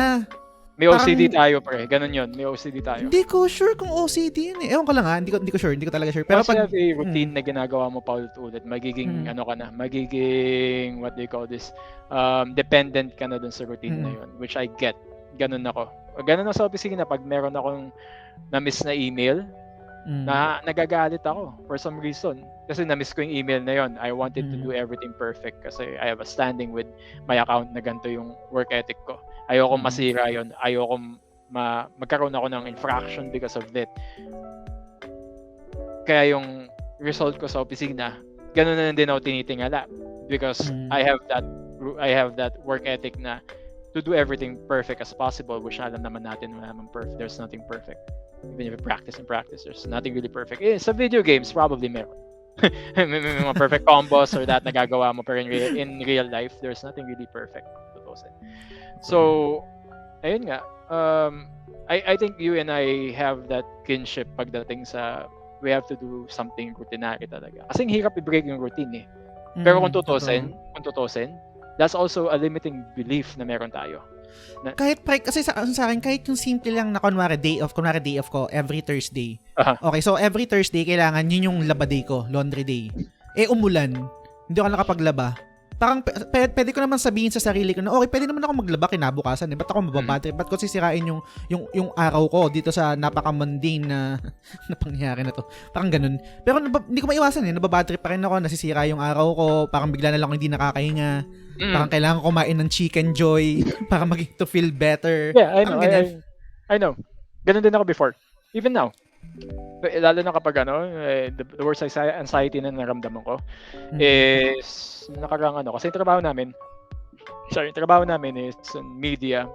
May OCD tayo, pre. Ganun yun. May OCD tayo. Hindi ko sure kung OCD yun eh. Ewan ko lang ha. Hindi ko sure. Hindi ko talaga sure. Pero pag have a routine na ginagawa mo paulit-ulit, magiging magiging what do you call this? Dependent ka na dun sa routine na yun, which I get. Ganun ako. Ganun ako sa opisina, pag meron akong na-miss na email, na nagagalit ako for some reason. Kasi na-miss ko yung email na yun. I wanted to do everything perfect kasi I have a standing with my account na ganito yung work ethic ko. Ayoko masira yun. Ayoko magkaroon ako ng infraction because of that. Kaya yung result ko sa opisina, ganun na din ako tinitingala. Because I have that work ethic na to do everything perfect as possible, which alam naman natin wala naman perfect. There's nothing perfect. Even if you practice, there's nothing really perfect. Sa video games, probably meron. may mga perfect combos or that nagagawa mo, pero in real life, there's nothing really perfect. So, ayun nga. I think you and I have that kinship pagdating sa we have to do something routinary talaga. Kasi hirap i-break yung routine eh. Pero kung tutusin, that's also a limiting belief na meron tayo. Kasi sa akin, kahit yung simple lang na kunwari day off ko every Thursday. Okay, so every Thursday kailangan yun yung laba day ko, laundry day. Umulan, hindi ako nakapaglaba. Parang pwede ko naman sabihin sa sarili ko na okay, pwede naman ako maglaba kinabukasan. Ba't ako mababate? Ba't ko sisirain yung araw ko dito sa napaka-mundane na pangyayari na to? Parang ganun. Pero hindi ko maiwasan nababate pa rin ako, nasisira yung araw ko, parang bigla na lang hindi nakakahinga. Parang kailangan kumain ng chicken joy para maging to feel better. Yeah, I know. Ganun din ako before. Even now. Lalo na kapag the worst anxiety na naramdaman ko is nakarang kasi yung trabaho namin is in media.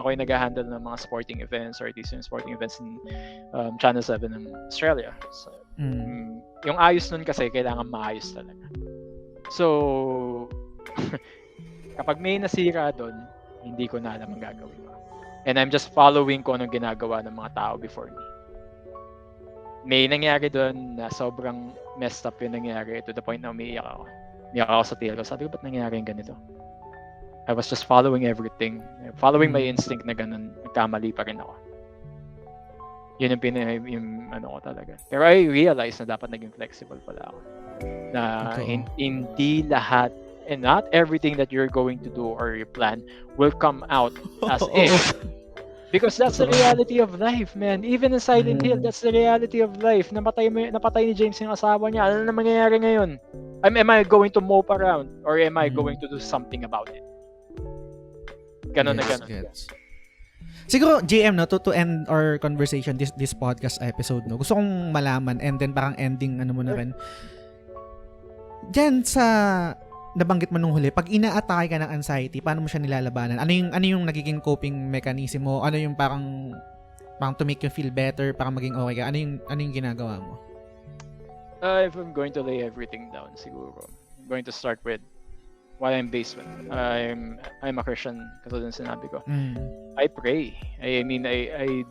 Ako yung nag-handle ng mga sporting events or these sporting events in Channel 7 ng Australia. So, yung ayos nun kasi kailangan maayos talaga. So, kapag may nasira doon, hindi ko na alam ang gagawin ko. And I'm just following kung anong ginagawa ng mga tao before me. May nangyari doon na sobrang messed up yung nangyari to the point na umiiyak ako. Umiiyak ako sa tail ko. Sabi ko, ba't nangyari yung ganito? I was just following everything. Following my instinct na ganun. Nagkamali pa rin ako. Yun yung ko talaga. Pero I realized na dapat naging flexible pala ako. Na hindi lahat and not everything that you're going to do or you plan will come out as if. Because that's the reality of life, man. Even in Silent Hill, that's the reality of life. Napatay ni James yung asawa niya. Ano na mangyayari ngayon? Am I going to mope around? Or am I going to do something about it? Ganon na ganon. Gets. Siguro, JM, no, to end our conversation, this podcast episode, no, gusto kong malaman, and then parang ending, ano mo na rin. Diyan sa nabanggit mo nung huli, pag ina-atake ka ng anxiety, paano mo siya nilalabanan? Ano yung nagiging coping mechanism mo? Ano yung parang to make you feel better, parang maging okay ka? Ano yung ginagawa mo? If I'm going to lay everything down, siguro, I'm going to start with what I'm based with. I'm a Christian, katulad ng sinabi ko. I pray. I mean, I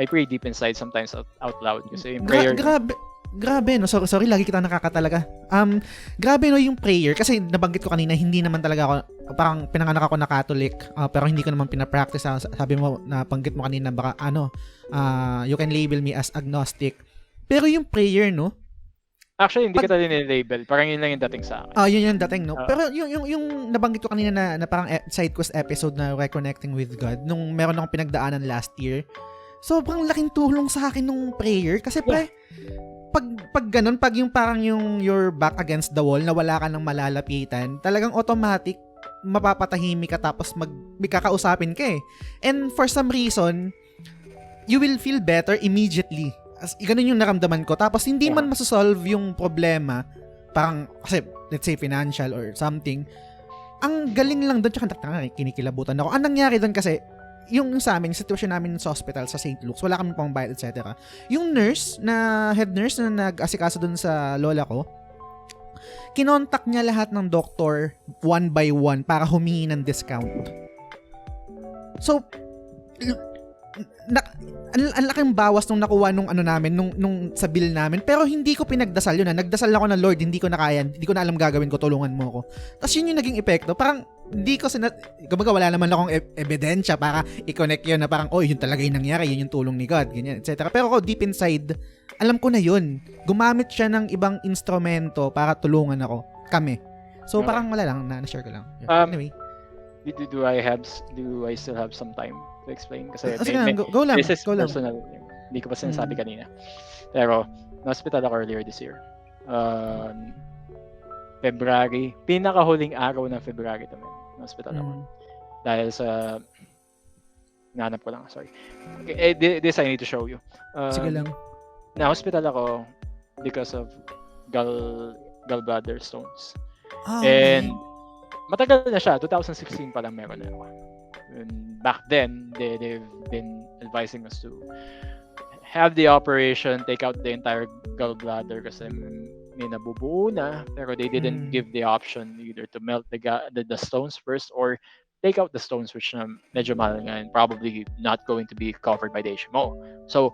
pray deep inside sometimes out loud. Kasi yung prayer... Grabe, no? Sorry, lagi kita nakakatalaga. Grabe, no, yung prayer. Kasi nabanggit ko kanina, hindi naman talaga ako, parang pinanganak ako na Catholic, pero hindi ko naman pinapractice. Sabi mo, nabanggit mo kanina, baka, you can label me as agnostic. Pero yung prayer, no? Actually, hindi kita din-label. Parang yun lang yung dating sa akin. Yun yung dating, no? Pero yung nabanggit ko kanina na parang side quest episode na Reconnecting with God, nung meron akong pinagdaanan last year, sobrang laking tulong sa akin nung prayer. Kasi pag ganun, pag yung parang yung you're back against the wall na wala ka nang malalapitan, talagang automatic mapapatahimik ka tapos may kakausapin ka eh. And for some reason, you will feel better immediately. Ganun yung naramdaman ko. Tapos hindi man masosolve yung problema, parang kasi let's say financial or something. Ang galing lang doon, tsaka kinikilabutan ako. Ang nangyari doon kasi, yung sa amin, sitwasyon namin sa hospital sa St. Luke's, wala kami pang bayad, etc. Yung head nurse na nag-asikaso dun sa lola ko, kinontak niya lahat ng doktor one by one para humingi ng discount. So, ang laking bawas nung nakuha nung sa bill namin, pero hindi ko pinagdasal yun. Nagdasal ako na, Lord, hindi ko na kaya, hindi ko na alam gagawin ko, tulungan mo ako. Tapos yun yung naging epekto. Parang hindi ko wala naman akong ebidensya para i-connect yun na parang, yun talaga yung nangyari, yun yung tulong ni God, ganyan, etc. Pero ako, deep inside, alam ko na yun. Gumamit siya ng ibang instrumento para tulungan kami. So, parang wala lang, na-share ko lang. Anyway. Do I still have some time to explain? Kasi go lang. This is go personal. Lang. Hindi ko pa sinasabi kanina. Pero, na-hospital ako earlier this year. February. Pinakahuling araw ng February naman. Na-hospital ako. Dahil sa... Nahanap ko lang, sorry. Okay, this I need to show you. Sige lang. Na-hospital ako because of gallbladder stones. And matagal na siya, 2016 pa lang meron na ako. And back then, they've been advising us to have the operation, take out the entire gallbladder kasi may nabubuo na, pero they didn't give the option either to melt the stones first or take out the stones, which medyo mahal nga and probably not going to be covered by the HMO. So,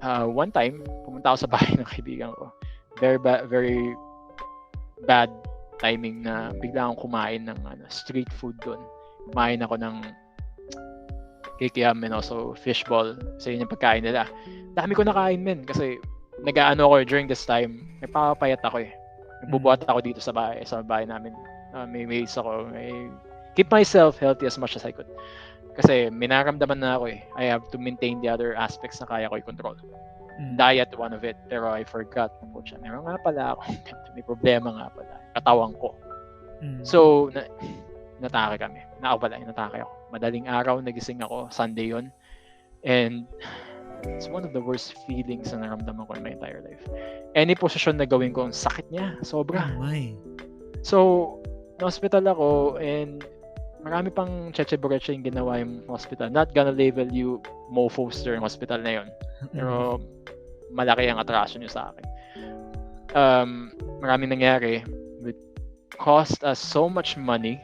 one time, pumunta ako sa bahay ng kaibigan ko. Very bad timing na bigla akong kumain ng street food doon. Kumain ako ng kikiam and also fishball. Sa yun yung pagkain nila. Dami ko nakain, men. Kasi nag-aano ako during this time. May papayat ako eh. Nagbubuhat ako dito sa bahay namin. May maze ako. Keep myself healthy as much as I could. Kasi minaramdaman na ako eh. I have to maintain the other aspects na kaya ko i-control. Diet, one of it. Pero I forgot. Meron nga pala ako. May problema nga pala. Katawan ko. So, natake kami. Natake ako. Madaling araw, nagising ako. Sunday yon. And it's one of the worst feelings na naramdaman ko in my entire life. Any position na gawin ko, ang sakit niya. Sobra. Oh my. So, na-hospital ako and marami pang cheche-boreche yung ginawa yung hospital. Not gonna label you mofos during hospital na yun. Pero malaki ang atraso nyo sa akin. Maraming nangyari. It cost us so much money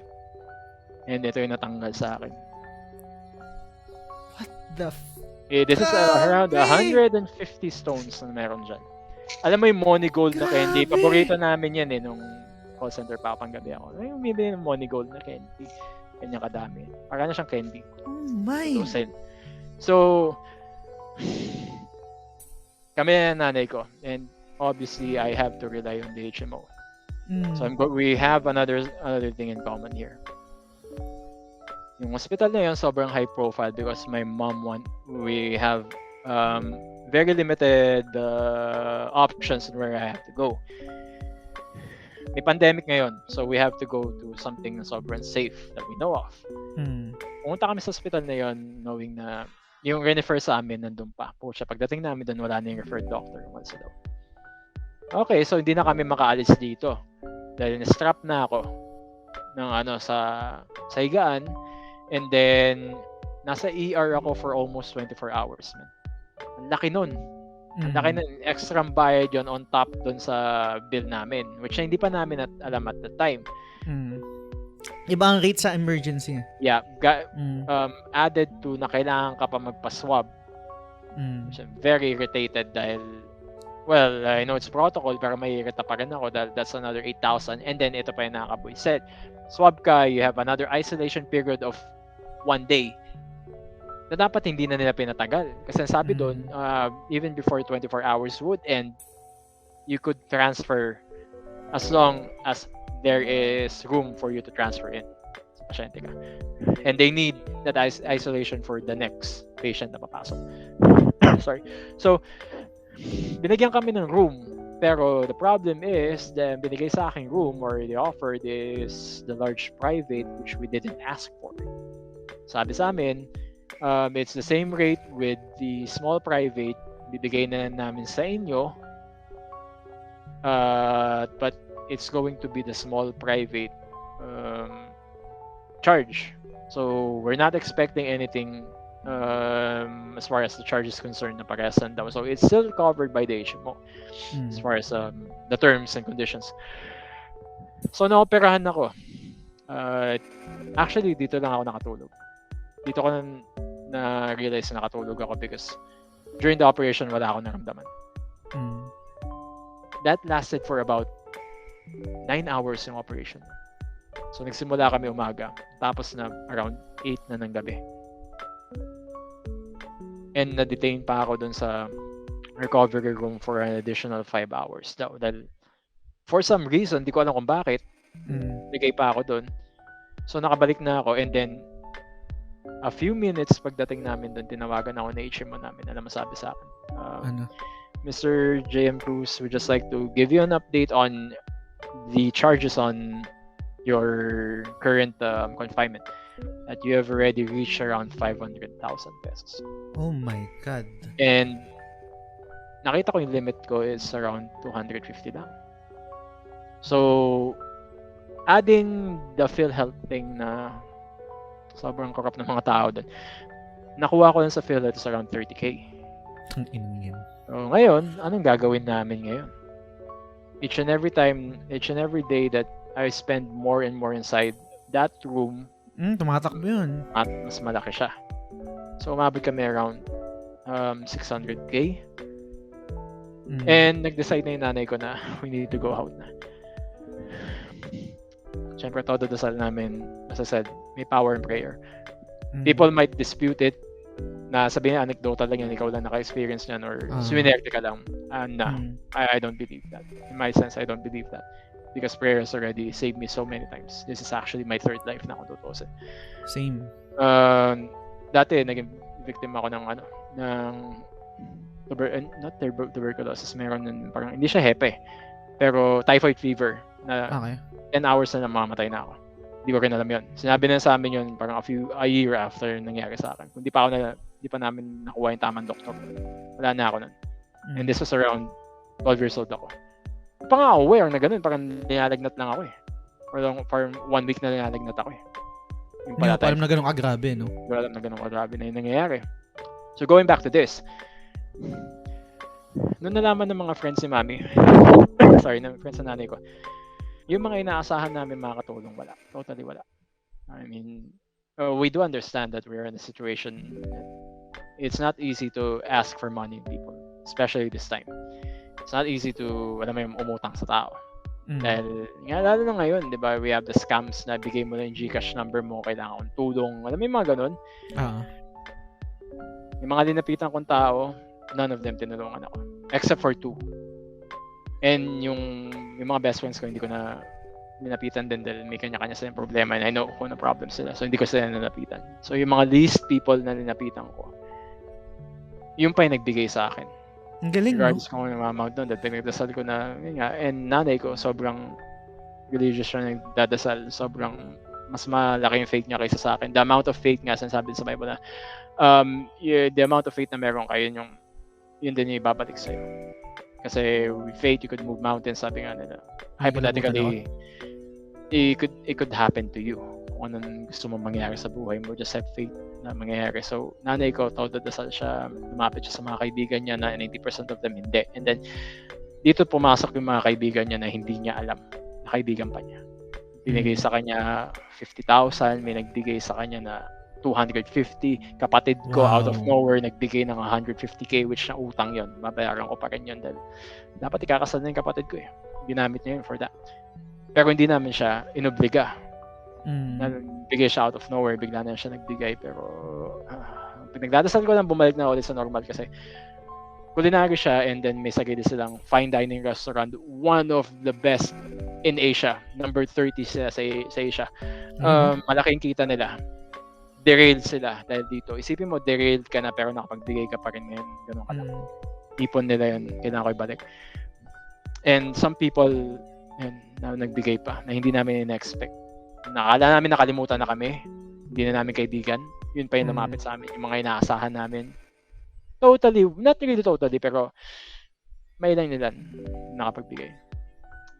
and ito yung natanggal sa akin. What the this is around 150 stones na meron dyan. Alam mo yung money gold na candy? Paborito namin yan nung call center pa panggabi ako. Ay, umibili ng money gold na candy. Kanya kadami. Para na siyang candy. Oh my! So, kami na nanay ko. And obviously, I have to rely on the HMO. So, we have another thing in common here. Yung hospital na yun, sobrang high profile because my mom we have very limited options where I have to go. May pandemic ngayon, so we have to go to something na sobrang safe that we know of. Pumunta kami sa hospital na yun knowing na yung refer sa amin nandun pa. Pucha, pagdating namin doon, wala na yung referred doctor. Once daw. Okay, so hindi na kami makaalis dito. Dahil na-strap na ako ng sa higaan. And then, nasa ER ako for almost 24 hours, man. Ang laki nun. Ang laki nun. Extra bayad yun on top dun sa bill namin. Which hindi pa namin alam at the time. Iba ang rate sa emergency. Yeah. Added to na kailangan ka pa magpa-swab. Which I'm very irritated dahil well, I know it's protocol pero may irita pa rin ako dahil that's another 8,000 and then ito pa yung nakakabuiset. Swab ka, you have another isolation period of 1 day na dapat hindi na nila pinatagal. Kasi sabi doon, even before 24 hours would end, you could transfer as long as there is room for you to transfer in sa pasyente ka. And they need that isolation for the next patient na papasok. Sorry. So, binigyan kami ng room. Pero the problem is, the binigay sa aking room or the offered is the large private which we didn't ask for. Sabi sa amin, it's the same rate with the small private. Bibigay na namin sa inyo. But it's going to be the small private charge. So we're not expecting anything as far as the charge is concerned na paresan daw. So it's still covered by the HMO as far as the terms and conditions. So naoperahan ako. Actually, dito lang ako nakatulog. Dito ko na-realize na nakatulog ako because during the operation, wala akong naramdaman. That lasted for about 9 hours yung operation. So nagsimula kami umaga, tapos na around 8 na ng gabi. And na-detain pa ako dun sa recovery room for an additional 5 hours daw. Dahil for some reason, di ko alam kung bakit, nagay pa ako dun. So nakabalik na ako and then a few minutes pagdating namin dun, tinawagan ako na HMO namin. Alam mo sabi sa akin, Mr. JM Cruz, we'd just like to give you an update on the charges on your current confinement. That you have already reached around 500,000 pesos. Oh my God. And nakita ko yung limit ko is around 250 lang. So, adding the PhilHealth thing na sobrang corrupt ng mga tao doon, nakuha ko lang sa PhilHealth is around 30K. Ang inangin. So, ngayon, anong gagawin namin ngayon? Each and every day that I spend more and more inside that room, tumatakbo yun. at mas malaki siya. So, umabot kami around 600K. And nag-decide na yung nanay ko na we need to go out na. Siyempre, todo dasal namin, as I said, may power in prayer. People might dispute it, na sabihin anecdotal lang yan, ikaw lang naka-experience niyan, or swinerte ka lang. I don't believe that. In my sense, I don't believe that. Because prayer has already saved me so many times. This is actually my third life na kung tutusin. Same. Dati, naging victim ako ng tuberculosis. Meron nun, parang, hindi siya hepe, pero typhoid fever, na 10 hours na mamamatay na ako. Hindi ko rin alam yun. Sinabi na sa amin yun, parang a year after nangyari sa akin. Kung di pa namin nakuha yung tamang doktor. Wala na ako nun. And this was around 12 years old ako. Pa nga aware na ganun, parang nilalagnat lang ako eh. For 1 week na nilalagnat ako eh. Hindi ko alam na ganun kagrabe, no? Hindi ko alam na ganun kagrabe na yung nangyayari. So going back to this, noon nalaman ng mga friends ni Mami, ng friends na nanay ko, yung mga inaasahan namin makakatulong, wala. Totally wala. I mean, we do understand that we're in a situation, it's not easy to ask for money in people, especially this time. It's not easy to, umutang sa tao. Dahil, lalo na ngayon, di ba, we have the scams na bigay mo na yung Gcash number mo, kailangan kong tulong, yung mga ganun. Yung mga linapitan kong tao, none of them tinulungan ako. Except for 2. And yung mga best friends ko, hindi ko na nilapitan din dahil may kanya-kanya silang problema and I know kung ano problem sila. So, hindi ko sila nilapitan. So, yung mga least people na nilapitan ko, yung pa yung nagbigay sa akin. Ang galing, no? Regardless kung ano mamag doon, dahil pinagdasal ko na, yun nga, and nanay ko, sobrang religious siya nagdadasal. Sobrang mas malaki yung faith niya kaysa sa akin. The amount of faith nga, sinasabi sa Bible na, the amount of faith na meron kayo, yun din yung ibabalik sa'yo. Kasi with faith, you could move mountains, sabi nga nila. Hypothetically, it could happen to you. Kung anong gusto mong mangyari sa buhay mo, just have faith na mangyayari. So, nanay ko, dasal siya, lumapit siya sa mga kaibigan niya na 90% of them hindi. And then, dito pumasok yung mga kaibigan niya na hindi niya alam na kaibigan pa niya. Binigay sa kanya 50,000, may nagbigay sa kanya na 250. Kapatid ko, out of nowhere, nagbigay ng 150k, which na utang yon. Babayaran ko pa rin yun dahil dapat ikakasal na yung kapatid ko eh. Ginamit niya yun for that. Pero hindi namin siya inobliga. Nagbigay siya out of nowhere, bigla na siya nagbigay. Pero pinagdadasal ko lang bumalik na ulit sa normal kasi kulinary siya and then may sarili silang fine dining restaurant, one of the best in Asia, number 30 sila sa Asia. Malaking kita nila. Derailed sila dahil dito. Isipin mo, derailed ka na pero nakapagbigay ka pa rin ngayon. Ganun ka lang. Ipon nila yun. Kailangan ko ibalik. And some people na nagbigay pa na hindi namin in-expect. Nakala namin nakalimutan na kami. Hindi na namin kaibigan. Yun pa yung lumapit sa amin. Yung mga inaasahan namin. Totally, not really totally, pero may ilang nila nakapagbigay.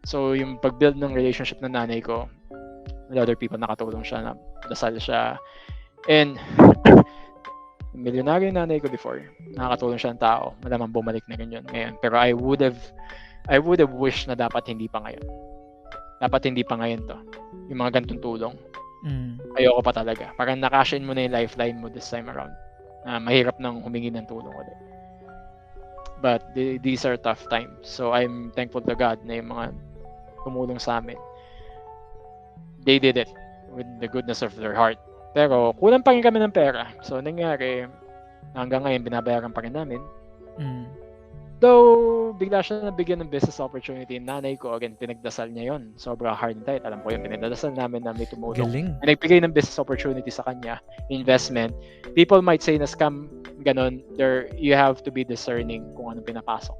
So, yung pag-build ng relationship ng nanay ko, with other people, nakatulong siya, na dasal siya. And milyonaryo yung nanay ko before, nakakatulong siya ng tao, malamang bumalik na rin yun ngayon. Pero I would have wished na dapat hindi pa ngayon. Dapat hindi pa ngayon to. Yung mga ganitong tulong. Ayoko pa talaga. Parang nakashin mo na yung lifeline mo this time around. Mahirap nang humingi ng tulong ulit. But these are tough times. So I'm thankful to God na yung mga tumulong sa amin. They did it with the goodness of their heart. Pero kulang pa rin kami ng pera. So nangyari, hanggang ngayon binabayaran pa rin namin. Though, bigla siya nabigyan ng business opportunity. Nanay ko, again, pinagdasal niya yon. Sobrang hard tight. Alam ko yung pinagdasal namin na may tumulong. Galing. Nagbigay ng business opportunity sa kanya. Investment. People might say na scam, ganun. You have to be discerning kung anong pinapasok.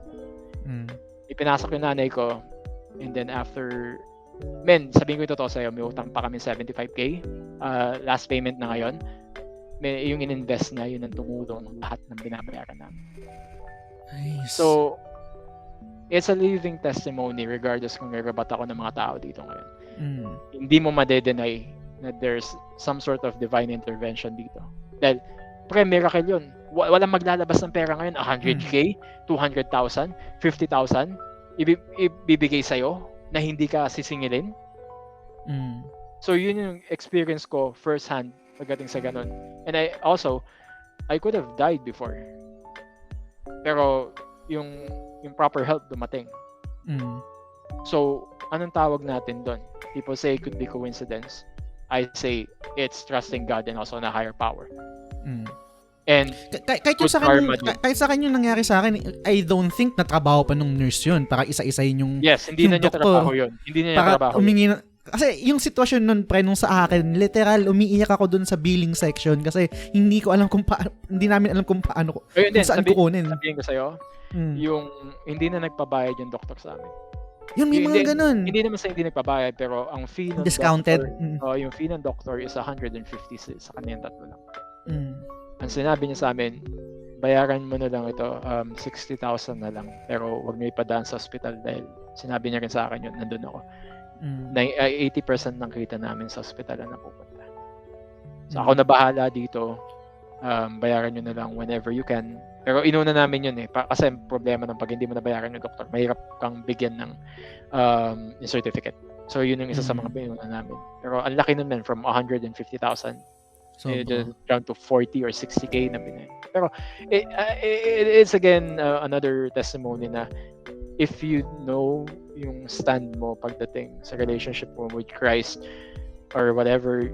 Ipinasok yung nanay ko. And then after, sabihin ko yung totoo sa'yo, may utang pa kami 75k. Last payment na ngayon. Yung in-invest niya, yun ang tumulong lahat ng binabayaran namin. Nice. So, it's a living testimony regardless kung nagrebat ako ng mga tao dito ngayon. Hindi mo madedenay na there's some sort of divine intervention dito. Dahil, miracle yun. Walang maglalabas ng pera ngayon. 100k, 200,000, 50,000, ibibigay sa'yo na hindi ka sisingilin. So, yun yung experience ko first hand pagdating sa ganun. And I could have died before. Pero yung proper help dumating. So, anong tawag natin doon? People say it could be coincidence. I say it's trusting God and also na higher power. And kahit sa akin yung nangyari sa akin, I don't think na trabaho pa nung nurse yun para isa-isahin yung yes, hindi yung na niya trabaho yun. Hindi na niya trabaho. Kasi yung sitwasyon nun nung sa akin, literal umiiyak ako dun sa billing section kasi hindi ko alam kung hindi namin alam kung paano saan kukunin. Sabihin ko sa'yo, yung hindi na nagpabayad yung doktor sa amin. Yun, may mga ganun. Hindi naman sa hindi nagpabayad, pero ang fee ng discounted. Doctor, yung fee ng doctor is 150 sa kanyang tatlo lang. Ang sinabi niya sa amin, bayaran mo na lang ito, 60,000 na lang, pero wag mo ipadaan sa hospital dahil sinabi niya rin sa akin yun, nandun ako. 80% ng kita namin sa hospital na napupunta. So ako na bahala dito, bayaran nyo na lang whenever you can. Pero inuna namin yun kasi problema ng pag hindi mo nabayaran yung doktor, mahirap kang bigyan ng certificate. So yun yung isa sa mga inuna namin. Pero ang laki naman from 150,000 down to 40 or 60k na binay. Pero it's again another testimony na if you know yung stand mo pagdating sa relationship mo with Christ or whatever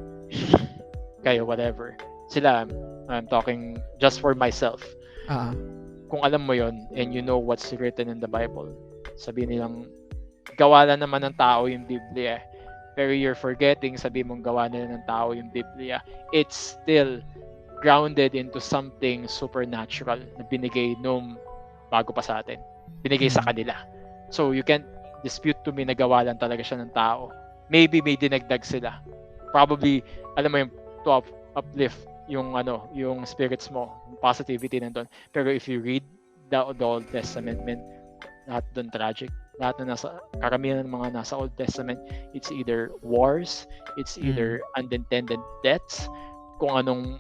whatever sila, I'm talking just for myself. Kung alam mo yon and you know what's written in the Bible, sabihin nilang gawa lang naman ng tao yung Biblia pero you're forgetting, sabi mong gawa nila ng tao yung Biblia, it's still grounded into something supernatural na binigay nung bago pa sa atin. Binigay sa kanila. So you can't dispute to me na gawa lang talaga siya ng tao. Maybe may dinagdag sila. Probably, alam mo yung to uplift yung yung spirits mo, yung positivity nandun. Pero if you read the Old Testament, lahat doon tragic. Lahat na karamihan ng mga nasa Old Testament, it's either wars, it's either unintended deaths, kung anong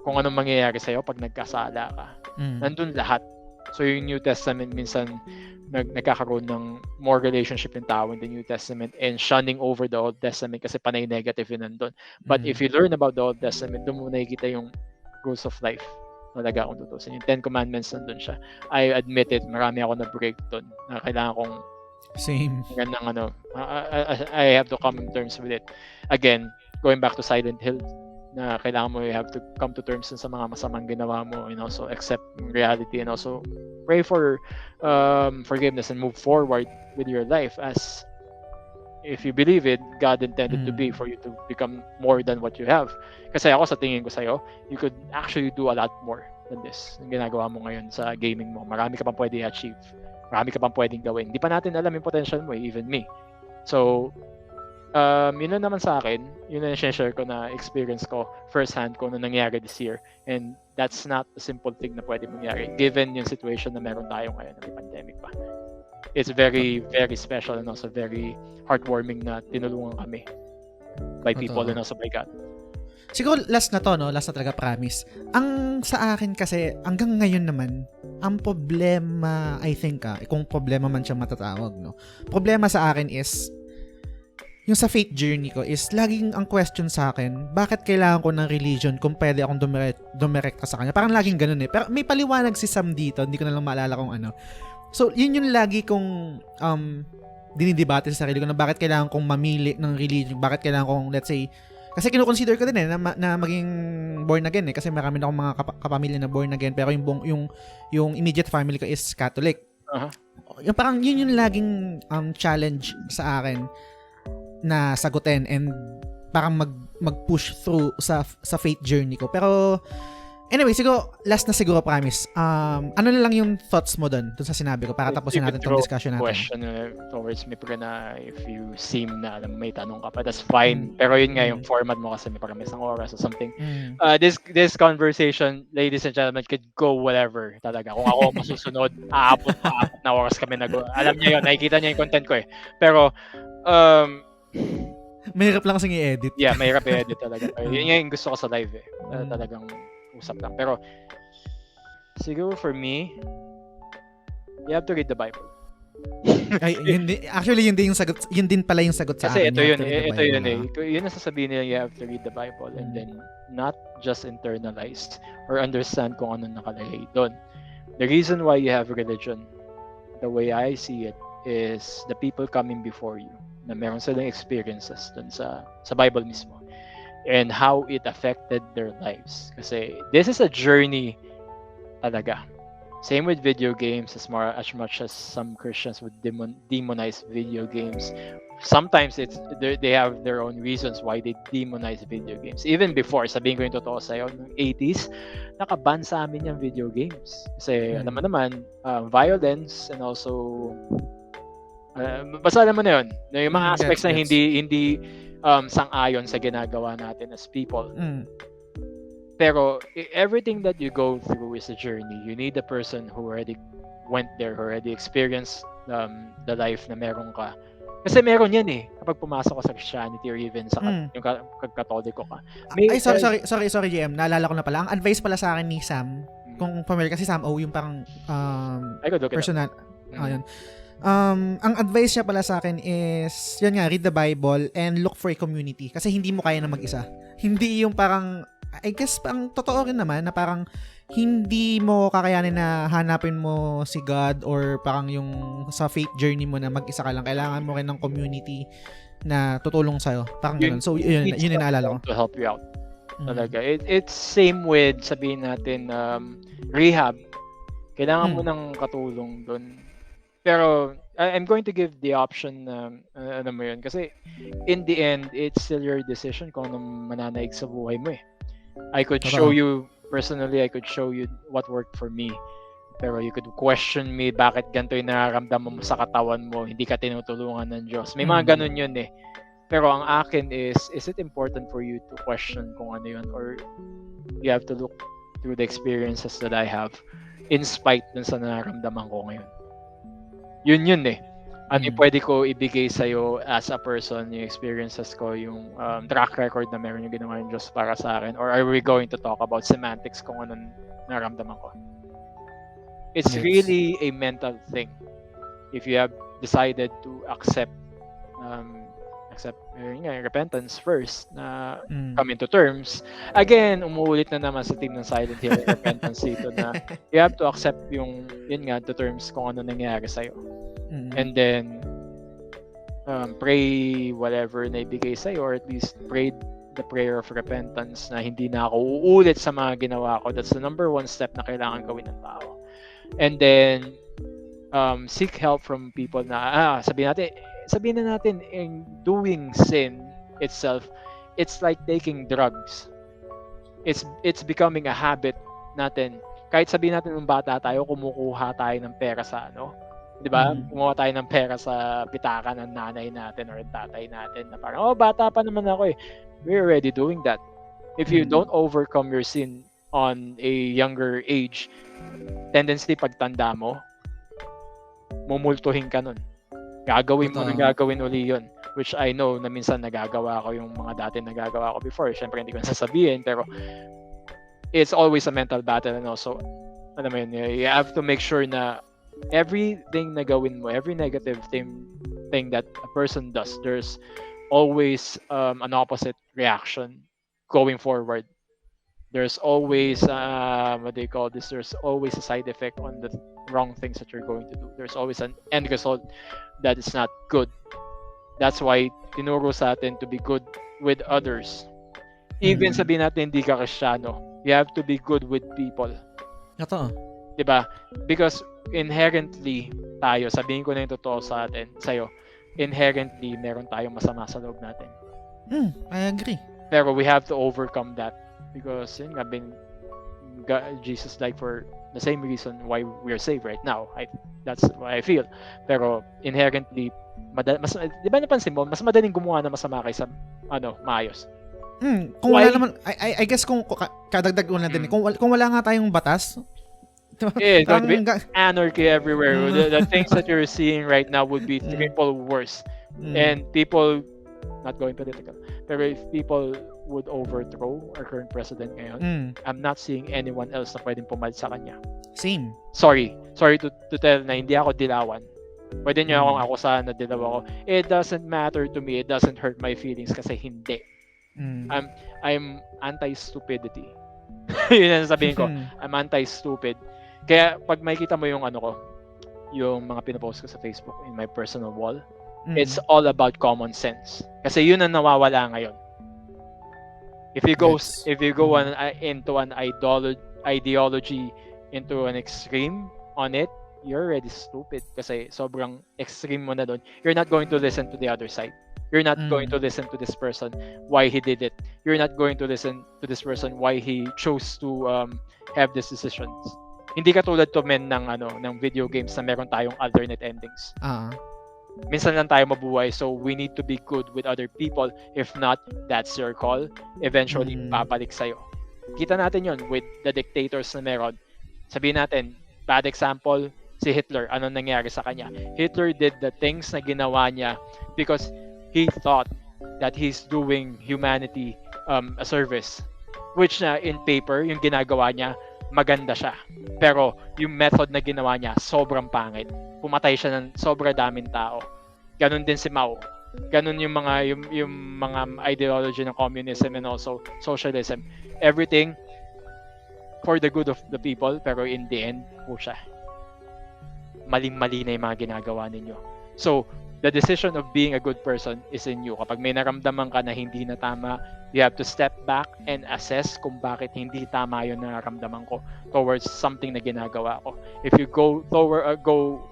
mangyayari sa'yo pag nagkasala ka. Nandun lahat. So yung New Testament minsan nagkakaroon ng more relationship yung tao in the New Testament and shunning over the Old Testament kasi panay negative yun nandun. But if you learn about the Old Testament, doon mo nakikita yung rules of life. Talaga kung tutusin. Yung 10 Commandments nandun siya. I admit it, marami ako na-break doon. Na kailangan kong same. I have to come in terms with it. Again, going back to Silent Hill, na kailangan mo, you have to come to terms sa mga masamang ginawa mo and also accept reality and also pray for forgiveness and move forward with your life as if you believe it, God intended to be for you to become more than what you have. Kasi ako sa tingin ko sa'yo, you could actually do a lot more than this. Yung ginagawa mo ngayon sa gaming mo. Marami ka pang pwede i-achieve. Marami ka pang pwedeng gawin. Hindi pa natin alam yung potential mo, even me. So, yun na naman sa akin. Yun na share ko na experience ko, first hand ko na nangyari this year. And that's not a simple thing na pwede mangyari given yung situation na meron tayo ngayon, may pandemic pa. It's very, very special and also very heartwarming na tinulungan kami by people and also by God. Siguro last na to, no? Last na talaga, promise. Ang sa akin kasi, hanggang ngayon naman, ang problema, I think, kung problema man siya matatawag, no? Problema sa akin is, yung sa faith journey ko is, laging ang question sa akin, bakit kailangan ko ng religion kung pwede akong dumirekta sa kanya? Parang laging ganun eh. Pero may paliwanag si Sam dito, hindi ko na lang maalala kung ano. So, yun yung lagi kong dinidebate sa sarili ko na bakit kailangan kong mamili ng religion, bakit kailangan kong, let's say, kasi kinukonsider ko din na maging born again kasi marami na akong mga kapamilya na born again, pero yung immediate family ko is Catholic. Yung parang yun yung laging challenge sa akin na sagutin and parang mag-push through sa faith journey ko. Pero anyway, siguro, last na siguro, promise. Ano na lang yung thoughts mo dun sa sinabi ko para tapusin natin itong discussion natin. Question towards me pero na if you seem na may tanong ka pa, that's fine. Pero yun nga, yung format mo kasi may parang isang oras or something. This conversation, ladies and gentlemen, could go whatever talaga. Kung ako masusunod, aabot na oras kami alam niyo yun, nakikita niyo yung content ko eh. Pero, mahirap lang kasing i-edit. Yeah, mahirap i-edit talaga. Yun yung gusto ko sa live eh. Talagang usap lang. Pero siguro for me, you have to read the Bible. Ay, actually yun din pala yung sagot sa akin. Kasi ito yun eh. Yun ang sasabihin nila, you have to read the Bible and then not just internalize or understand kung ano nakalagay doon. The reason why you have religion, the way I see it, is the people coming before you na meron silang experiences dun sa Bible mismo and how it affected their lives. Kasi this is a journey talaga. Same with video games, as much as some Christians would demonize video games. Sometimes they have their own reasons why they demonize video games. Even before, sabihin ko yung totoo sa'yo, noong 80s, nakaban sa amin yung video games. Kasi alam mo naman, violence and also basta alam mo na yun, yung mga aspects na hindi sang-ayon sa ginagawa natin as people. Pero everything that you go through is a journey. You need a person who already went there, who already experienced the life na meron ka. Kasi meron yan eh, kapag pumasok ka sa Christianity or even sa yung Katoliko ka. Sorry GM, naalala ko na pala. Ang advice pala sa akin ni Sam, kung familiar kasi Sam yung parang personal. Ayun. Ang advice niya pala sa akin is, yun nga, read the Bible and look for a community. Kasi hindi mo kaya na mag-isa. Hindi yung parang, I guess, ang totoo rin naman na parang hindi mo kakayanin na hanapin mo si God or parang yung sa faith journey mo na mag-isa ka lang. Kailangan mo rin ng community na tutulong sa'yo. Parang ganun. So, yun yung naalala ko. To help you out. Talaga. It's same with, sabihin natin, rehab. Kailangan mo ng katulong doon. Pero I'm going to give the option na ano mo yun. Kasi in the end, it's still your decision kung anong mananaig sa buhay mo eh. I could show Totoo. you, personally, I could show you what worked for me. Pero you could question me bakit ganito yung nararamdaman mo sa katawan mo, hindi ka tinutulungan ng Diyos. May mga ganun yun eh. Pero ang akin is it important for you to question kung ano yun, or you have to look through the experiences that I have in spite dun sa nararamdaman ko ngayon. Yun eh. Ano yung pwede ko ibigay sa'yo as a person, yung experiences ko, yung track record na meron yung ginawa yung Diyos para sa akin, or are we going to talk about semantics kung anong nararamdaman ko? It's Gets. really a mental thing. If you have decided to accept repentance first, na come into terms. Again, umuulit na naman sa team ng Silent Hill repentance dito na you have to accept yun nga, the terms kung ano nangyayari sa'yo. And then, pray whatever na ibigay sa'yo, or at least pray the prayer of repentance na hindi na ako uulit sa mga ginawa ko. That's the number one step na kailangan gawin ng tao. And then, seek help from people na, sabihin na natin, in doing sin itself, it's like taking drugs. It's becoming a habit natin. Kahit sabihin natin nung bata tayo, kumukuha tayo ng pera sa di ba? Kumuha tayo ng pera sa pitaka ng nanay natin or tatay natin na parang, bata pa naman ako eh. We're already doing that. If you don't overcome your sin on a younger age, tendency pagtanda mo, mumultuhin ka nun. Gagawin mo na gagawin uli yun, which I know na minsan nagagawa ko yung mga dati nagagawa ko before. Siyempre hindi ko nasasabihin, pero it's always a mental battle. And also, alam mo yun, you have to make sure na everything na gawin mo, every negative thing that a person does, there's always an opposite reaction going forward. There's always what they call this, there's always a side effect on the wrong things that you're going to do. There's always an end result that is not good. That's why tinuro sa atin to be good with others. Even sabihin natin hindi ka Kristiyano, you have to be good with people. Ito. Diba? Because inherently tayo, sabihin ko na yung totoo sa atin, sa'yo, inherently meron tayong masama sa loob natin. I agree. Pero we have to overcome that. Because yun nga, Jesus died for the same reason why we're saved right now. That's what I feel. Pero inherently, di ba napansin mo, mas madaling gumawa na masama kaysa maayos. Kung wala naman, I guess kung kadagdag ko na din, kung wala nga tayong batas, it's going to be anarchy everywhere. The things that you're seeing right now would be triple worse. And people, not going political, pero if people would overthrow our current president ngayon, I'm not seeing anyone else na pwedeng pumalit sa kanya. Same. Sorry to tell na hindi ako dilawan. Pwede niyo akong akusahan na dilaw ako. It doesn't matter to me. It doesn't hurt my feelings kasi hindi. I'm anti-stupidity. Yun ang sabihin ko. I'm anti-stupid. Kaya pag makikita mo yung yung mga pinapost ko sa Facebook in my personal wall, it's all about common sense. Kasi yun ang nawawala ngayon. If you go into an ideology, into an extreme on it, you're already stupid kasi sobrang extreme mo na doon. You're not going to listen to the other side. You're not going to listen to this person why he did it. You're not going to listen to this person why he chose to have these decisions. Hindi katulad to men ng video games na meron tayong alternate endings. Minsan lang tayo mabuhay, so we need to be good with other people. If not, that's your call. Eventually, babalik sa'yo. Kita natin yon with the dictators na meron. Sabihin natin, bad example, si Hitler. Anong nangyari sa kanya? Hitler did the things na ginawa niya because he thought that he's doing humanity a service. Which na in paper, yung ginagawa niya, maganda siya. Pero yung method na ginawa niya, sobrang pangit. Pumatay siya ng sobra daming tao. Ganon din si Mao. Ganon yung mga ideology ng communism and also socialism. Everything for the good of the people, pero in the end, po siya. Maling-mali na yung mga ginagawa ninyo. So, the decision of being a good person is in you. Kapag may naramdaman ka na hindi na tama, you have to step back and assess kung bakit hindi tama yung nararamdaman ko towards something na ginagawa ko. If you go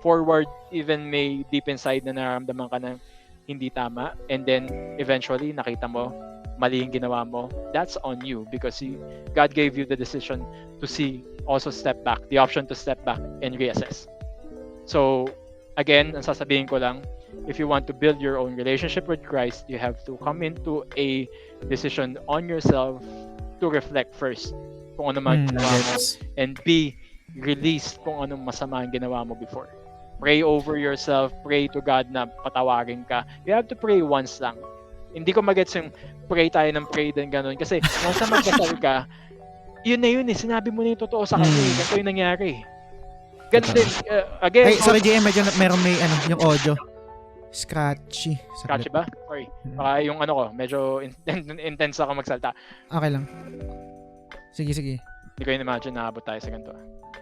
forward, even may deep inside na nararamdaman ka na hindi tama, and then eventually nakita mo mali yung ginawa mo, that's on you because God gave you the decision to also step back, the option to step back and reassess. So, again, ang sasabihin ko lang, if you want to build your own relationship with Christ, you have to come into a decision on yourself to reflect first kung ano man ginawa mo, and be released kung anong masama ang ginawa mo before. Pray over yourself, pray to God na patawarin ka. You have to pray once lang. Hindi ko magets yung pray tayo ng pray din ganun. Kasi once na magdasal ka, yun na yun eh. Sinabi mo na yung totoo sa kanya eh. Ganito yung nangyari. Ganun din. Again, ay, sorry JM, medyo meron may yung audio. Scratchy. Scratchy ba? Sorry. Yung ko, medyo intense ako magsalta. Okay lang. Sige. Hindi ko imagine na abot tayo sa ganito.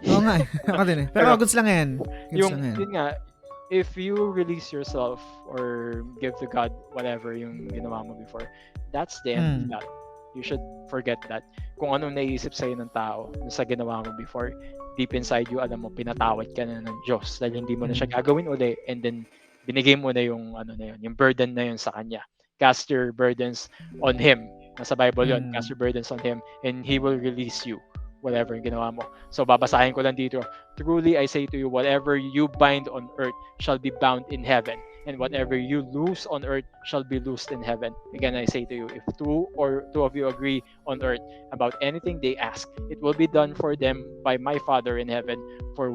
Oo nga eh. Ako din eh. Pero goods lang yan. Yun nga, if you release yourself or give to God whatever yung ginawa mo before, that's the end of that. You should forget that. Kung anong naiisip sa'yo ng tao sa ginawa mo before, deep inside you, alam mo, pinatawad ka na ng Diyos dahil hindi mo na siya gagawin uli, and then binigay mo na yung yung burden na yun sa Kanya. Cast your burdens on Him. Nasa Bible yun. Cast your burdens on Him and He will release you whatever yung ginawa mo. So babasahin ko lang dito. Truly I say to you, whatever you bind on earth shall be bound in heaven, and whatever you loose on earth shall be loosed in heaven. Again, I say to you, if two of you agree on earth about anything they ask, it will be done for them by my Father in heaven. For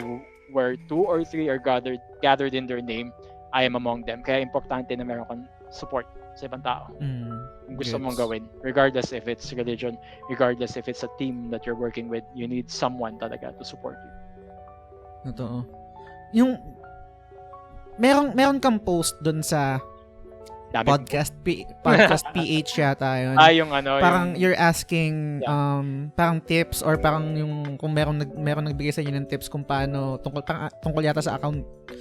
where 2 or 3 are gathered in their name, I am among them. Kaya importante na meron kang support sa ibang tao. Kung gusto mong gawin, regardless if it's religion, regardless if it's a team that you're working with, you need someone talaga to support you. Totoo. Yung meron kang post dun sa podcast PH yata yun. Yung parang you're asking parang tips, or parang yung kung meron nagbigay sa inyo ng tips kung paano tungkol yata sa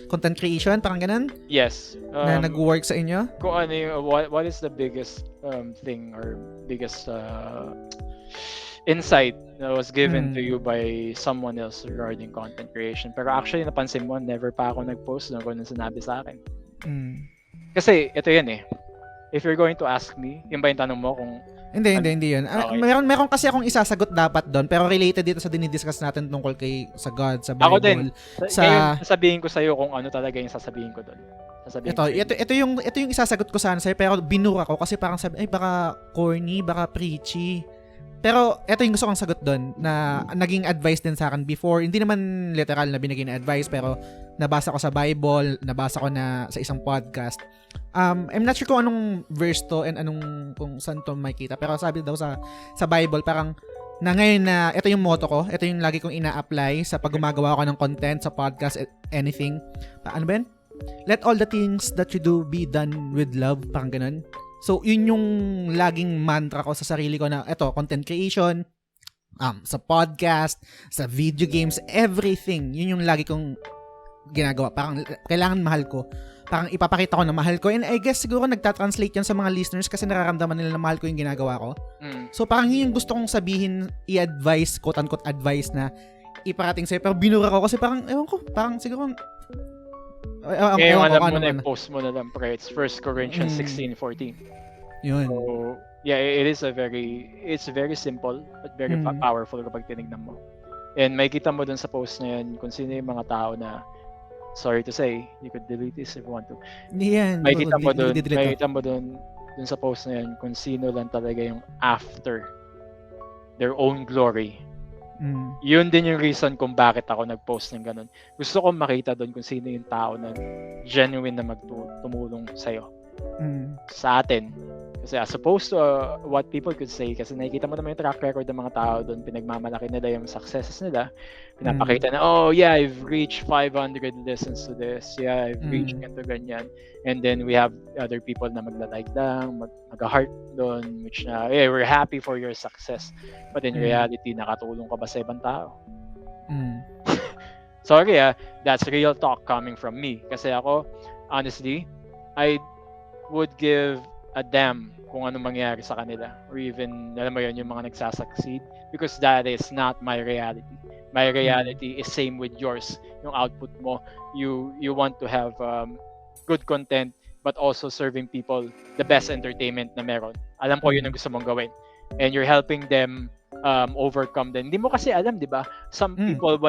content creation, parang ganun? Yes. Na nag-work sa inyo? Kung what is the biggest thing or biggest insight that was given to you by someone else regarding content creation? Pero actually napansin mo, never pa ako nag-post ng kung ano sinabi sa akin. Kasi ito yan eh. If you're going to ask me, yun ba yung tanong mo kung... Hindi yun. Okay. Meron kasi akong isasagot dapat doon, pero related dito sa dinidiscuss natin tungkol sa God, sa Bible. Ako din. Ngayon, sasabihin ko sa'yo kung ano talaga yung sasabihin ko doon. Ito yung isasagot ko sana sa'yo, pero binura ko kasi parang sabi, ay baka corny, baka preachy. Pero ito yung gusto kong sagot doon, na naging advice din sa akin before. Hindi naman literal na binigay na advice, pero nabasa ko sa Bible, nabasa ko na sa isang podcast. I'm not sure kung anong verse to and kung saan to makita, pero sabi daw sa Bible, parang na ngayon na ito yung motto ko, ito yung lagi kong ina-apply sa pag gumagawa ko ng content sa podcast, anything. Ano ba yan? Let all the things that you do be done with love, parang ganun. So, yun yung laging mantra ko sa sarili ko na eto, content creation, sa podcast, sa video games, everything. Yun yung lagi kong ginagawa. Parang kailangan mahal ko. Parang ipapakita ko na mahal ko. And I guess siguro nagtatranslate yan sa mga listeners kasi nararamdaman nila na mahal ko yung ginagawa ko. So, parang yun yung gusto kong sabihin, i-advise, quote-unquote advice na iparating sa'yo. Pero binura ko kasi parang, ewan ko, parang siguro... Ngayon alam mo na, post mo na lang, pre. It's 1 Corinthians 16:14. Yun. So, yeah, it's very simple but very powerful kapag tinignan mo. And makikita mo dun sa post na yun kung sino yung mga tao na, sorry to say, you could delete this if you want to. Yan. Makikita mo dun sa post na yun kung sino lang talaga yung after their own glory. Yun din yung reason kung bakit ako nag-post ng ganun. Gusto ko makita doon kung sino yung tao na genuine na tumulong sa'yo. Sa atin. Kasi as opposed to what people could say, kasi nakikita mo naman yung track record ng mga tao doon, pinagmamalaki nila yung successes nila. Pinapakita na, oh yeah, I've reached 500 listens to this. Yeah, I've reached ganito ganyan. And then we have other people na magla-like lang, mag-heart doon, which na, yeah, we're happy for your success. But in reality, nakatulong ka ba sa ibang tao? Sorry that's real talk coming from me. Kasi ako, honestly, I would give a damn kung ano mangyari sa kanila, or even alam mo yun, yung mga nagsasucceed, because that is not my reality. My reality is same with yours. Yung output mo, you want to have good content, but also serving people the best entertainment na meron. Alam ko yun ang gusto mong gawin, and you're helping them overcome din. Hindi mo kasi alam, di ba? Some people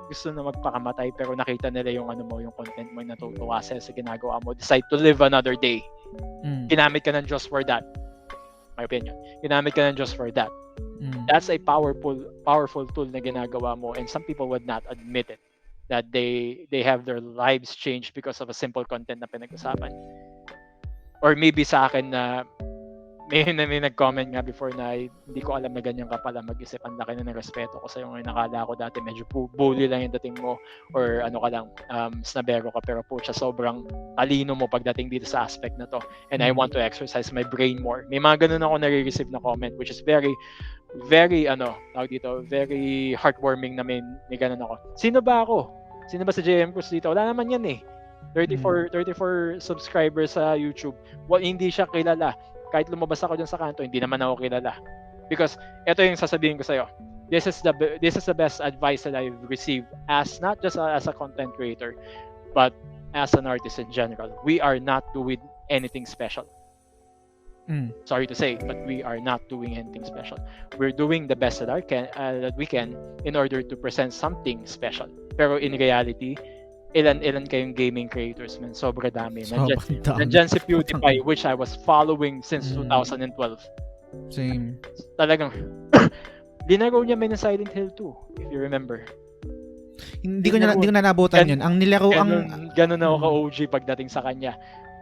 gusto na magpakamatay, pero nakita nila yung ano mo, yung content mo, yung natutuwa sa ginagawa mo, decide to live another day. Ginamit ka ng Diyos for that. My opinion. Ginamit ka ng Diyos for that. That's a powerful tool na ginagawa mo, and some people would not admit it, that they have their lives changed because of a simple content na pinag-usapan. Or maybe sa akin na may nag-comment nga before na hindi ko alam na ganyan ka pala mag-isip. Ang laki na ng respeto ko sa'yo ngayon. Nakala ko dati medyo bully lang yung dating mo, or ano ka lang, snabero ka, pero po siya sobrang talino mo pagdating dito sa aspect na to, and I want to exercise my brain more. May mga ganun ako nare-receive na comment, which is very tawag dito, very heartwarming na may ganun ako. Sino ba ako? Sino ba si JM Cruz dito? Wala naman yan eh. 34 subscribers sa YouTube. Hindi siya kilala. Kahit lumabas ako dyan sa kanto, hindi naman ako kilala. Because ito yung sasabihin ko sa'yo. This is the best advice that I've received, as not just as a content creator, but as an artist in general. We are not doing anything special. Sorry to say, but we are not doing anything special. We're doing the best that we can in order to present something special. Pero in reality, ilan kayong gaming creators, man. Sobra dami. Nandyan si PewDiePie, which I was following since 2012. Same. Talagang, linaro niya may na Silent Hill 2, if you remember. Hindi ko na nabutan yun. Ang nilaro, ganun ako ka-OG pagdating sa kanya.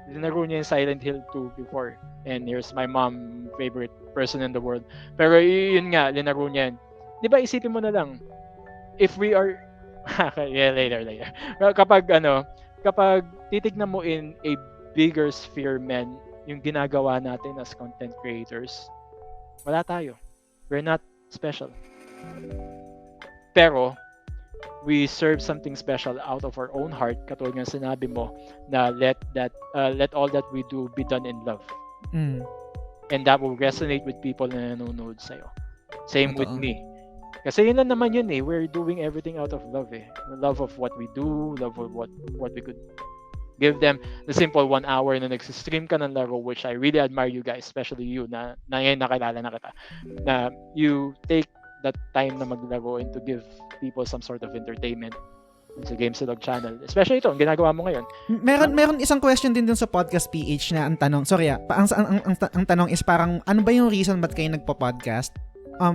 Linaro niya yung Silent Hill 2 before. And here's my mom, favorite person in the world. Pero yun nga, linaro niya yun. Di ba, isipin mo na lang, if we are, yeah, later. Kapag titignan mo in a bigger sphere, man, yung ginagawa natin as content creators, wala tayo. We're not special. Pero, we serve something special out of our own heart, katulad ng sinabi mo, na let all that we do be done in love. And that will resonate with people na nanonood sa'yo. Same with me. Kasi yun lang naman yun eh. We're doing everything out of love eh. Love of what we do, love of what we could give them. The simple 1 hour na nagsistream ka ng laro, which I really admire you guys, especially you na ngayon nakilala na kita, na you take that time na maglaro and to give people some sort of entertainment sa Gamesilog channel. Especially ito, ang ginagawa mo ngayon. Meron isang question din dun sa podcast PH na ang tanong, sorry ang tanong is parang, ano ba yung reason ba't kayo nagpo-podcast?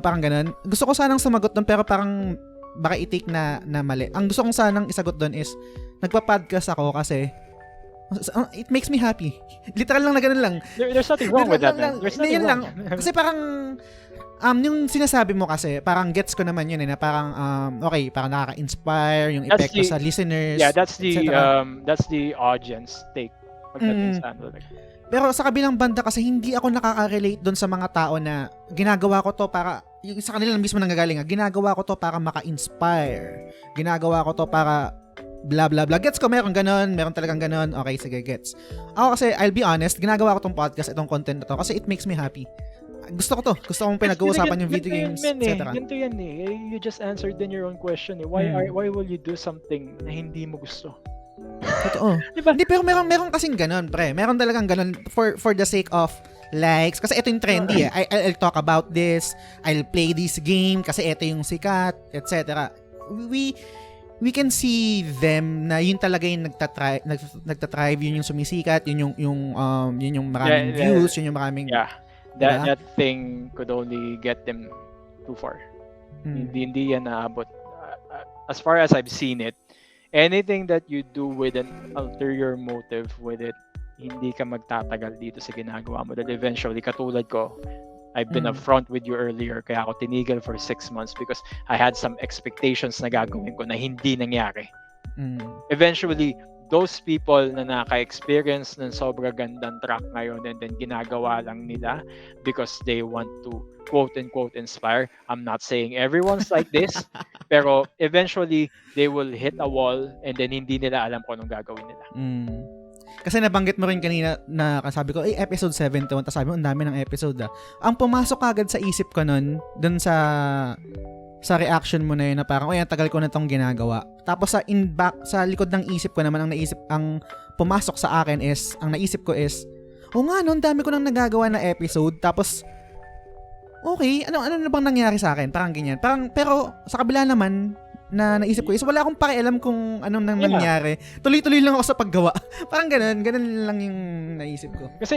Parang ganun. Gusto ko sanang sumagot doon, pero parang baka i-take na mali. Ang gusto kong sanang isagot doon is, nagpa-podcast ako kasi it makes me happy. Literal lang na ganun lang. There's nothing wrong with that. There's nothing wrong. Kasi parang yung sinasabi mo kasi, parang gets ko naman yun eh, na parang okay, parang nakaka-inspire yung epekto sa listeners. Yeah, that's the audience take pagdating sa ano. Pero sa kabilang banda kasi hindi ako nakaka-relate doon sa mga tao na ginagawa ko to para, yung sa kanila mismo nanggagaling, ginagawa ko to para maka-inspire. Ginagawa ko to para blah blah blah. Gets ko, meron talagang ganon. Okay, sige, gets. Ako kasi, I'll be honest, ginagawa ko tong podcast, itong content na to kasi it makes me happy. Gusto ko kong pinag-uusapan yung video games, etc. Ganito yan eh. You just answered in your own question eh. Why will you do something na hindi mo gusto? Totoo. Diba? Hindi, pero meron kasing ganun, pre. Meron talagang ganun for the sake of likes. Kasi ito yung trendy eh. I'll talk about this. I'll play this game kasi ito yung sikat, etc. We can see them na yun talaga yung nagtatrive, yun yung sumisikat, yun yung maraming views, yun yung maraming... Yeah. That thing could only get them too far. Hindi yan naabot. As far as I've seen it, anything that you do with an ulterior motive with it, hindi ka magtatagal dito sa ginagawa mo. Dahil eventually, katulad ko, I've been upfront with you earlier, kaya ako tinigil for 6 months because I had some expectations na gagawin ko na hindi nangyari. Eventually, those people na naka-experience ng sobra gandang track ngayon and then ginagawa lang nila because they want to quote-unquote inspire. I'm not saying everyone's like this, pero eventually, they will hit a wall and then hindi nila alam kung anong gagawin nila. kasi nabanggit mo rin kanina na sabi ko, episode 71, tapos sabi mo, ang dami ng episode Ang pumasok agad sa isip ko nun, dun sa reaction mo na yun na parang, ang tagal ko na tong ginagawa. Tapos sa likod ng isip ko naman, ang pumasok sa akin is, ang naisip ko is, nga no, ang dami ko nang nagagawa na episode, tapos, okay, ano na bang nangyari sa akin? Parang ganyan. Pero sa kabila naman, na naisip ko is wala akong pakialam kung anong nangyari. Tuloy-tuloy lang ako sa paggawa. Parang ganun lang yung naisip ko. Kasi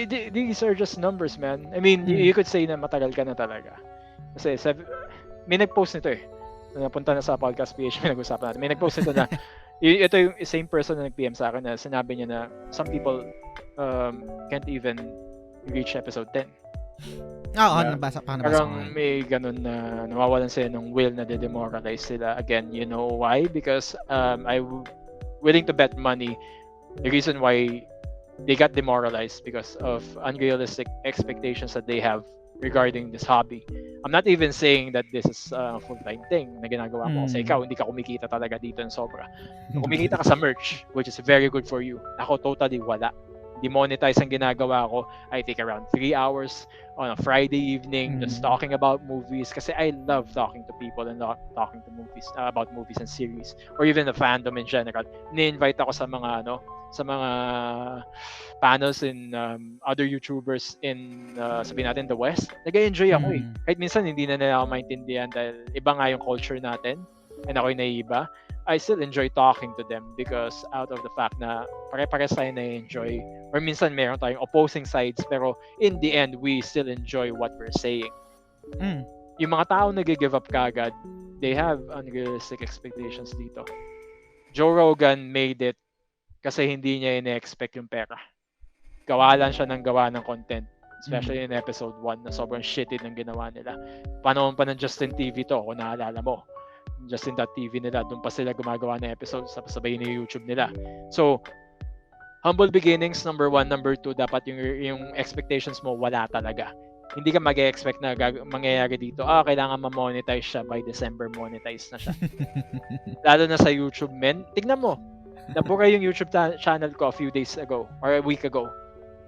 these are just numbers, man. I mean, you could say na matagal ka na talaga. Kasi may nag-post nito napunta na sa podcast PH, may nag-usapan natin. May nag-post nito na ito yung same person na nag-PM sa akin na sinabi niya na some people can't even reach episode 10. Nabasa parang may ganun na nawawalan sila ng will na de-demoralize sila. Again, you know why? Because I'm willing to bet money the reason why they got demoralized because of unrealistic expectations that they have regarding this hobby. I'm not even saying that this is a full-time thing na ginagawa mo. Kasi ikaw, hindi ka kumikita talaga dito ng sobra. Kumikita ka sa merch, which is very good for you. Ako, totally wala. Demonetize ang ginagawa ko. I take around 3 hours on a Friday evening just talking about movies kasi I love talking to people and talking to movies about movies and series or even the fandom in general. Ni-invite ako sa mga panels in other YouTubers in sabihin natin the West. Nag-enjoy ako Kahit minsan hindi na nila ako maintindihan dahil iba nga yung culture natin and ako'y naiiba. I still enjoy talking to them because out of the fact na pare-pares tayo na-enjoy or minsan meron tayong opposing sides pero in the end, we still enjoy what we're saying. Yung mga tao nag-give up kagad, they have unrealistic expectations dito. Joe Rogan made it kasi hindi niya ina-expect yung pera. Gawa lang siya ng gawa ng content. Especially in episode 1 na sobrang shitty ng ginawa nila. Panahon pa ng Justin TV to, kung naalala mo. Justin.tv nila, doon pa sila gumagawa ng episodes sa sabay ni YouTube nila. So, humble beginnings, number 1, number 2, dapat yung expectations mo wala talaga. Hindi ka mag-expect na mangyayari dito, kailangan ma-monetize siya by December, monetize na siya. Lalo na sa YouTube, men. Tignan mo, nabura yung YouTube channel ko a few days ago or a week ago.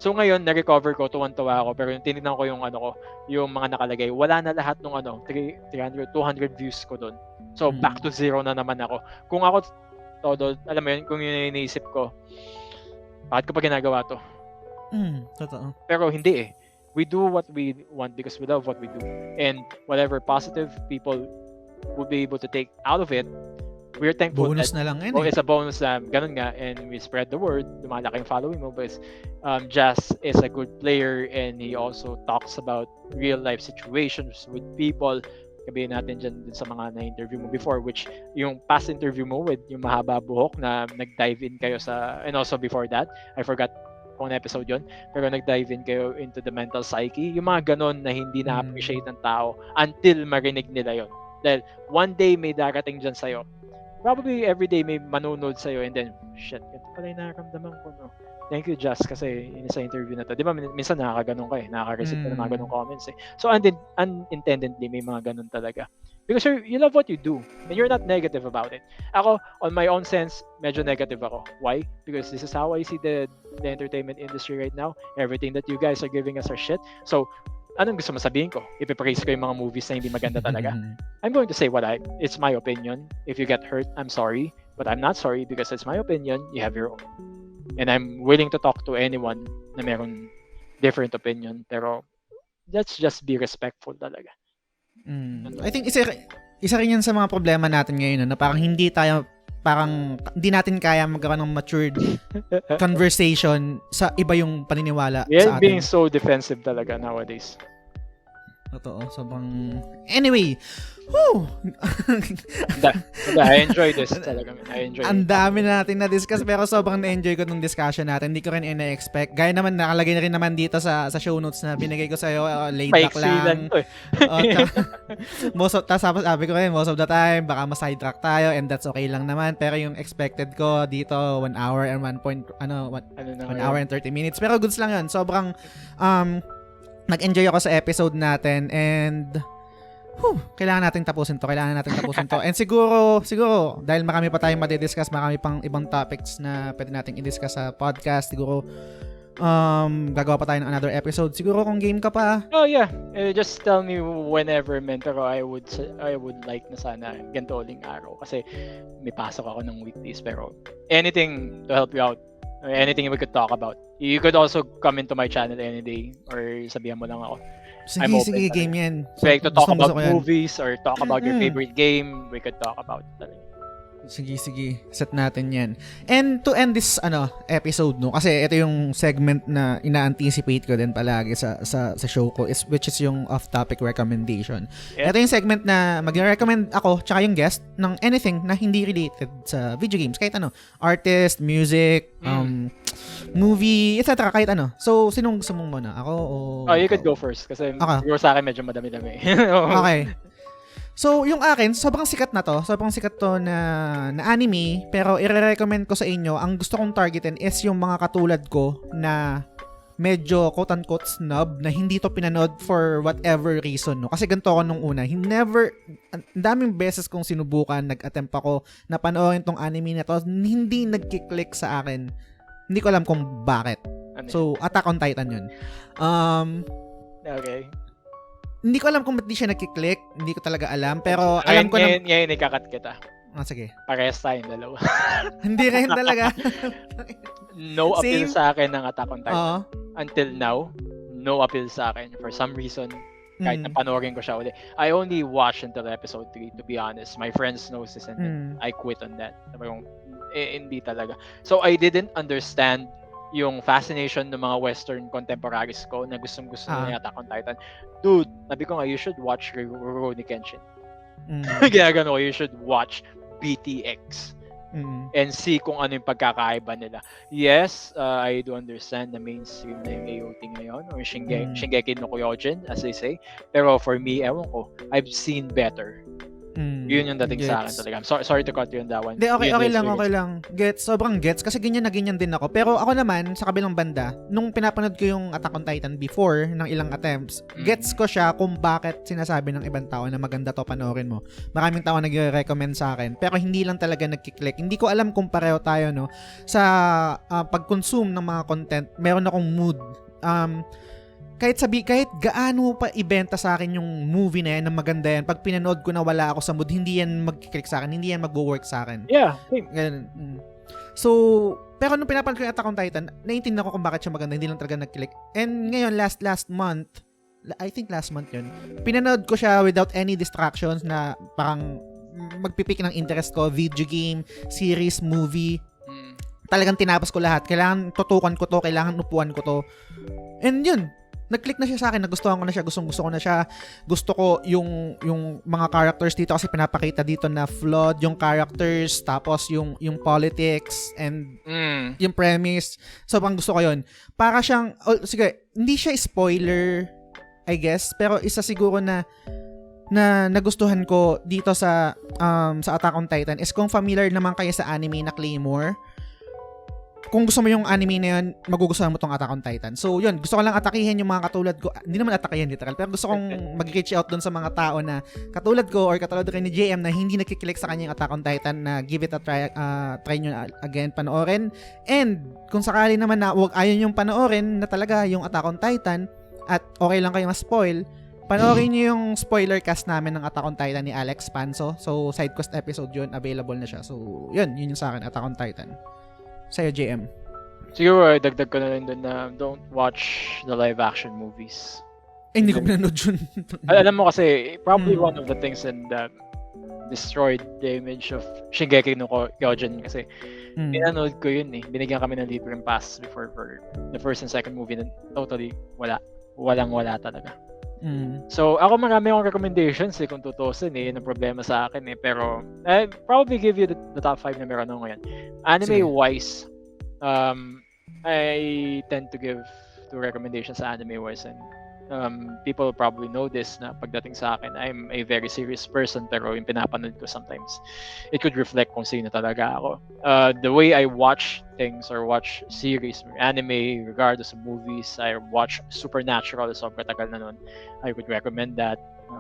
So ngayon, na-recover ko, tuwan-tuwa ako, pero tinignan ko yung yung mga nakalagay, wala na lahat ng 300, 200 views ko doon. So back to zero na naman ako. Kung ako todo, alam mo yun, kung yun yung iniisip ko, bakit ko pa ginagawa to? Totoo. Pero hindi We do what we want because we love what we do. And whatever positive people will be able to take out of it, we're thankful. Bonus na lang it's a bonus na ganun nga, and we spread the word, lumalaki yung following mo, but Jazz is a good player and he also talks about real life situations with people. Kabihin natin dyan sa mga na-interview mo before, which yung past interview mo with yung mahaba buhok na nag-dive in kayo sa, and also before that, I forgot kung episode yon, pero nag-dive in kayo into the mental psyche, yung mga ganon na hindi na-appreciate ng tao until marinig nila yon. Dahil one day may darating dyan sa'yo, probably every day may manunod sa'yo and then, shit, ito pala yung nakaramdaman ko, no? Thank you, Just, kasi yun sa interview na to. Di ba, minsan nakakaganon ka nakaka-receive ka ng mga ganong comments So, unintendedly, may mga ganon talaga. Because you love what you do and you're not negative about it. Ako, on my own sense, medyo negative ako. Why? Because this is how I see the entertainment industry right now. Everything that you guys are giving us are shit. So, anong gusto mo sabihin ko? Ipipraise ko yung mga movies na hindi maganda talaga. I'm going to say it's my opinion. If you get hurt, I'm sorry. But I'm not sorry because it's my opinion. You have your own. And I'm willing to talk to anyone na meron different opinion. Pero, let's just be respectful talaga. I think isa rin yan sa mga problema natin ngayon na parang hindi natin kaya magkaroon ng matured conversation sa iba yung paniniwala sa atin. Being so defensive talaga nowadays. Totoo. Sobrang... Anyway. Whew! I enjoy this talaga. Ang dami na natin na-discuss pero sobrang na-enjoy ko nung discussion natin. Hindi ko rin ina-expect. Gaya naman, nakalagay na rin naman dito sa show notes na binigay ko sa'yo. Laid back lang. Tapos sabi ko rin, most of the time, baka ma-sidetrack tayo and that's okay lang naman. Pero yung expected ko dito, 1 hour and 1 hour and 30 minutes. Pero goods lang yun. Sobrang... nag-enjoy ako sa episode natin and Kailangan nating tapusin to. And siguro, dahil marami pa tayong madidiscuss, marami pang ibang topics na pwede nating i-discuss sa podcast. Siguro, gagawa pa tayo ng another episode. Siguro kung game ka pa. Oh yeah, just tell me whenever, man. Pero I would like na sana ganito uling araw. Kasi may pasok ako ng weekdays. Pero anything to help you out. Anything we could talk about. You could also come into my channel any day. Or sabihan mo lang ako. Sige, game yan. So, like to talk about movies or talk about your favorite game, we could talk about it. Sige. Set natin yan. And to end this episode, no, kasi ito yung segment na ina-anticipate ko din palagi sa show ko, which is yung off-topic recommendation. Yeah. Ito yung segment na mag-recommend ako tsaka yung guest ng anything na hindi related sa video games. Kahit artist, music, movie, etc. Kahit So, sinong gusto mong muna? Ako o... you could go first kasi siguro sa akin medyo madami-dami. Okay. So, yung akin, sobrang sikat to na anime, pero i-recommend ko sa inyo, ang gusto kong targetin is yung mga katulad ko na medyo quote-unquote snob na hindi to pinanood for whatever reason, no? Kasi ganito ako nung una. Ang daming beses kong sinubukan, nag-attempt ako na panoorin tong anime na to, hindi nagki-click sa akin. Hindi ko alam kung bakit. So, Attack on Titan yun. Okay. Hindi ko alam kung ba't di siya nagki-click. Hindi ko talaga alam. Pero alam ko na... Ngayon, ikakat kita. Sige. Parehas tayong dalawa. Hindi rin talaga. No appeal sa akin ng Attack on Titan. Until now, no appeal sa akin. For some reason, kahit napanoorin ko siya ulit. I only watched until episode 3, to be honest. My friends knows this and then I quit on that. Hindi talaga. So, I didn't understand yung fascination ng mga Western contemporaries ko na gustong-gusto na Attack on Titan. Dude, sabi ko nga, you should watch Rurouni Kenshin. Ginagano ko, you should watch BTX. And see kung ano yung pagkakaiba nila. Yes, I do understand na mainstream na yung AOT ngayon or Shingeki no Kyojin, as they say. Pero for me, ewan ko, I've seen better. Yun yung dating sa akin talaga. Sorry to cut you on that one. Okay lang. Sobrang gets. Kasi ganyan na ganyan din ako. Pero ako naman, sa kabilang banda, nung pinapanood ko yung Attack on Titan before, ng ilang attempts, gets ko siya kung bakit sinasabi ng ibang tao na maganda to, panoorin mo. Maraming tao nag-recommend sa akin. Pero hindi lang talaga nagkiklik. Hindi ko alam kung pareho tayo, no? Sa pag-consume ng mga content, meron akong mood. Kahit gaano pa ibenta sa akin yung movie na yan, na maganda yan, pag pinanood ko na wala ako sa mood, hindi yan mag-click sa akin, hindi yan mag-work sa akin. Yeah. So, pero nung pinapanood ko yung Attack on Titan, naiintindihan ko kung bakit siya maganda, hindi lang talaga nag-click. And ngayon, last month, I think last month yun, pinanood ko siya without any distractions na parang magpipik ng interest ko, video game, series, movie. Talagang tinapos ko lahat. Kailangan tutukan ko to, kailangan upuan ko to. And yun, nag-click na siya sa akin, nagustuhan ko na siya, gusto ko na siya. Gusto ko yung mga characters dito kasi pinapakita dito na flawed yung characters, tapos yung politics and yung premise. So, pang gusto ko yun. Para siyang, sige, hindi siya spoiler, I guess, pero isa siguro na nagustuhan ko dito sa Attack on Titan is kung familiar naman kayo sa anime na Claymore. Kung gusto mo yung anime na yun, magugustuhan mo tong Attack on Titan. So, yun. Gusto ko lang atakihin yung mga katulad ko. Hindi naman atakihin, literal. Pero gusto kong mag-reach out dun sa mga tao na katulad ko or katulad rin ni JM na hindi nakiklik sa kanya yung Attack on Titan, na give it a try, try nyo again, panoorin. And, kung sakali naman na ayaw yung panoorin na talaga yung Attack on Titan at okay lang kayo ma-spoil, panoorin nyo yung spoiler cast namin ng Attack on Titan ni Alex Panso. So, side quest episode yun. Available na siya. So, yun yung sa akin, Attack on Titan. Sa'yo, JM. Siguro, dagdag ko na rin doon na don't watch the live action movies. Hindi ko pinanood yun. Alam mo kasi, probably one of the things that destroyed the image of Shingeki no Kyojin kasi pinanood ko yun eh. Binigyan kami ng libreng pass before for the first and second movie na totally wala talaga. So, ako marami akong recommendations kung tutusin yun ang problema sa akin pero I probably give you the top 5 na meron ako ngayon. Anime-wise, I tend to give 2 recommendations sa anime-wise and people probably know this na pagdating sa akin, I'm a very serious person pero yung pinapanood ko sometimes, it could reflect kung sino talaga ako. The way I watch things or watch series or anime, regardless of movies, I watch Supernatural, sobrang tagal na nun. I would recommend that.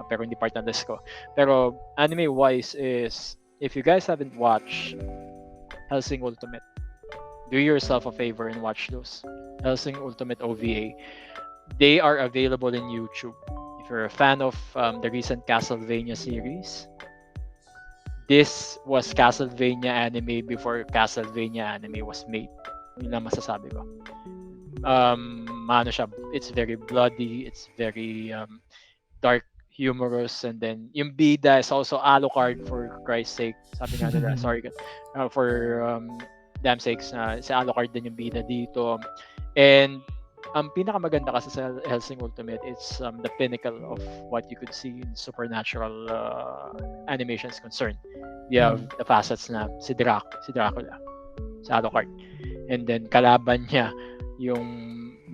pero hindi part ng list ko. Pero anime-wise is, if you guys haven't watched Hellsing Ultimate, do yourself a favor and watch those. Hellsing Ultimate OVA. They are available in YouTube. If you're a fan of the recent Castlevania series, this was Castlevania anime before Castlevania anime was made. Yun lang masasabi ko. Ano siya, it's very bloody, it's very dark, humorous, and then yung bida is also Alucard, for Christ's sake. Sabi nga nila, sorry, for damn sakes, si Alucard din yung bida dito. And ang pinakamaganda kasi sa Hellsing Ultimate, it's the pinnacle of what you could see in supernatural animations concerned. You have the facets na si Dracula, si Alucard. And then kalaban niya yung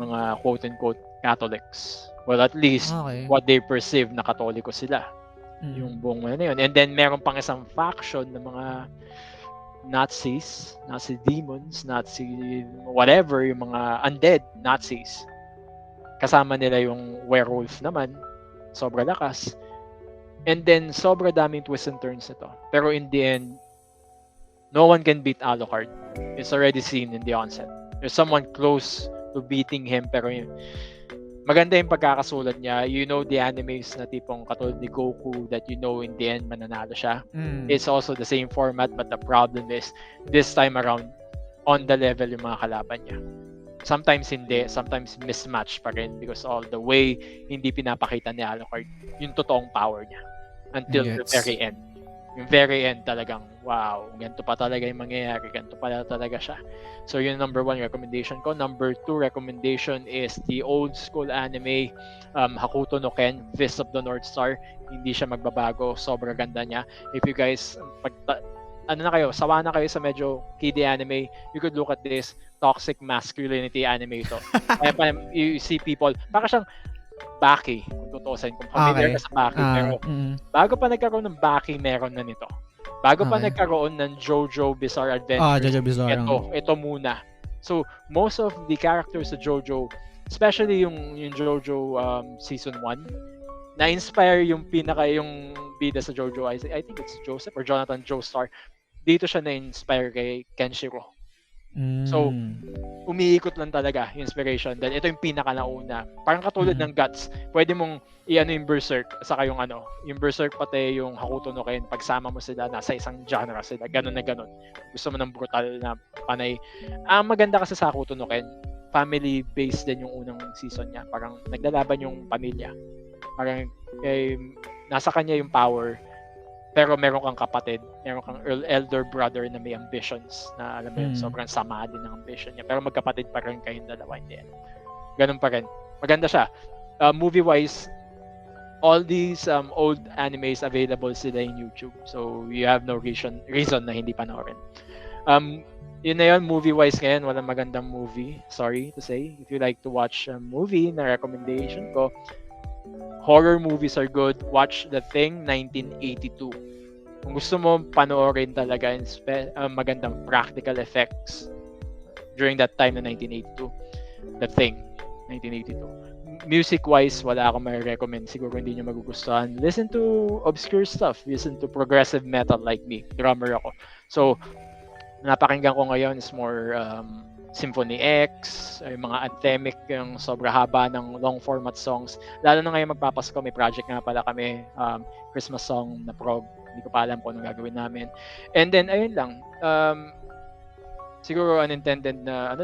mga quote-unquote Catholics. Well, at least what they perceive na Katoliko sila. Yung buong na yun. And then meron pang isang faction ng mga Nazis, Nazi demons, Nazi whatever, yung mga undead Nazis. Kasama nila yung werewolf naman, sobra lakas. And then sobra daming twists and turns nito. Pero in the end, no one can beat Alucard. It's already seen in the onset. There's someone close to beating him, pero maganda yung pagkakasulat niya. You know the animes na tipong katulad ni Goku that you know in the end mananalo siya. It's also the same format, but the problem is this time around on the level yung mga kalaban niya. Sometimes hindi, sometimes mismatch pa rin because all the way hindi pinapakita ni Alucard yung totoong power niya until the very end. Yung very end talagang, wow, ganito pa talaga yung mangyayari, ganito pa talaga siya. So yun number 1 recommendation ko. Number 2 recommendation is the old school anime, Hakuto no Ken, Fist of the North Star. Hindi siya magbabago, sobrang ganda niya. If you guys, sawa na kayo sa medyo kiddie anime, you could look at this toxic masculinity anime ito. You see people, baka siyang Baki, kung tutusin, kung familiar ka sa Baki, pero bago pa nagkaroon ng Baki, meron na nito. Bago pa nagkaroon ng JoJo Bizarre Adventure, JoJo Bizarre. ito muna. So, most of the characters sa JoJo, especially yung JoJo Season 1, na-inspire yung bida sa JoJo, I think it's Joseph or Jonathan Joestar. Dito siya na-inspire kay Kenshiro. So, umiikot lang talaga yung inspiration dahil ito yung pinaka-nauna. Parang katulad ng Guts, pwede mong i-ano yung Berserk, saka yung Berserk pati yung Hakuto no Ken, pagsama mo sila, nasa isang genre sila, ganun na ganun. Gusto mo ng brutal na panay. Ang maganda kasi sa Hakuto no Ken, family-based din yung unang season niya. Parang naglalaban yung pamilya. Parang nasa kanya yung power, pero meron kang kapatid, meron kang elder brother na may ambitions na alam mo yun, sobrang sama din ng ambition niya. Pero magkapatid pa rin kayong dalawa in the end. Ganun pa rin. Maganda siya. Movie-wise, all these old animes available sila in YouTube. So, you have no reason na hindi panoorin. Yun na yun, movie-wise ngayon, walang magandang movie. Sorry to say. If you like to watch a movie na recommendation ko, horror movies are good. Watch The Thing, 1982. Kung gusto mo panoorin talaga magandang practical effects during that time na 1982, The Thing, 1982. Music-wise, wala akong mai-recommend. Siguro hindi nyo magugustuhan. Listen to obscure stuff. Listen to progressive metal like me. Drummer ako. So, napakinggan ko ngayon is more Symphony X, yung mga anthemic, yung sobra haba ng long format songs. Lalo na ngayon magpapasko, may project nga pala kami, Christmas song na prog. Hindi ko pa alam kung anong gagawin namin. And then, ayun lang. Siguro unintended na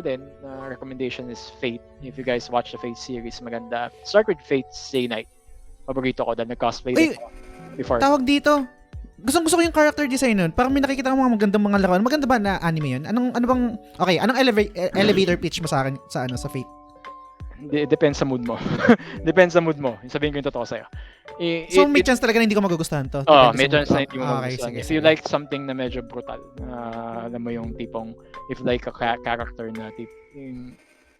recommendation is Fate. If you guys watch the Fate series, maganda. Start with Fate Stay Night. Paborito ko dahil nag-cosplay din ko before. Tawag dito. Gusto ko yung character design nun. Parang may nakikita ko mga magandang mga laruan. Maganda ba na anime yun? Ano bang anong elevator pitch mo sa akin sa Fate? Depends sa mood mo. Depends sa mood mo. Sabihin ko yung totoo sa'yo. So may chance talaga na hindi ko magugustuhan to? May chance na hindi mo magugustuhan. If you like something na medyo brutal, alam mo yung tipong, if like a character na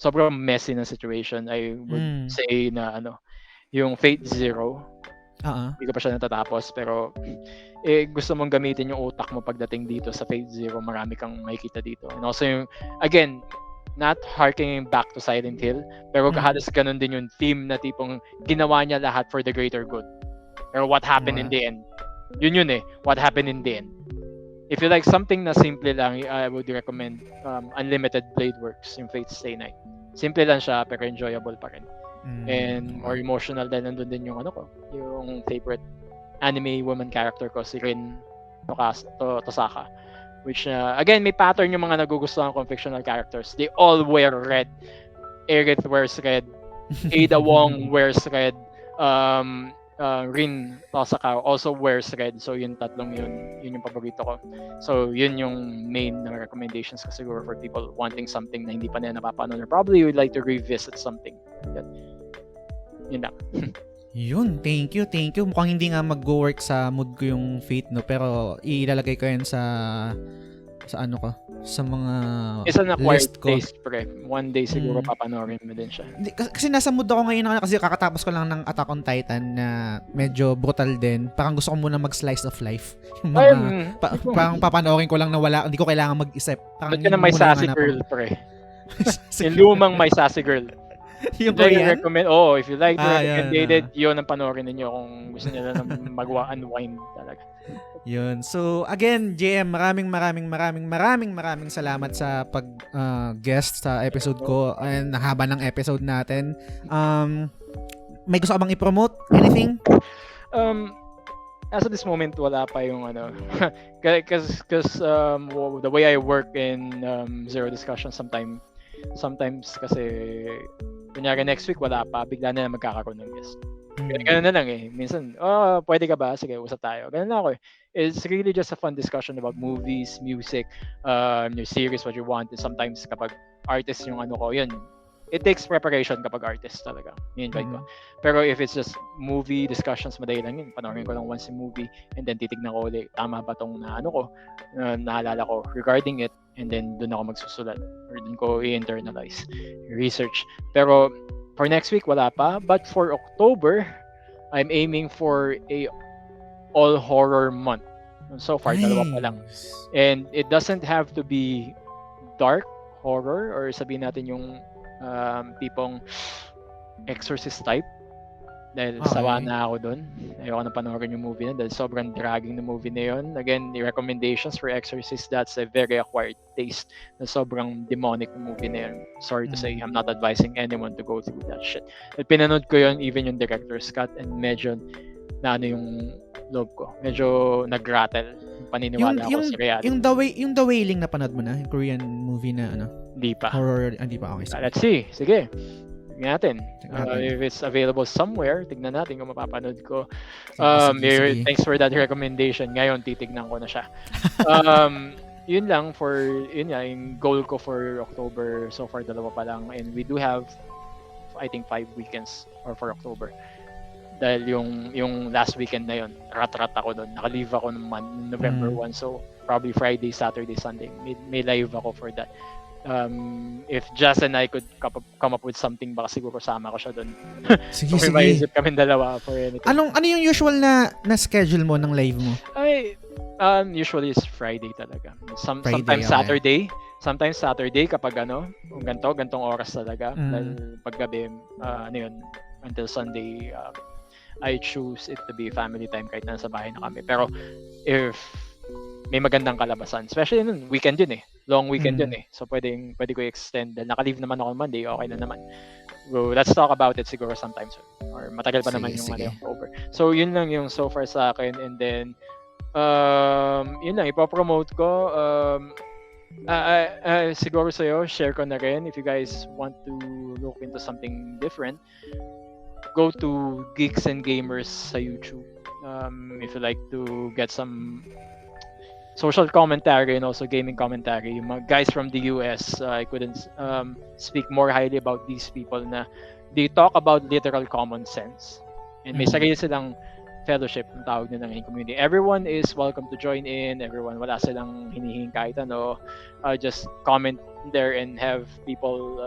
sobrang messy na situation, I would say na yung Fate Zero. Hindi ko pa siya natatapos, pero gusto mong gamitin yung utak mo pagdating dito sa Fate Zero, marami kang makikita dito. And also yung, again, not harking back to Silent Hill, pero halos ganun din yung theme na tipong ginawa niya lahat for the greater good. Pero what happened in the end? Yun eh. What happened in the end? If you like something na simple lang, I would recommend Unlimited Blade Works, yung Fate's Stay Night. Simple lang siya, pero enjoyable pa rin. And more emotional dahil nandun din yung yung favorite anime woman character ko, si Rin Tosaka. Which, again, may pattern yung mga nagugustuhan kong fictional characters. They all wear red. Aerith wears red. Ada Wong wears red. Rin Tosaka also wears red. So, yun tatlong yun yung paborito ko. So, yun yung main na recommendations ko siguro for people wanting something na hindi pa nila napapanood or probably would like to revisit something. Yun lang. Yun, thank you. Mukhang hindi nga mag-work sa mood ko yung Fate, no? Pero ilalagay ko yan sa mga Isa na list quiet ko. taste, pre. One day siguro papanoorin mo din siya. Kasi nasa mood ako ngayon kasi kakatapos ko lang ng Attack on Titan na medyo brutal din. Parang gusto ko muna mag-slice of life. Yung parang papanoorin ko lang na hindi ko kailangan mag-isip. Ba't ka na may sassy girl, pre? Yung lumang may sassy girl. Yung Korean? If you like the yun. recommended, yun ang panoorin ninyo kung gusto nyo na mag-unwind talaga. Yun. So, again, JM, maraming salamat sa pag-guest sa episode ko. And haba ng episode natin. May gusto ka bang i-promote? Anything? As of this moment, wala pa yung because the way I work in Zero Discussion sometimes kasi kunyari next week wala pa, bigla na magkakaroon ng guest. Ganun na lang eh. Minsan, pwede ka ba? Sige, usap tayo. Ganun na ako eh. It's really just a fun discussion about movies, music, your series, what you want. And sometimes kapag artist yung yun. It takes preparation kapag artist talaga. I-invite ko. Pero if it's just movie discussions, madali lang yun. Panoorin ko lang once yung movie and then titignan ko ulit, tama ba tong naalala ko regarding it, and then doon ako magsusulat or doon ko i-internalize research. Pero for next week, wala pa. But for October, I'm aiming for a all horror month. So far, dalawa pa lang. And it doesn't have to be dark horror or sabihin natin yung tipong exorcist type. Dahil sawa na ako doon. Ayoko na panoorin yung movie na dahil sobrang dragging na movie na yun. Again, the recommendations for Exorcist, that's a very acquired taste na sobrang demonic na movie na yun. Sorry to say, I'm not advising anyone to go through that shit. At pinanood ko yun, even yung director's cut, and medyo yung loob ko. Medyo nag-rattle. Paniniwala ako sa reality. Yung The Wailing na panood mo na? Yung Korean movie na Hindi pa. Horror, hindi pa. Okay. Let's see. Sige. Tignan natin. If it's available somewhere, tignan natin kung mapapanood ko. Sige. Thanks for that recommendation. Ngayon, titignan ko na siya. Yun lang yung goal ko for October. So far, dalawa pa lang. And we do have, I think, 5 weekends for October. Dahil yung last weekend na yun, rat-rat ako doon. Naka-leave ako ng November 1. So, probably Friday, Saturday, Sunday. May live ako for that. If Jazz and I could come up with something, baka siguro sama ko siya doon. Sige. May maisip kami dalawa for anything. Ano yung usual na schedule mo ng live mo? Usually it's Friday talaga. Friday, Sometimes Saturday. Sometimes Saturday kapag kung gantong oras talaga. Dahil paggabi, until Sunday, I choose it to be family time kahit nasa bahay na kami. Pero if may magandang kalabasan, especially weekend yun eh. Long weekend yun eh. So pwede ko i-extend. Dahil naka-leave naman ako Monday, okay na naman. So let's talk about it siguro sometime soon. Or matagal pa naman yung October. So yun lang yung so far sa akin. And then, yun lang, ipopromote ko. Siguro sa'yo, share ko na rin. If you guys want to look into something different, go to Geeks and Gamers sa YouTube. If you like to get some social commentary and also gaming commentary, yung mga guys from the US, I couldn't speak more highly about these people na they talk about literal common sense and may sarili silang fellowship ng tawag nila ng community. Everyone is welcome to join in. Everyone, wala silang hinihing kahit just comment there and have people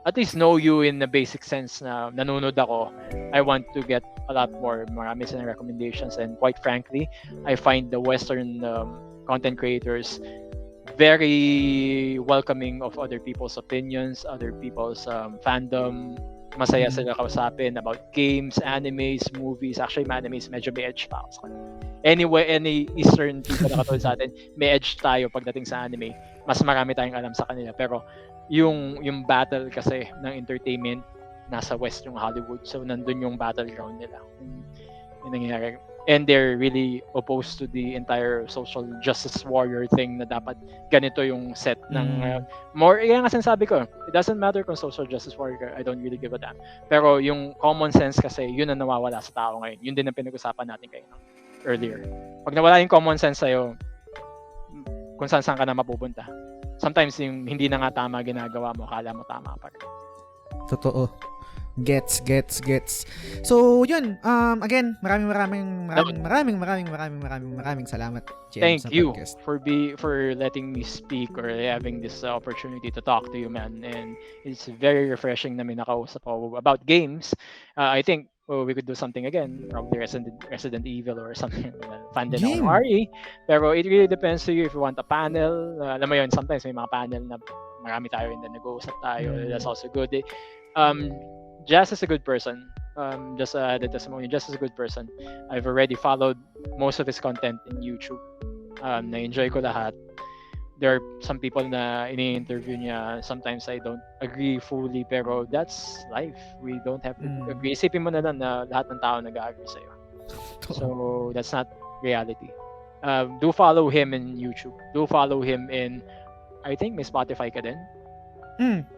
at least know you in the basic sense na nanonood ako. I want to get a lot more. Marami silang recommendations, and quite frankly, I find the Western content creators very welcoming of other people's opinions, other people's fandom, masaya sila kausapin about games, animes, movies. Actually, mga animes, medyo may edge pa ako sa kanila. Anyway, any Eastern people na katulad sa atin, may edge tayo pagdating sa anime. Mas marami tayong alam sa kanila. Pero yung battle kasi ng entertainment, nasa West yung Hollywood. So, nandun yung battleground nila. Yung nangyayari. And they're really opposed to the entire social justice warrior thing na dapat ganito yung set ng more, yan nga sinasabi ko, it doesn't matter kung social justice warrior, I don't really give a damn. Pero yung common sense kasi, yun ang nawawala sa tao ngayon. Yun din ang pinag-usapan natin kayo earlier. Pag nawala yung common sense sa'yo, kung saan ka na mapupunta. Sometimes yung hindi na nga tama ginagawa mo, akala mo tama pa rin. Totoo. Gets. So, yun. Again, maraming salamat, James. Thank you for letting me speak or having this opportunity to talk to you, man. And it's very refreshing na may nakausap ako about games. I think we could do something again, probably Resident Evil or something. Fan din ako ng RE. Pero it really depends to you if you want a panel. Alam mo yun, sometimes may mga panel na marami tayo and then nag-uusap tayo. That's also good. Jazz is a good person. Just the testimony, Jazz is a good person. I've already followed most of his content in YouTube. Na-enjoy ko lahat. There are some people na ini-interview niya. Sometimes I don't agree fully, pero that's life. We don't have to agree. Isipin mo na lang na lahat ng tao nag-agree sa'yo. So, that's not reality. Do follow him in YouTube. Do follow him in, I think may Spotify ka din.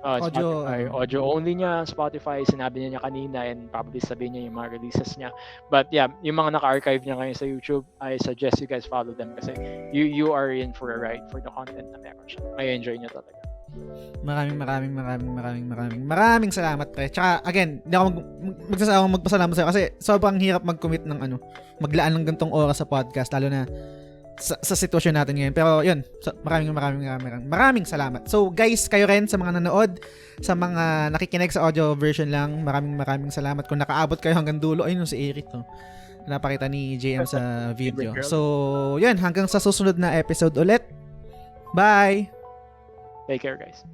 Audio only niya, Spotify, sinabi niya kanina and probably sabihin niya yung mga releases niya. But yeah, yung mga naka-archive niya ngayon sa YouTube, I suggest you guys follow them kasi you are in for a ride for the content na meron siya. May enjoy niya talaga. Maraming salamat, pre. Tsaka again, hindi ako magsasawang magpasalamat sa'yo kasi sobrang hirap mag-commit ng maglaan ng gantong oras sa podcast, lalo na sa sitwasyon natin ngayon. Pero yun, so, maraming salamat. So guys, kayo rin sa mga nanood, sa mga nakikinig sa audio version lang, maraming salamat kung nakaabot kayo hanggang dulo. Ayun si Eric to. Napakita ni JM sa video. So yun, hanggang sa susunod na episode ulit. Bye! Take care, guys.